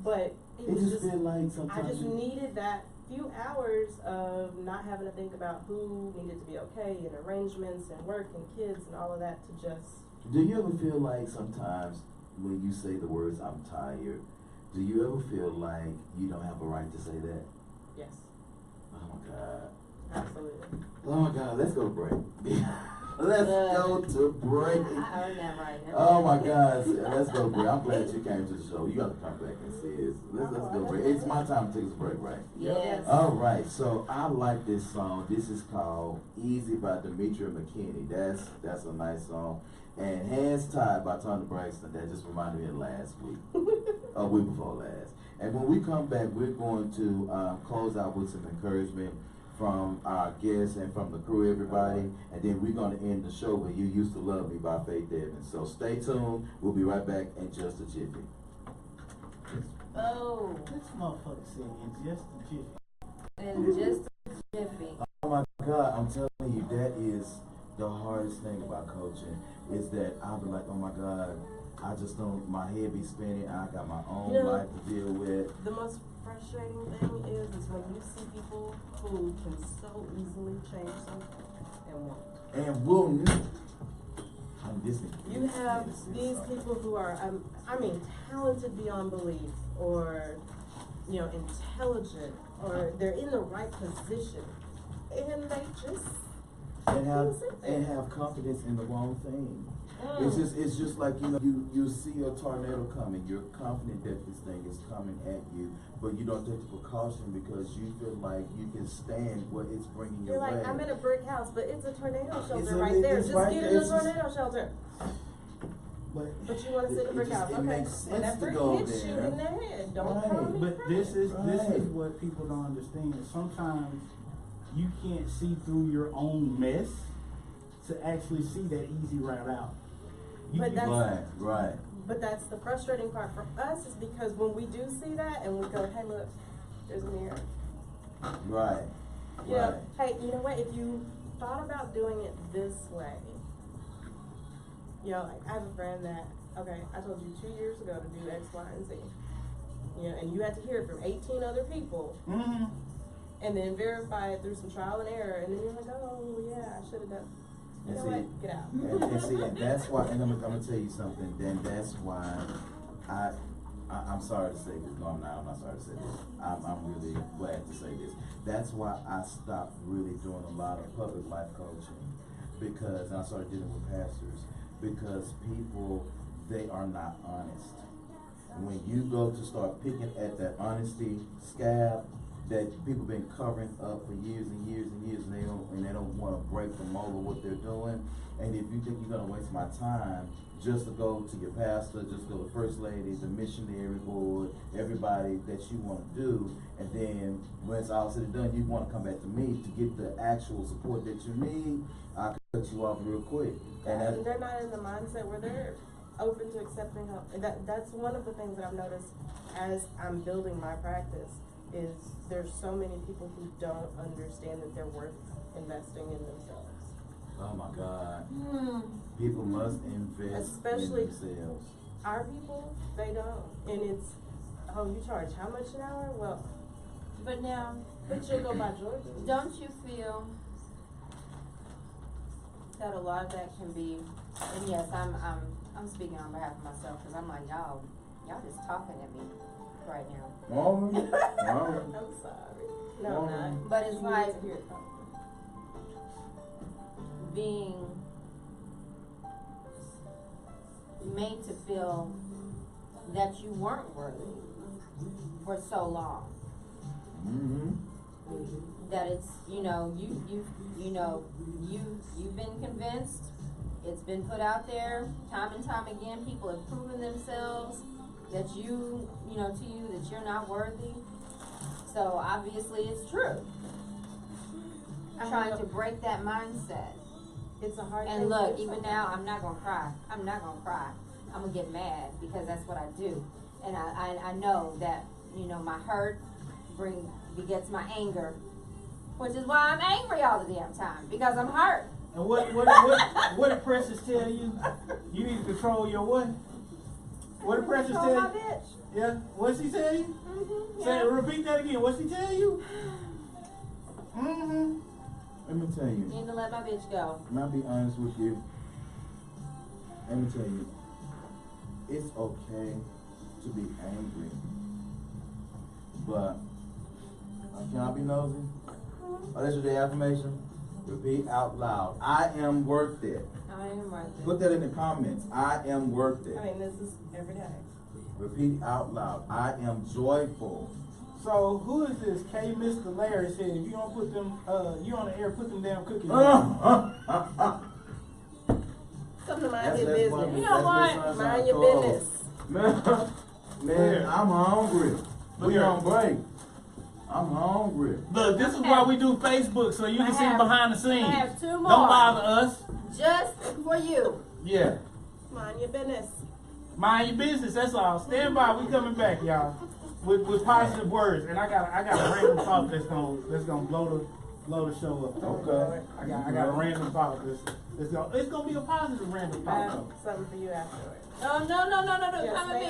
S4: But it
S2: It
S4: was
S2: just feel like sometimes
S4: I just needed that few hours of not having to think about who needed to be okay and arrangements and work and kids and all of that to just.
S2: Do you ever feel like sometimes when you say the words "I'm tired," do you ever feel like you don't have a right to say that?
S4: Yes,
S2: Oh my God.
S4: absolutely.
S2: Oh my God. Let's go to break. Let's go to break.
S3: I heard that right now.
S2: Oh my God. Let's go to break. I'm glad you came to the show. You got to come back and see us. Let's go break. It's my time to take a break, right?
S3: Yes.
S2: All right, so I like this song. This is called "Easy" by Demetria McKinney. That's a nice song. And "Hands Tied" by Tony Braxton. That just reminded me of last week, a week before last. And when we come back, we're going to close out with some encouragement from our guests and from the crew, everybody. And then we're going to end the show with "You Used to Love Me" by Faith Evans. So stay tuned. We'll be right back in just a jiffy.
S3: Oh,
S1: This motherfucker said in just a jiffy.
S3: and just a jiffy.
S2: Oh my God, I'm telling you, that is the hardest thing about coaching, is that I'll be like, oh my God, I just don't, my head be spinning, I got my own life to deal with.
S4: The most frustrating thing is when you see people who can so easily change something and won't.
S2: And will
S4: You have these people who are, talented beyond belief, or, intelligent, or they're in the right position, and they just
S2: and have confidence in the wrong thing. It's just like, you see a tornado coming, you're confident that this thing is coming at you, but you don't take the precaution because you feel like you can stand what it's bringing your way.
S4: You're like, I'm in a brick house, but it's a tornado shelter
S2: It's
S4: right there. Just
S2: right
S4: get
S2: there.
S4: in the
S2: It's just-
S4: tornado shelter. But you want to sit in a brick house,
S2: It
S4: okay?
S2: makes
S4: When
S2: sense
S4: that
S2: to
S4: brick
S2: go
S4: hits you
S2: there.
S4: in the head, don't
S2: Right.
S4: call me
S1: But
S4: crazy.
S1: this is
S2: Right.
S1: what people don't understand. Sometimes you can't see through your own mess to actually see that easy route out.
S4: But that's-
S2: Right.
S4: But that's the frustrating part for us, is because when we do see that and we go, hey, look, there's a mirror.
S2: Right.
S4: You know, hey, you know what? If you thought about doing it this way, like I have a friend that, okay, I told you 2 years ago to do X, Y, and Z. And you had to hear it from 18 other people,
S1: Mm-hmm.
S4: and then verify it through some trial and error, and then you're like, oh yeah, I should have done. You know what? Get out.
S2: And that's why, and I'm gonna tell you something, then that's why I'm sorry to say this. No, I'm not sorry to say this. I'm really glad to say this. That's why I stopped really doing a lot of public life coaching, because I started dealing with pastors, because people, they are not honest. When you go to start picking at that honesty scab that people been covering up for years and years and years, and they don't want to break the mold of what they're doing. And if you think you're gonna waste my time just to go to your pastor, just go to first lady, the missionary board, everybody that you want to do, and then when it's all said and done, you want to come back to me to get the actual support that you need, I can cut you off real quick.
S4: And they're not in the mindset where they're open to accepting help. And that's one of the things that I've noticed as I'm building my practice, is there's so many people who don't understand that they're worth investing in themselves.
S2: Oh my God. People must invest
S4: Especially
S2: in themselves.
S4: our people, they don't. And it's, oh, you charge how much an hour? Well,
S5: But now,
S4: but you'll go by Georgia.
S5: don't you feel that a lot of that can be, and yes, I'm speaking on behalf of myself, because I'm like, y'all just talking at me right now.
S2: Oh,
S4: I'm sorry. No, I'm not.
S5: But it's
S4: You
S5: like
S4: need to hear it.
S5: being made to feel that you weren't worthy for so long. That it's, you've been convinced, it's been put out there time and time again, people have proven themselves that to you that you're not worthy. So obviously it's true. Trying to break that mindset.
S4: It's a hard thing.
S5: And look,
S4: to do
S5: even now, I'm not gonna cry. I'm gonna get mad because that's what I do. And I know that, my hurt begets my anger, which is why I'm angry all the damn time, because I'm hurt.
S1: And what did Precious tell you? You need to control your what? What did Precious
S4: Control
S1: tell
S4: my
S1: you?
S4: bitch.
S1: Yeah. What did she tell you?
S4: Yeah.
S1: Repeat that again. What did she tell you?
S2: Let me tell you.
S5: Need to let my bitch go.
S2: Can I be honest with you? Let me tell you. It's okay to be angry. But, can I be nosy? Oh, that's your affirmation? Repeat out loud. I am worth it.
S5: I am worth it.
S2: Put that in the comments. I am worth it.
S4: I mean, this is every day.
S2: Repeat out loud. I am joyful.
S1: So who is this? K. Mr. Larry said, if you don't put them, you on the air, put them damn cookies.
S4: Something to mind your business.
S5: You know what?
S4: Mind your business.
S2: Man, I'm hungry. We
S1: here.
S2: on break. I'm hungry.
S1: Look, this is why we do Facebook, so you can see behind the scenes.
S5: I have 2 more.
S1: Don't bother us.
S5: Just for you.
S1: Yeah.
S4: Mind your business.
S1: Mind your business, that's all. Stand by, we coming back, y'all. With positive words. And I got a random thought that's gonna blow the show up.
S2: Okay.
S1: I got a random thought it's gonna be a positive random
S4: I
S1: thought.
S4: have something for you afterwards.
S5: Oh, no,
S4: Yes,
S5: come at me.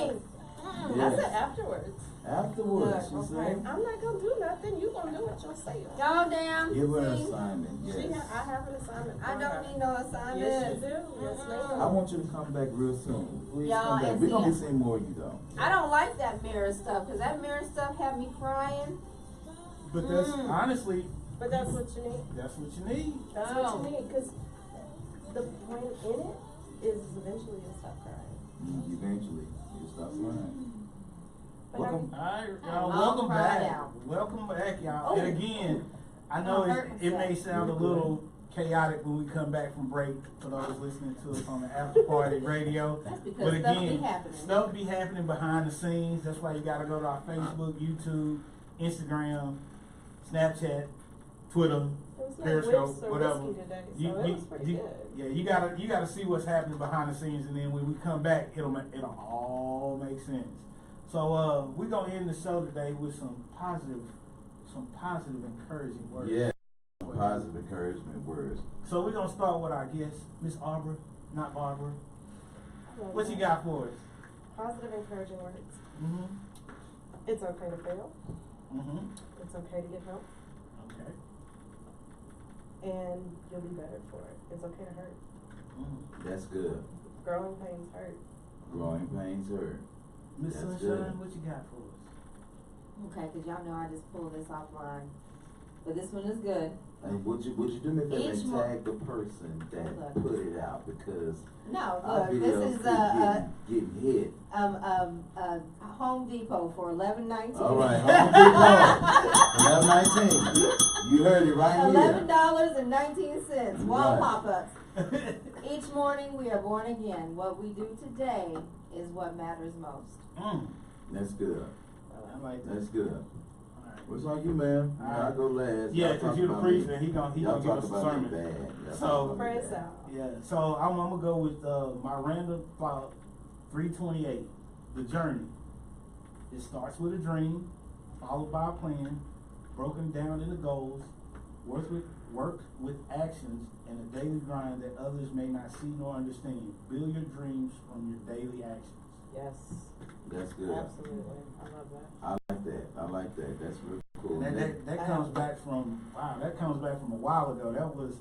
S4: I said afterwards.
S2: Afterwards, she
S5: Good,
S2: said.
S5: okay.
S4: I'm not gonna do nothing, you gonna do it yourself.
S5: Go down.
S2: Give her an
S5: See?
S2: assignment, yes.
S4: I have an assignment.
S5: I
S4: for
S5: don't
S4: her.
S5: need no assignment.
S4: Yes, you do. Yes, ma'am.
S2: I want you to come back real soon. Please
S5: Y'all,
S2: come back.
S5: and
S2: We're gonna be
S5: see,
S2: seeing more of you though.
S5: I don't like that mirror stuff, cause that mirror stuff had me crying.
S1: But that's
S5: Mm.
S1: honestly,
S4: But that's what you need.
S1: that's what you need.
S4: That's
S5: Oh.
S4: what you need, cause the point in it is eventually you'll stop crying.
S2: Eventually, you stop crying.
S4: But
S2: Welcome.
S1: Alright, y'all,
S5: I'll
S1: welcome
S5: cry
S1: back.
S5: now.
S1: Welcome back, y'all.
S4: Oh.
S1: And again, I know
S5: I'll hurt
S1: it may
S5: myself.
S1: sound a little chaotic when we come back from break for those listening to us on the after party radio.
S5: That's because
S1: But
S5: stuff be
S1: again,
S5: happening.
S1: stuff be happening behind the scenes. That's why you gotta go to our Facebook, YouTube, Instagram, Snapchat, Twitter,
S4: It was no
S1: Periscope,
S4: whips or
S1: whatever.
S4: whiskey today, so
S1: You,
S4: it
S1: you,
S4: was pretty
S1: you,
S4: good.
S1: yeah, you gotta see what's happening behind the scenes, and then when we come back, it'll all make sense. So we're gonna end the show today with some positive, encouraging words.
S2: Yeah. Positive encouragement words.
S1: So we're gonna start with our guest, Miss Arbor, not Barbara. What you got for us?
S4: Positive, encouraging words.
S1: Mm-hmm.
S4: It's okay to fail.
S1: Mm-hmm.
S4: It's okay to get help.
S1: Okay.
S4: And you'll be better for it. It's okay to hurt.
S1: Mm-hmm.
S2: That's good.
S4: Growing pains hurt.
S2: Growing pains hurt.
S1: Miss
S2: That's
S1: Sunshine,
S2: good.
S1: what you got for us?
S5: Okay, cause y'all know I just pulled this offline, but this one is good.
S2: And would you do me a favor
S5: Each
S2: and
S5: mo-
S2: tag the person that
S5: Hold on.
S2: put it out, because
S5: No,
S2: our
S5: look, this
S2: videos
S5: is
S2: keep getting hit.
S5: Home Depot for $11.19.
S2: All right, Home Depot, 1119. You heard it right here.
S5: $11.19. Wall
S2: Right.
S5: pop-ups. Each morning we are born again. What we do today is what matters most.
S2: That's good.
S1: I like that.
S2: That's good.
S1: All right.
S2: What's on you, man?
S1: All right.
S2: I go last.
S1: Yeah,
S2: Y'all
S1: because
S2: talk
S1: you're the
S2: about me.
S1: preacher, he gonna
S2: Y'all
S1: give
S2: talk
S1: us a
S2: about me
S1: sermon.
S2: bad. Y'all
S1: So-
S2: talk about me
S4: Pray us
S2: bad.
S4: out.
S1: Yeah, so I'm gonna go with my random thought, 328. The journey. It starts with a dream, followed by a plan, broken down into goals, work with actions, and a daily grind that others may not see nor understand. Build your dreams from your daily actions.
S4: Yes.
S2: That's good.
S4: Absolutely. I love that.
S2: I like that. I like that. That's real cool.
S1: And that comes back from a while ago. That was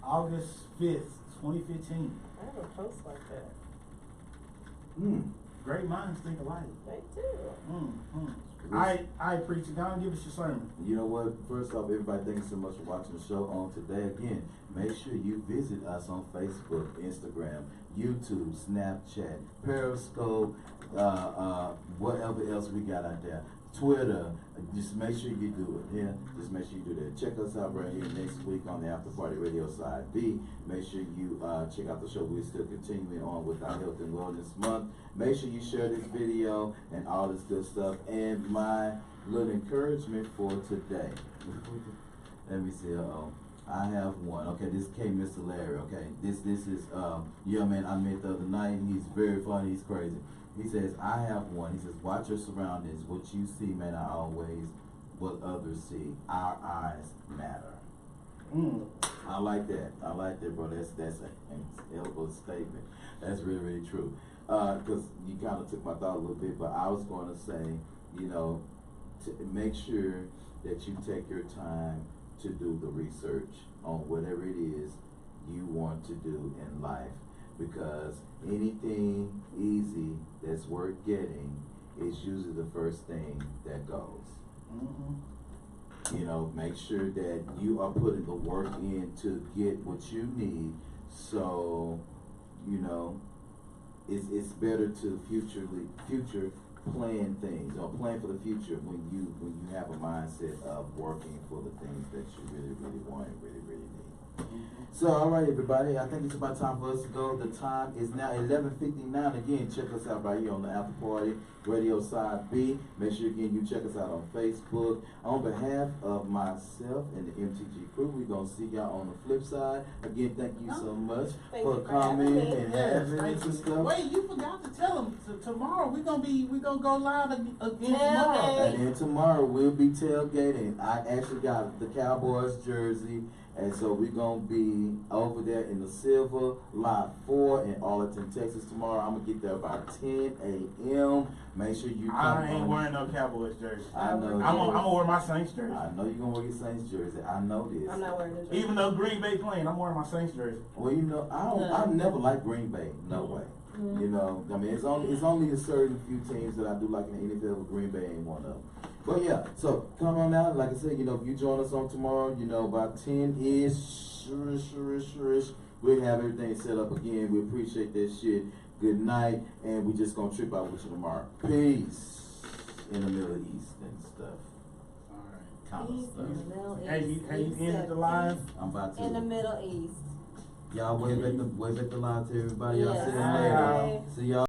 S1: August 5th, 2015.
S4: I have a post like that.
S1: Great minds think alike.
S4: They do.
S1: I preach it down. Give us your sermon.
S2: You know what? First off, everybody, thank you so much for watching the show on today. Again, make sure you visit us on Facebook, Instagram, YouTube, Snapchat, Periscope, whatever else we got out there. Twitter. Just make sure you do it. Yeah, just make sure you do that. Check us out right here next week on the After Party Radio Side B. Make sure you check out the show. We're still continuing on with our Health and Wellness Month. Make sure you share this video and all this good stuff. And my little encouragement for today. Let me see. I have one. Okay, this came Mr. Larry. Okay, this is young man I met the other night. He's very funny. He's crazy. He says, I have one. He says, watch your surroundings. What you see may not always what others see. Our eyes matter. I like that. I like that, bro. That's a hell of a statement. That's really, really true. Because you kind of took my thought a little bit, but I was going to say, you know, to make sure that you take your time to do the research on whatever it is you want to do in life. Because anything easy that's worth getting is usually the first thing that goes. You know, make sure that you are putting the work in to get what you need. So, you know, it's better to future plan things or plan for the future when you have a mindset of working for the things that you really, really want and really, really need. So, all right, everybody. I think it's about time for us to go. The time is now 11:59. Again, check us out right here on the After Party Radio Side B. Make sure, again, you check us out on Facebook. On behalf of myself and the MTG crew, we're going to see y'all on the flip side. Again, thank you so much
S4: Thank
S2: for
S4: you for
S2: coming
S4: having me.
S2: and having us and stuff.
S1: Wait, you forgot to tell them. Tomorrow we gonna go live again tomorrow.
S5: Tailgate.
S2: And then tomorrow we'll be tailgating. I actually got the Cowboys jersey And so we're gonna be over there in the Silver, Lot 4 in Arlington, Texas tomorrow. I'm gonna get there about 10 a.m. Make sure you come.
S1: I ain't wearing no Cowboys jersey.
S2: I know.
S1: I'm gonna wear my Saints jersey.
S2: I know you're gonna wear your Saints jersey. I know this.
S4: I'm not wearing the jersey.
S1: Even though Green Bay playing, I'm wearing my Saints jersey.
S2: Well, you know, I've never liked Green Bay. No way. You know, I mean, it's only a certain few teams that I do like in the NFL, but Green Bay ain't one of them. But yeah, so come on out. Like I said, you know, if you join us on tomorrow, you know, about 10-ish, we'll have everything set up again. We appreciate that shit. Good night, and we just gonna trip out with you tomorrow. Peace in the Middle East and stuff.
S1: Alright.
S2: Kind of
S3: East
S2: stuff.
S3: and the Middle
S1: Hey,
S3: East,
S1: you ended
S3: except
S1: the live?
S2: I'm about to.
S3: in the Middle East.
S2: Y'all wave at the live to everybody. Y'all
S3: Yes.
S2: see you later.
S4: Bye.
S2: See y'all.